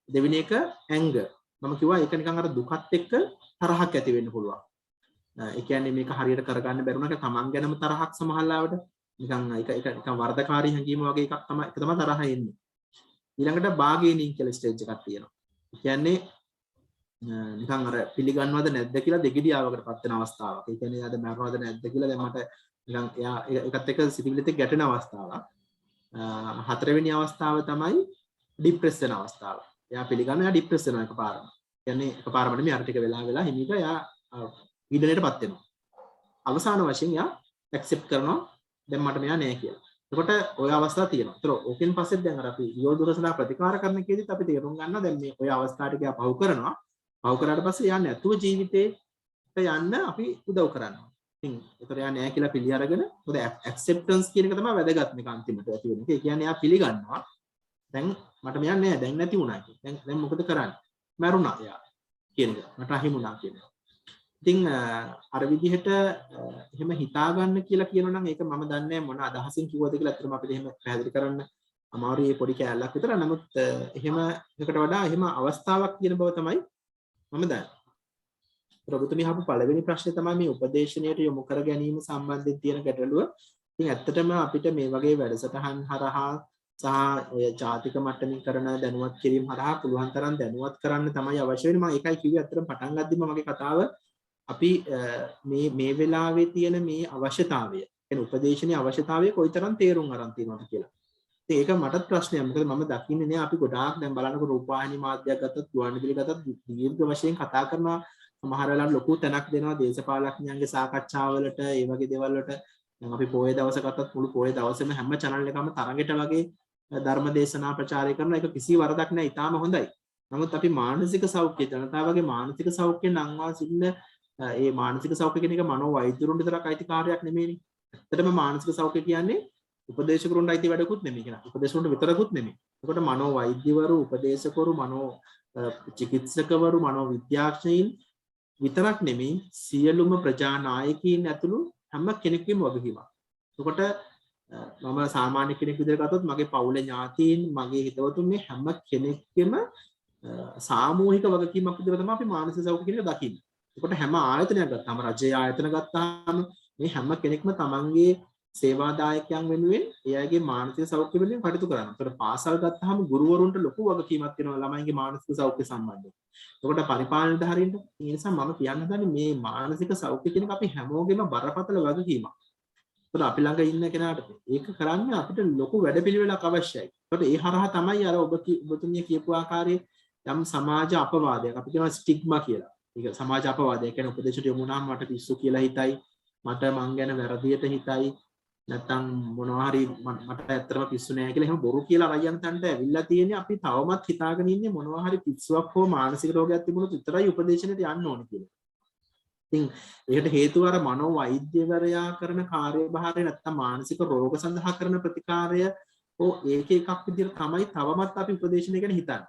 දෙවෙනි එක ඇංගර්. මම කිව්වා ඒක නිකන් අර දුකත් එක්ක තරහක් ඇති වෙන්න පුළුවන්. ඒ කියන්නේ මේක හරියට කරගන්න බැරුණාක තමන් ගැනම තරහක් සමහරවිට නිකන් ඒක නිකන් වර්ධකාරී හැඟීම වගේ එකක් තමයි ඒක තමයි තරහ එන්නේ. ඊළඟට බාගේනින් කියලා ස්ටේජ් එකක් තියෙනවා. ඒ කියන්නේ නිකන් අර පිළිගන්නවද නැද්ද කියලා දෙගිඩියාවකට පත් වෙන අවස්ථාවක්. ඒ කියන්නේ එයාද මරනවද නැද්ද කියලා දැන් මට නිකන් එයා ඒකත් එක්ක සිතිවිලිත් එක්ක ගැටෙන අවස්ථාවක්. හතරවෙනි අවස්ථාව තමයි ડિප්‍රෙස් වෙන අවස්ථාව. එයා පිළිගන්න එයා ડિප්‍රෙස් වෙනවා එකපාරම. කියන්නේ එකපාරම නෙමෙයි අර ටික වෙලා හිමීට එයා පීඩනයටපත් වෙනවා. අවසාන වශයෙන් එයා ඇක්සෙප්ට් කරනවා දැන් මට මෙයා නෑ කියලා. එතකොට ওই අවස්ථාව තියෙනවා. ඒතර ඕකෙන් පස්සෙත් දැන් අර අපි විරෝධකසලා ප්‍රතිකාර කරන කේදීත් අපි තේරුම් ගන්නවා දැන් මේ ওই අවස්ථාවට එයා පහු කරනවා. පහු කරාට පස්සේ එයා නැතුව ජීවිතේට යන්න අපි උදව් කරනවා. ඉතින් ඒතර එයා නෑ කියලා පිළි අරගෙන මොකද ඇක්සෙප්ටන්ස් කියන එක තමයි වැදගත් මේක අන්තිමට ඇති වෙන්නේ. ඒ කියන්නේ එයා පිළිගන්නවා දැන් මට මෙයා නෑ දැන් නැති වුණා කියලා. දැන් මොකද කරන්නේ? මැරුණා එයා කියන එක. මට අහිමුණා කියන එක. ඉතින් අර විදිහට එහෙම හිතා ගන්න කියලා කියනවා නම් ඒක මම දන්නේ මොන අදහසින් කිව්වද කියලා අත්‍තරම අපිට එහෙම පැහැදිලි කරන්න අමාරුයි මේ පොඩි කෑල්ලක් විතර. නමුත් එහෙම එකකට වඩා එහෙම අවස්ථාවක් තියෙන බව තමයි මම දන්නේ. ප්‍රබුතුමි අහපු පළවෙනි ප්‍රශ්නේ තමයි මේ උපදේශනයට යොමු කර ගැනීම සම්බන්ධයෙන් තියෙන ගැටලුව. ඉතින් ඇත්තටම අපිට මේ වගේ වැඩසටහන් හරහා සහ ඔය ජාතික මට්ටමින් කරන දැනුවත් කිරීම හරහා පුළුවන් තරම් දැනුවත් කරන්න තමයි අවශ්‍ය වෙන්නේ. මම ඒකයි කිව්වේ අත්‍තරම පටන් ගද්දිම මගේ කතාව අපි මේ වෙලාවේ තියෙන මේ අවශ්‍යතාවය කියන්නේ උපදේශනීය අවශ්‍යතාවය කොයිතරම් තේරුම් අරන් තියෙනවද කියලා. ඉතින් ඒක මටත් ප්‍රශ්නයක්. මොකද මම දකින්නේ නෑ අපි ගොඩාක් දැන් බලනකොට රූපවාහිනී මාධ්‍යයක් ගත්තත් ගුවන්විදුලි ගත්තත් දීර්ඝ වශයෙන් කතා කරනවා. සමහර වෙලාවට ලොකු තැනක් දෙනවා දේශපාලඥයන්ගේ සාකච්ඡාවලට ඒ වගේ දේවල් වලට. දැන් අපි පොයේ දවස ගත්තත් මුළු පොයේ දවසේම හැම channel එකම තරගෙට වගේ ධර්ම දේශනා ප්‍රචාරය කරන එක කිසි වරදක් නෑ. ඊටාම හොඳයි. නමුත් අපි මානසික සෞඛ්‍ය ජනතාවගේ මානසික සෞඛ්‍ය නංවා සිටින ඒ මානසික සෞඛ්‍ය කියන එක මනෝ වෛද්‍යවරුන් විතරක් අයිති කාර්යයක් නෙමෙයිනේ. ඇත්තටම මානසික සෞඛ්‍ය කියන්නේ උපදේශකරුන්ට අයිති වැඩකුත් නෙමෙයි කියලා. උපදේශකරුන්ට විතරකුත් නෙමෙයි. එතකොට මනෝ වෛද්‍යවරු, උපදේශකවරු, මනෝ චිකිත්සකවරු, මනෝ විද්‍යාඥයින් විතරක් නෙමෙයි සියලුම ප්‍රජා නායකයින් ඇතුළු හැම කෙනෙකුගේම වගකීමක්. එතකොට මම සාමාන්‍ය කෙනෙක් විදිහට ගත්තොත් මගේ පවුලේ ඥාතීන්, මගේ හිතවතුන් මේ හැම කෙනෙක්ගේම සාමූහික වගකීමක් විදිහට තමයි අපි මානසික සෞඛ්‍ය කියන එක දකින්නේ. එතකොට හැම ආයතනයක් ගත්තාම රජයේ ආයතන ගත්තාම මේ හැම කෙනෙක්ම තමන්ගේ සේවාදායකයන් වෙනුවෙන් එයාගේ මානසික සෞඛ්‍ය වෙනුවෙන් කටයුතු කරනවා. එතකොට පාසල් ගත්තාම ගුරුවරුන්ට ලොකු වගකීමක් තියෙනවා ළමයින්ගේ මානසික සෞඛ්‍ය සම්බන්ධයෙන්. එතකොට පරිපාලනධාරීන්ට ඒ නිසා මම කියන්න හදන්නේ මේ මානසික සෞඛ්‍ය කියන එක අපි හැමෝගෙම බරපතල වගකීමක්. එතකොට අපි ළඟ ඉන්න කෙනාට ඒක කරන්න අපිට ලොකු වැඩපිළිවෙලක් අවශ්‍යයි. එතකොට ඒ හරහා තමයි අර ඔබතුමිය කියපු ආකාරයේ යම් සමාජ අපවාදයක් අපි කියනවා ස්ටිග්මා කියලා. ඒක සමාජ අපවාදය. ඒ කියන්නේ උපදේශයට යොමු වුණාම මට පිස්සු කියලා හිතයි, මට මං ගැන වැරදියට හිතයි, නැත්තම් මොනවා හරි මට ඇත්තටම පිස්සු නෑ කියලා එහෙම බොරු කියලා අරයන් තන්ට ඇවිල්ලා තියෙන්නේ අපි තවමත් හිතාගෙන ඉන්නේ මොනවා හරි පිස්සුවක් හෝ මානසික රෝගයක් තිබුණොත් විතරයි උපදේශනයට යන්න ඕනේ කියලා. ඉතින් ඒකට හේතුව අර මනෝ වෛද්‍යවරයා කරන කාර්යභාරය නැත්තම් මානසික රෝග සඳහා කරන ප්‍රතිකාරය ඕ ඒක එකක් විදිහට තමයි තවමත් අපි උපදේශනය ගැන හිතන්නේ.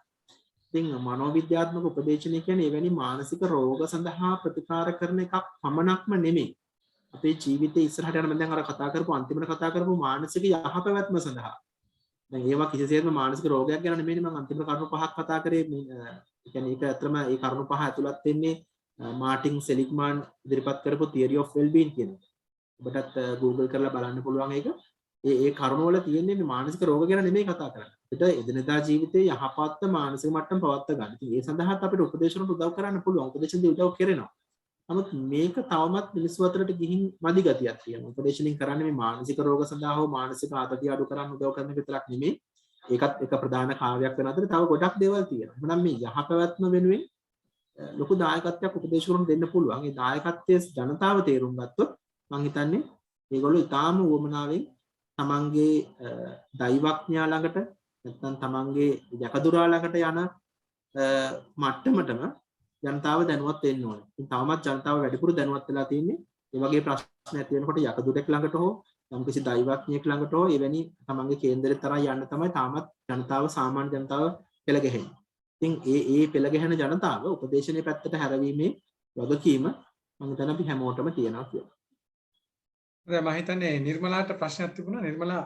ඉතින් මනෝවිද්‍යාත්මක උපදේශනය කියන්නේ එවැනි මානසික රෝග සඳහා ප්‍රතිකාර කරන එකක් පමණක්ම නෙමෙයි. අපේ ජීවිතේ ඉස්සරහට යන මම දැන් අර කතා කරපු අන්තිමට කතා කරපු මානසික යහපැවැත්ම සඳහා. දැන් ඒවා කිසිසේත්ම මානසික රෝගයක් ගැන නෙමෙයි මම අන්තිමට කරුණු පහක් කතා කරේ. ඒ කියන්නේ ඒක ඇත්තම ඒ කරුණු පහ ඇතුළත් වෙන්නේ මාටින් සෙලිග්මාන් ඉදිරිපත් කරපු theory of well-being කියන එක. ඔබටත් Google කරලා බලන්න පුළුවන් ඒක. ඒ කරුණ වල තියෙන්නේ මේ මානසික රෝග ගැන නෙමෙයි කතා කරන්නේ. අපිට එදිනදා ජීවිතයේ යහපත් මානසික මට්ටම පවත්වා ගන්න. ඉතින් ඒ සඳහාත් අපිට උපදේශ වලට උදව් කරන්න පුළුවන්. උපදේශ දී උදව් කරනවා. නමුත් මේක තවමත් මිනිස්සු අතරට ගිහින් මදි ගතියක් තියෙනවා. උපදේශනින් කරන්නේ මේ මානසික රෝග සඳහා හෝ මානසික ආතතිය අඩු කරන්න උදව් කරන විතරක් නෙමෙයි. ඒකත් එක ප්‍රධාන කාර්යයක් වෙන අතර තව ගොඩක් දේවල් තියෙනවා. එහෙනම් මේ යහපැවැත්ම වෙනුවෙන් ලොකු දායකත්වයක් උපදේශකරුන් දෙන්න පුළුවන්. ඒ දායකත්වයේ ජනතාව තේරුම් ගත්තොත් මම හිතන්නේ මේගොල්ලෝ ඊටාම උවමනාවෙන් තමන්ගේ දෛවඥයා ළඟට නැත්නම් තමන්ගේ යකදුරා ළඟට යන මට්ටමටම ජනතාව දැනුවත් වෙන්න ඕනේ. ඉතින් තවමත් ජනතාව වැඩිපුර දැනුවත් වෙලා තියෙන්නේ මේ වගේ ප්‍රශ්න ඇති වෙනකොට යකදුරෙක් ළඟට හෝ යම්කිසි දෛවඥයෙක් ළඟට හෝ එවැනි තමන්ගේ කේන්දරේ තරම් යන්න තමයි තාමත් ජනතාව සාමාන්‍ය ජනතාව පෙළ ගැහෙන්නේ. ඉතින් ඒ පෙළ ගැහෙන ජනතාව උපදේශනයේ පැත්තට හැරවීමේ වගකීම මම හිතන්නේ අපි හැමෝටම තියෙනවා කියලා. දැන් මම හිතන්නේ නිර්මලාට ප්‍රශ්නයක් තිබුණා. නිර්මලා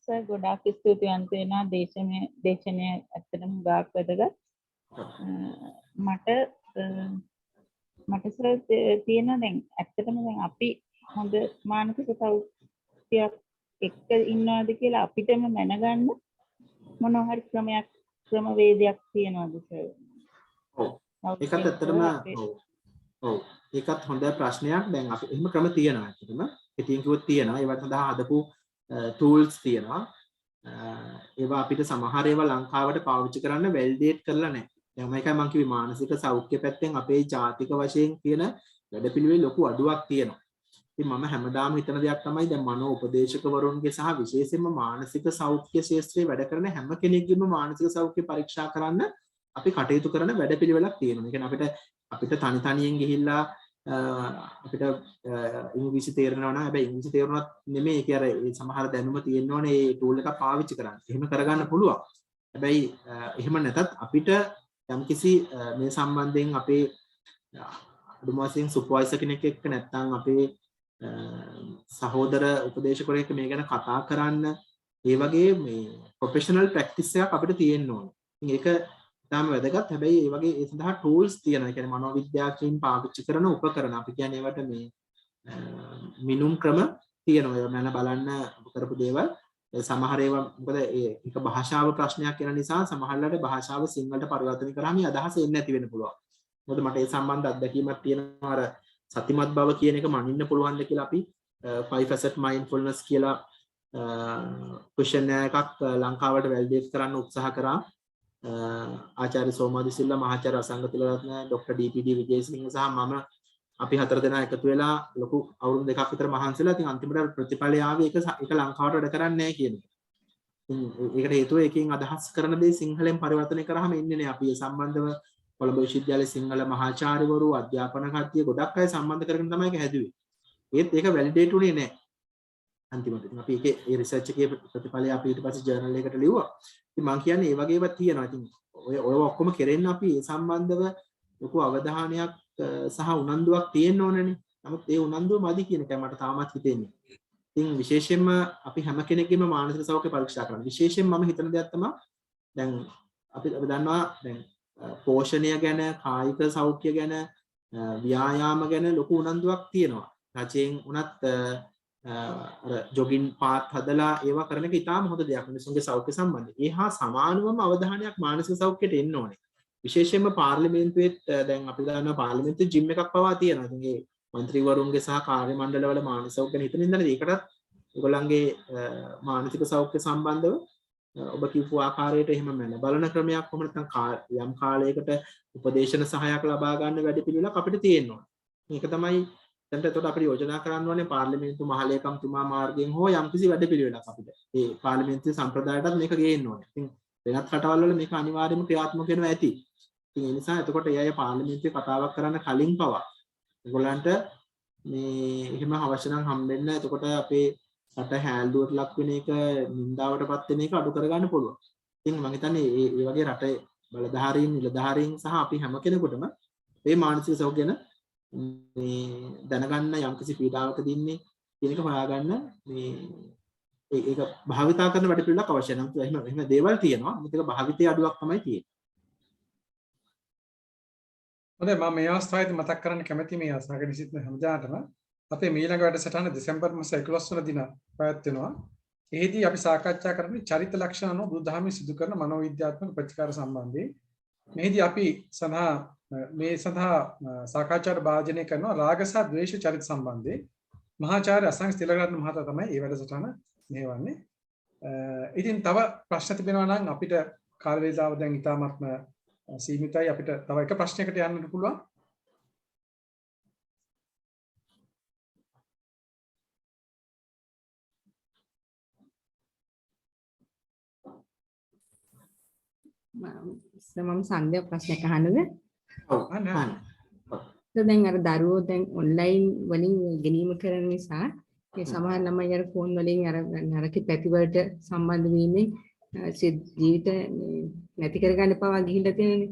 සර් ගොඩාක් ස්තුතියි අන්තේනා දේශනය ඇත්තටම ගාක් වැදගත්. මට සර් තියෙන දැන් ඇත්තටම දැන් අපි හොඳ මානසික සෞඛ්‍යයක් එක්ක ඉන්නවාද කියලා අපිටම දැනගන්න මොනවා හරි ක්‍රමවේදයක් තියනවාද සර්? ඔව් ඒකත් ඇත්තටම ඔව් ඒකත් හොඳ ප්‍රශ්නයක්. දැන් අපි එහෙම ක්‍රම තියෙනවා ඇත්තටම. ඉතින් කිව්වොත් තියෙනවා. ඒවට සඳහා හදපු tools තියෙනවා. ඒවා අපිට සමහර ඒවා ලංකාවට පාවිච්චි කරන්න වැලිඩේට් කරලා නැහැ. දැන් මේකයි මම කිව්වේ මානසික සෞඛ්‍ය පැත්තෙන් අපේ ජාතික වශයෙන් තියෙන වැඩපිළිවෙල ලොකු අඩුවක් තියෙනවා. ඉතින් මම හැමදාම හිතන දෙයක් තමයි දැන් මනෝ උපදේශකවරුන්ගේ සහ විශේෂයෙන්ම මානසික සෞඛ්‍ය ශාස්ත්‍රයේ වැඩ කරන හැම කෙනෙක්ගේම මානසික සෞඛ්‍ය පරීක්ෂා කරන්න අපි කටයුතු කරන වැඩපිළිවෙලක් තියෙනවා. ඒ කියන්නේ අපිට තනි තනියෙන් ගිහිල්ලා අපිට ඉංග්‍රීසි තේරෙනවා නම් හැබැයි ඉංග්‍රීසි තේරුණත් නෙමෙයි ඒක අර සමහර දැනුම තියෙන්න ඕනේ මේ ටූල් එක පාවිච්චි කරන්න. එහෙම කරගන්න පුළුවන්. හැබැයි එහෙම නැතත් අපිට යම්කිසි මේ සම්බන්ධයෙන් අපේ අඩුම වශයෙන් සුපර්වයිසර් කෙනෙක් එක්ක නැත්නම් අපේ සහෝදර උපදේශකයෙක් මේ ගැන කතා කරන්න ඒ වගේ මේ ප්‍රොෆෙෂනල් ප්‍රැක්ටිස් එකක් අපිට තියෙන්න ඕනේ. ඉතින් ඒක තාම වැදගත්. හැබැයි ඒ වගේ ඒ සඳහා tools තියෙනවා. ඒ කියන්නේ මනෝවිද්‍යාඥයින් පාවිච්චි කරන උපකරණ අපි කියන්නේ ඒවට මේ මිනුම් ක්‍රම තියෙනවා. ඒවා මම බලන්න කරපු දේවල්. සමහර ඒවා මොකද ඒක භාෂාව ප්‍රශ්නයක් වෙන නිසා සමහරවිට භාෂාව සිංහලට පරිවර්තනය කරාම මේ අදහස එන්නේ නැති වෙන්න පුළුවන්. මොකද මට ඒ සම්බන්ධ අත්දැකීමක් තියෙනවා. අර සතිමත් බව කියන එක මනින්න පුළුවන්ද කියලා අපි 5 facet mindfulness කියලා ක්වෙස්චන් එකක් ලංකාවට වැලිඩේට් කරන්න උත්සාහ කරා. ආචාර්ය සෝමාදි සිල්වා, මහාචාර්ය අසංග තිලරත්න, ડોક્ટર ඩී.පී.ඩී. විජේසිංහ සහ මම අපි 4 දෙනා එකතු වෙලා ලොකු අවුරුදු 2ක් විතර මහන්සිලා. ඉතින් අන්තිමට ප්‍රතිඵලය ආවේ ඒක ලංකාවට වැඩ කරන්නේ නැහැ කියන එක. ඒකට හේතුව එකකින් අදහස් කරන දේ සිංහලෙන් පරිවර්තනය කරාම ඉන්නේ නැහැ. අපි ඒ සම්බන්ධව කොළඹ විශ්වවිද්‍යාලයේ සිංහල මහාචාර්යවරු, අධ්‍යාපන කට්ටිය ගොඩක් අය සම්බන්ධ කරගෙන තමයි ඒක හැදුවේ. ඒත් ඒක වැලිඩේට් උනේ නැහැ. අන්තිමට ඉතින් අපි ඒකේ ඒ රිසර්ච් එකේ ප්‍රතිඵලය අපි ඊට පස්සේ ජර්නල් එකකට ලිව්වා. ඉතින් මම කියන්නේ මේ වගේ ඒවා තියෙනවා. ඉතින් ඔය ඔක්කොම කෙරෙන්න අපි ඒ සම්බන්ධව ලොකු අවධානයක් සහ උනන්දුවක් තියෙන්න ඕනනේ. නමුත් ඒ උනන්දුව මදි කියන එකයි මට තාමත් හිතෙන්නේ. ඉතින් විශේෂයෙන්ම අපි හැම කෙනෙක්ගේම මානසික සෞඛ්‍ය පරීක්ෂා කරන්න. විශේෂයෙන් මම හිතන දෙයක් තමයි දැන් අපි දන්නවා දැන් පෝෂණය ගැන, කායික සෞඛ්‍ය ගැන, ව්‍යායාම ගැන ලොකු උනන්දුවක් තියෙනවා. රජයෙන් උනත් අර ජොගින් පාත් හදලා ඒවා කරන එක ඉතාම හොඳ දෙයක් මිනිසුන්ගේ සෞඛ්‍ය සම්බන්ධයෙන්. ඒ හා සමානවම අවධානයක් මානසික සෞඛ්‍යයට එන්න ඕනේ. විශේෂයෙන්ම පාර්ලිමේන්තුවේත් දැන් අපි දන්නවා පාර්ලිමේන්තුවේ ජිම් එකක් පවා තියෙනවා. ඉතින් ඒ മന്ത്രിවරුන්ගේ සහ කාර්ය මණ්ඩලවල මානසික සෞඛ්‍ය ගැන හිතන ඉඳලා ඒකටත් ඒගොල්ලන්ගේ මානසික සෞඛ්‍ය සම්බන්ධව ඔබ කියපු ආකාරයට එහෙම බලන ක්‍රමයක් කොහොම නැත්නම් යම් කාලයකට උපදේශන සහායක් ලබා ගන්න වැඩ පිළිවෙලක් අපිට තියෙනවා. මේක තමයි දැන් එතකොට අපිට යෝජනා කරන්න ඕනේ පාර්ලිමේන්තු මහලේකම්තුමා මාර්ගයෙන් හෝ යම්කිසි වැඩ පිළිවෙලක් අපිට. ඒ පාර්ලිමේන්තු සම්ප්‍රදායටත් මේක ගේන්න ඕනේ. ඉතින් වෙනත් රටවල් වල මේක අනිවාර්යයෙන්ම ක්‍රියාත්මක වෙනවා ඇති. ඉතින් ඒ නිසා එතකොට ඒ අය පාර්ලිමේන්තුවේ කතාවක් කරන්න කලින් පවා ඒගොල්ලන්ට මේ එහෙම අවශ්‍ය නම් හම්බෙන්න එතකොට අපේ රට හැල්ලුවට ලක් වෙන එක, නින්දාවටපත් වෙන එක අඩු කරගන්න පුළුවන්. ඉතින් මම හිතන්නේ මේ වගේ රටේ බලධාරීන්, නිලධාරීන් සහ අපි හැම කෙනෙකුටම මේ මානසික සෞඛ්‍ය ගැන මේ දැනගන්න යම්කිසි පීඩාවකදී ඉන්නේ කියන එක හොයාගන්න මේ ඒක භාවිතා කරන වැඩ පිළිවෙලක් අවශ්‍යයි. නම් එහෙම දේවල් තියෙනවා. මේක භාවිතයේ අඩුවක් තමයි තියෙන්නේ. හොඳයි මම මේ අවස්ථාවේදී මතක් කරන්න කැමති මේ අසහගෙන සිටින හැමදාටම අපේ මීළඟ වැඩසටහන දෙසැම්බර් මාස 11 වන දින පැවැත්වෙනවා. එෙහිදී අපි සාකච්ඡා කරන්නේ චරිත ලක්ෂණ අනුව බුදුදහමේ සිදු කරන මනෝවිද්‍යාත්මක ප්‍රතිකාර සම්බන්ධයෙන්. මෙහිදී අපි සඳහා සාකච්ඡාට භාජනය කරනවා රාග සහ ද්වේෂ චරිත සම්බන්ධයෙන්. මහාචාර්ය අසංග තිලකරත්න මහතා තමයි මේ වැඩසටහන මෙහෙවන්නේ. ඉතින් තව ප්‍රශ්න තිබෙනවා නම් අපිට කාල වේලාව දැන් ඉතාමත්ම සීමිතයි. අපිට තව එක ප්‍රශ්නයකට යන්නත් පුළුවන්. මම සංදේශ ප්‍රශ්නයක් අහන්නද? ඔව් අහන්න. දැන් අර දරුවෝ දැන් ඔන්ලයින් වලින් ගැනීම කරන නිසා ඒ සමහර ළමයි අර ෆෝන් වලින් අර නරක පැතිවලට සම්බන්ධ වීමෙන් ජීවිත නැති කරගන්න පවා ගිහිල්ලා තියෙනනේ.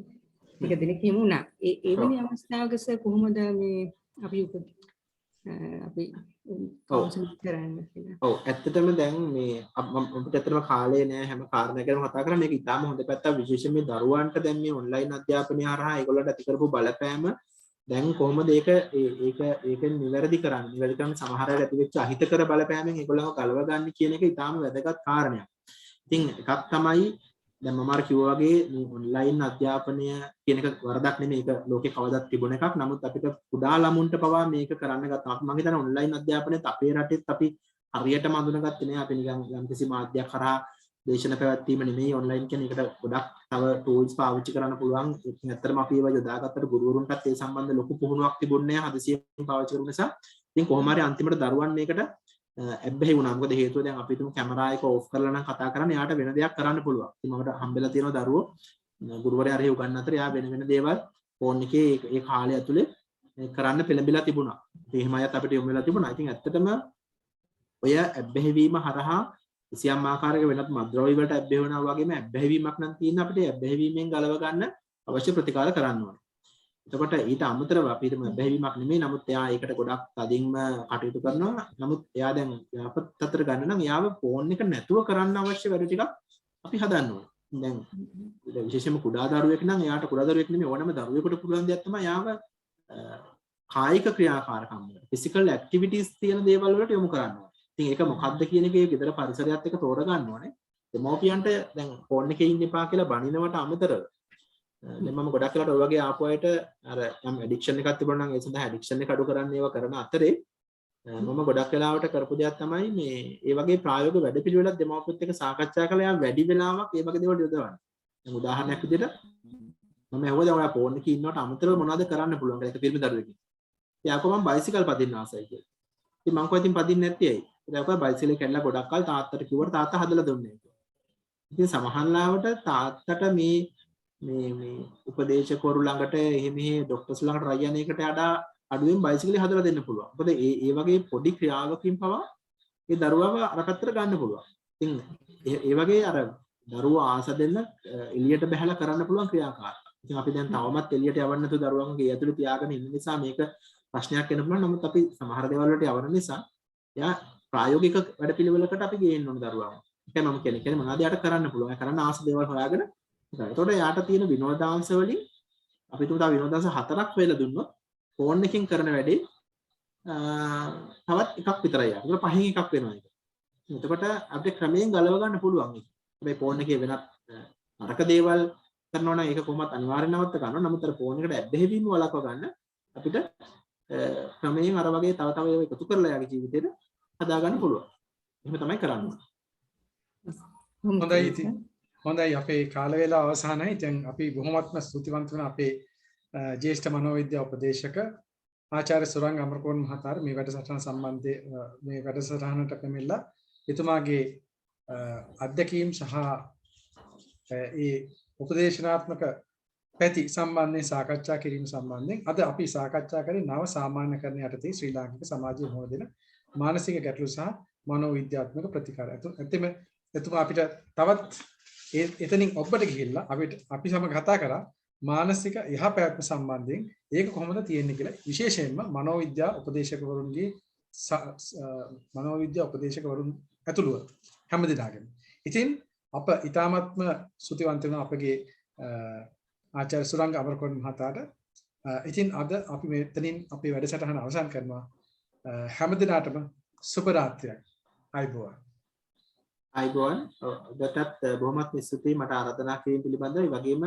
ඒක දෙනෙක් එහෙම වුණා. ඒ වෙලේ අවස්ථාවක කොහොමද මේ අපි කවුන්සල් කරන්නේ කියලා. ඔව් ඇත්තටම දැන් මේ අපිට ඇත්තටම කාලේ නෑ හැම කාරණයකම කතා කරා. මේක ඉතාම හොඳ පැත්තක්. විශේෂයෙන් මේ දරුවන්ට දැන් මේ ඔන්ලයින් අධ්‍යාපනය හරහා ඒගොල්ලන්ට ඇති කරපු බලපෑම දැන් කොහොමද ඒක නිවැරදි කරන්නේ? නිවැරදි කරන්න සමහර අය ඇති වෙච්ච අහිතකර බලපෑමෙන් ඒගොල්ලන්ව ගලව ගන්න කියන එක ඉතාම වැදගත් කාරණයක්. ඉතින් එකක් තමයි දැන් මම අර කිව්වා වගේ මේ ඔන්ලයින් අධ්‍යාපනය කියන එක වරදක් නෙමෙයි. ඒක ලෝකේ කවදාත් තිබුණ එකක්. නමුත් අපිට කුඩා ළමුන්ට පවා මේක කරන්න ගත්තා. මම හිතන්නේ ඔන්ලයින් අධ්‍යාපනයත් අපේ රටෙත් අපි හරියටම අඳුනගත්තේ නෑ. අපි නිකන් යම්කිසි මාධ්‍යයක් කරා දේශන පැවැත්වීම නෙමෙයි ඔන්ලයින් කියන්නේ. ඒකට ගොඩක් තව ටූල්ස් පාවිච්චි කරන්න පුළුවන්. ඉතින් ඇත්තටම අපි ඒවා යොදාගත්තට ගුරුවරුන්ටත් ඒ සම්බන්ධ ලොකු පුහුණුවක් තිබුණේ නෑ. හදිසියෙන් පාවිච්චි කරන නිසා. ඉතින් කොහොම හරි අන්තිමට දරුවන් මේකට ඇබ්බැහි වුණා. මොකද හේතුව දැන් අපි තුමු කැමරා එක ඕෆ් කරලා නම් කතා කරන්නේ. යාට වෙන දෙයක් කරන්න පුළුවන්. ඉතින් මමට හම්බෙලා තියෙනවා දරුවෝ ගුරුවරයා හරි උගන්වන අතර යා වෙන දේවල් ෆෝන් එකේ ඒ කාලය ඇතුලේ කරන්න පෙළඹිලා තිබුණා. ඉතින් එහෙම අයත් අපිට යොමු වෙලා තිබුණා. ඉතින් ඇත්තටම ඔය ඇබ්බැහි වීම හරහා කිසියම් ආකාරයක වෙනත් මද්ද්‍රව්‍ය වලට ඇබ්බැහි වෙනවා වගේම ඇබ්බැහි වීමක් නම් තියෙන අපිට ඇබ්බැහි වීමෙන් ගලව ගන්න අවශ්‍ය ප්‍රතිකාර කරන්න ඕනේ. එතකොට ඊට අමතරව අපිට ඇබ්බැහි වීමක් නෙමෙයි. නමුත් එයා ඒකට ගොඩක් තදින්ම කටයුතු කරනවා. නමුත් එයා දැන් යහපත් අතර ගන්න නම් එයාව ෆෝන් එක නැතුව කරන්න අවශ්‍ය වැඩ ටිකක් අපි හදන්න ඕනේ. දැන් විශේෂයෙන්ම කුඩා දරුවෙක් නම් එයාට කුඩා දරුවෙක් නෙමෙයි ඕනම දරුවෙකුට පුළුවන් දෙයක් තමයි යාව කායික ක්‍රියාකාරකම් වල ෆිසිකල් ඇක්ටිවිටීස් තියෙන දේවල් වලට යොමු කරන්න ඕනේ. ඉතින් ඒක මොකක්ද කියන එකේ ගෙදර පරිසරයත් එක්ක තෝරගන්න ඕනේ. දෙමෝපියන්ට දැන් ෆෝන් එකේ ඉන්න එපා කියලා බනිනවට අමතරව දැන් මම ගොඩක් වෙලාවට ඔය වගේ ආපු අයට අර යම් ඇඩික්ෂන් එකක් තිබුණා නම් ඒ සඳහා ඇඩික්ෂන් එක අඩු කරන්න ඒවා කරන අතරේ මම ගොඩක් වෙලාවට කරපු දෙයක් තමයි මේ ඒ වගේ ප්‍රායෝගික වැඩපිළිවෙලක් දෙමව්පියොත් එක්ක සාකච්ඡා කරලා යා වැඩි වෙලාවක් ඒ වගේ දේවල් යොදවන්න. දැන් උදාහරණයක් විදිහට මම ඇහුවා දැන් ඔයා ෆෝන් එකේ ඉන්නකොට අමතරව මොනවද කරන්න පුළුවන් කියලා. ඒක පිළිම දරුවෙක්. එයා කොහොම බයිසිකල් පදින්න ආසයි කියලා. ඉතින් මං කිව්වා ඉතින් පදින්නේ නැත්තේ ඇයි? එයා කිව්වා බයිසිකලේ කැඩලා ගොඩක් කල් තාත්තට කිව්වට තාත්තා හදලා දුන්නේ නැහැ කියලා. ඉතින් සමහරවිට තාත්තට මේ උපදේශකවරු ළඟට එහෙම ડોක්ටර්ස් ළඟට රයි යන එකට වඩා අඩුවෙන් බයිසිකලේ හදලා දෙන්න පුළුවන්. මොකද ඒ වගේ පොඩි ක්‍රියාවකින් පවා ඒ දරුවව අර පැත්තට ගන්න පුළුවන්. ඉතින් ඒ වගේ අර දරුවෝ ආස දෙන්න එළියට බහලා කරන්න පුළුවන් ක්‍රියාකාරකම්. ඉතින් අපි දැන් තවමත් එළියට යවන්න නැතුව දරුවන්ගේ ගේ ඇතුළේ තියාගෙන ඉන්න නිසා මේක ප්‍රශ්නයක් වෙන්න පුළුවන්. නමුත් අපි සමහර දේවල් වලට යවන නිසා එයා ප්‍රායෝගික වැඩපිළිවෙලකට අපි ගේන්න ඕන දරුවව. ඒකයි මම කියන්නේ මොනවද යාට කරන්න පුළුවන්. ඒ කරන්න ආස දේවල් හොයාගෙන එතකොට යාට තියෙන විනෝදාංශ වලින් අපි තුමු තව විනෝදාංශ 4ක් වෙලා දුන්නොත් ෆෝන් එකකින් කරන වැඩේ තවත් එකක් විතරයි යාට. ඒක පහෙන් එකක් වෙනවා ඒක. එතකොට අපිට ක්‍රමයෙන් ගලව ගන්න පුළුවන් ඒක. හැබැයි ෆෝන් එකේ වෙනත් නරක දේවල් කරනවා නම් ඒක කොහොමත් අනිවාර්යෙන් නවත්ත ගන්නවා. නමුත් අර ෆෝන් එකට ඇබ්බැහි වීම වළක්ව ගන්න අපිට ක්‍රමයෙන් අර වගේ තව තව ඒවා එකතු කරලා යාගේ ජීවිතේට හදා ගන්න පුළුවන්. එහෙම තමයි කරන්න ඕනේ. හොඳයි ඉතින්. හොඳයි අපේ කාල වේලාව අවසానයි. දැන් අපි බොහොමත්ම ස්තුතිවන්ත වෙන අපේ ජ්‍යෙෂ්ඨ මනෝවිද්‍යා උපදේශක ආචාර්ය සුරංග අමරකෝන් මහතාට මේ වැඩසටහන සම්බන්ධයෙන් මේ වැඩසටහනට පැමිණලා එතුමාගේ අත්දැකීම් සහ ඒ උපදේශනාත්මක පැති සම්බන්ධයෙන් සාකච්ඡා කිරීම සම්බන්ධයෙන් අද අපි සාකච්ඡා කරේ නව සාමාන්‍යකරණ යටතේ ශ්‍රී ලාංකික සමාජයේ මොහොතේන මානසික ගැටලු සහ මනෝවිද්‍යාත්මක ප්‍රතිකාර. එතුමා අපිට තවත් එතනින් ඔබට ගිහිල්ලා අපි සමග කතා කරා මානසික යහපැවැත්ම සම්බන්ධයෙන් ඒක කොහොමද තියෙන්නේ කියලා. විශේෂයෙන්ම මනෝවිද්‍යා උපදේශකවරුන් ඇතුළුව හැමදෙනාගේම. ඉතින් අප ඊ타මත්ම සුතිවන්ත වෙන අපගේ ආචාර්ය සුරංග අමරකෝන් මහතාට ඉතින් අද අපි මෙතනින් අපේ වැඩසටහන අවසන් කරනවා. හැමදිනාටම සුබ රාත්‍රියක්. අයබෝවන්. අයිබෝන් ඔබටත් බොහොමත් ස්තුතියි මට ආරාධනා කිරීම පිළිබඳව. ඒ වගේම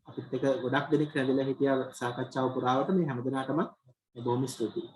අපිත් එක්ක ගොඩක් දෙනෙක් රැඳිලා හිටියා සාකච්ඡාව පුරාවට. මේ හැමදිනාටම බොහොම ස්තුතියි.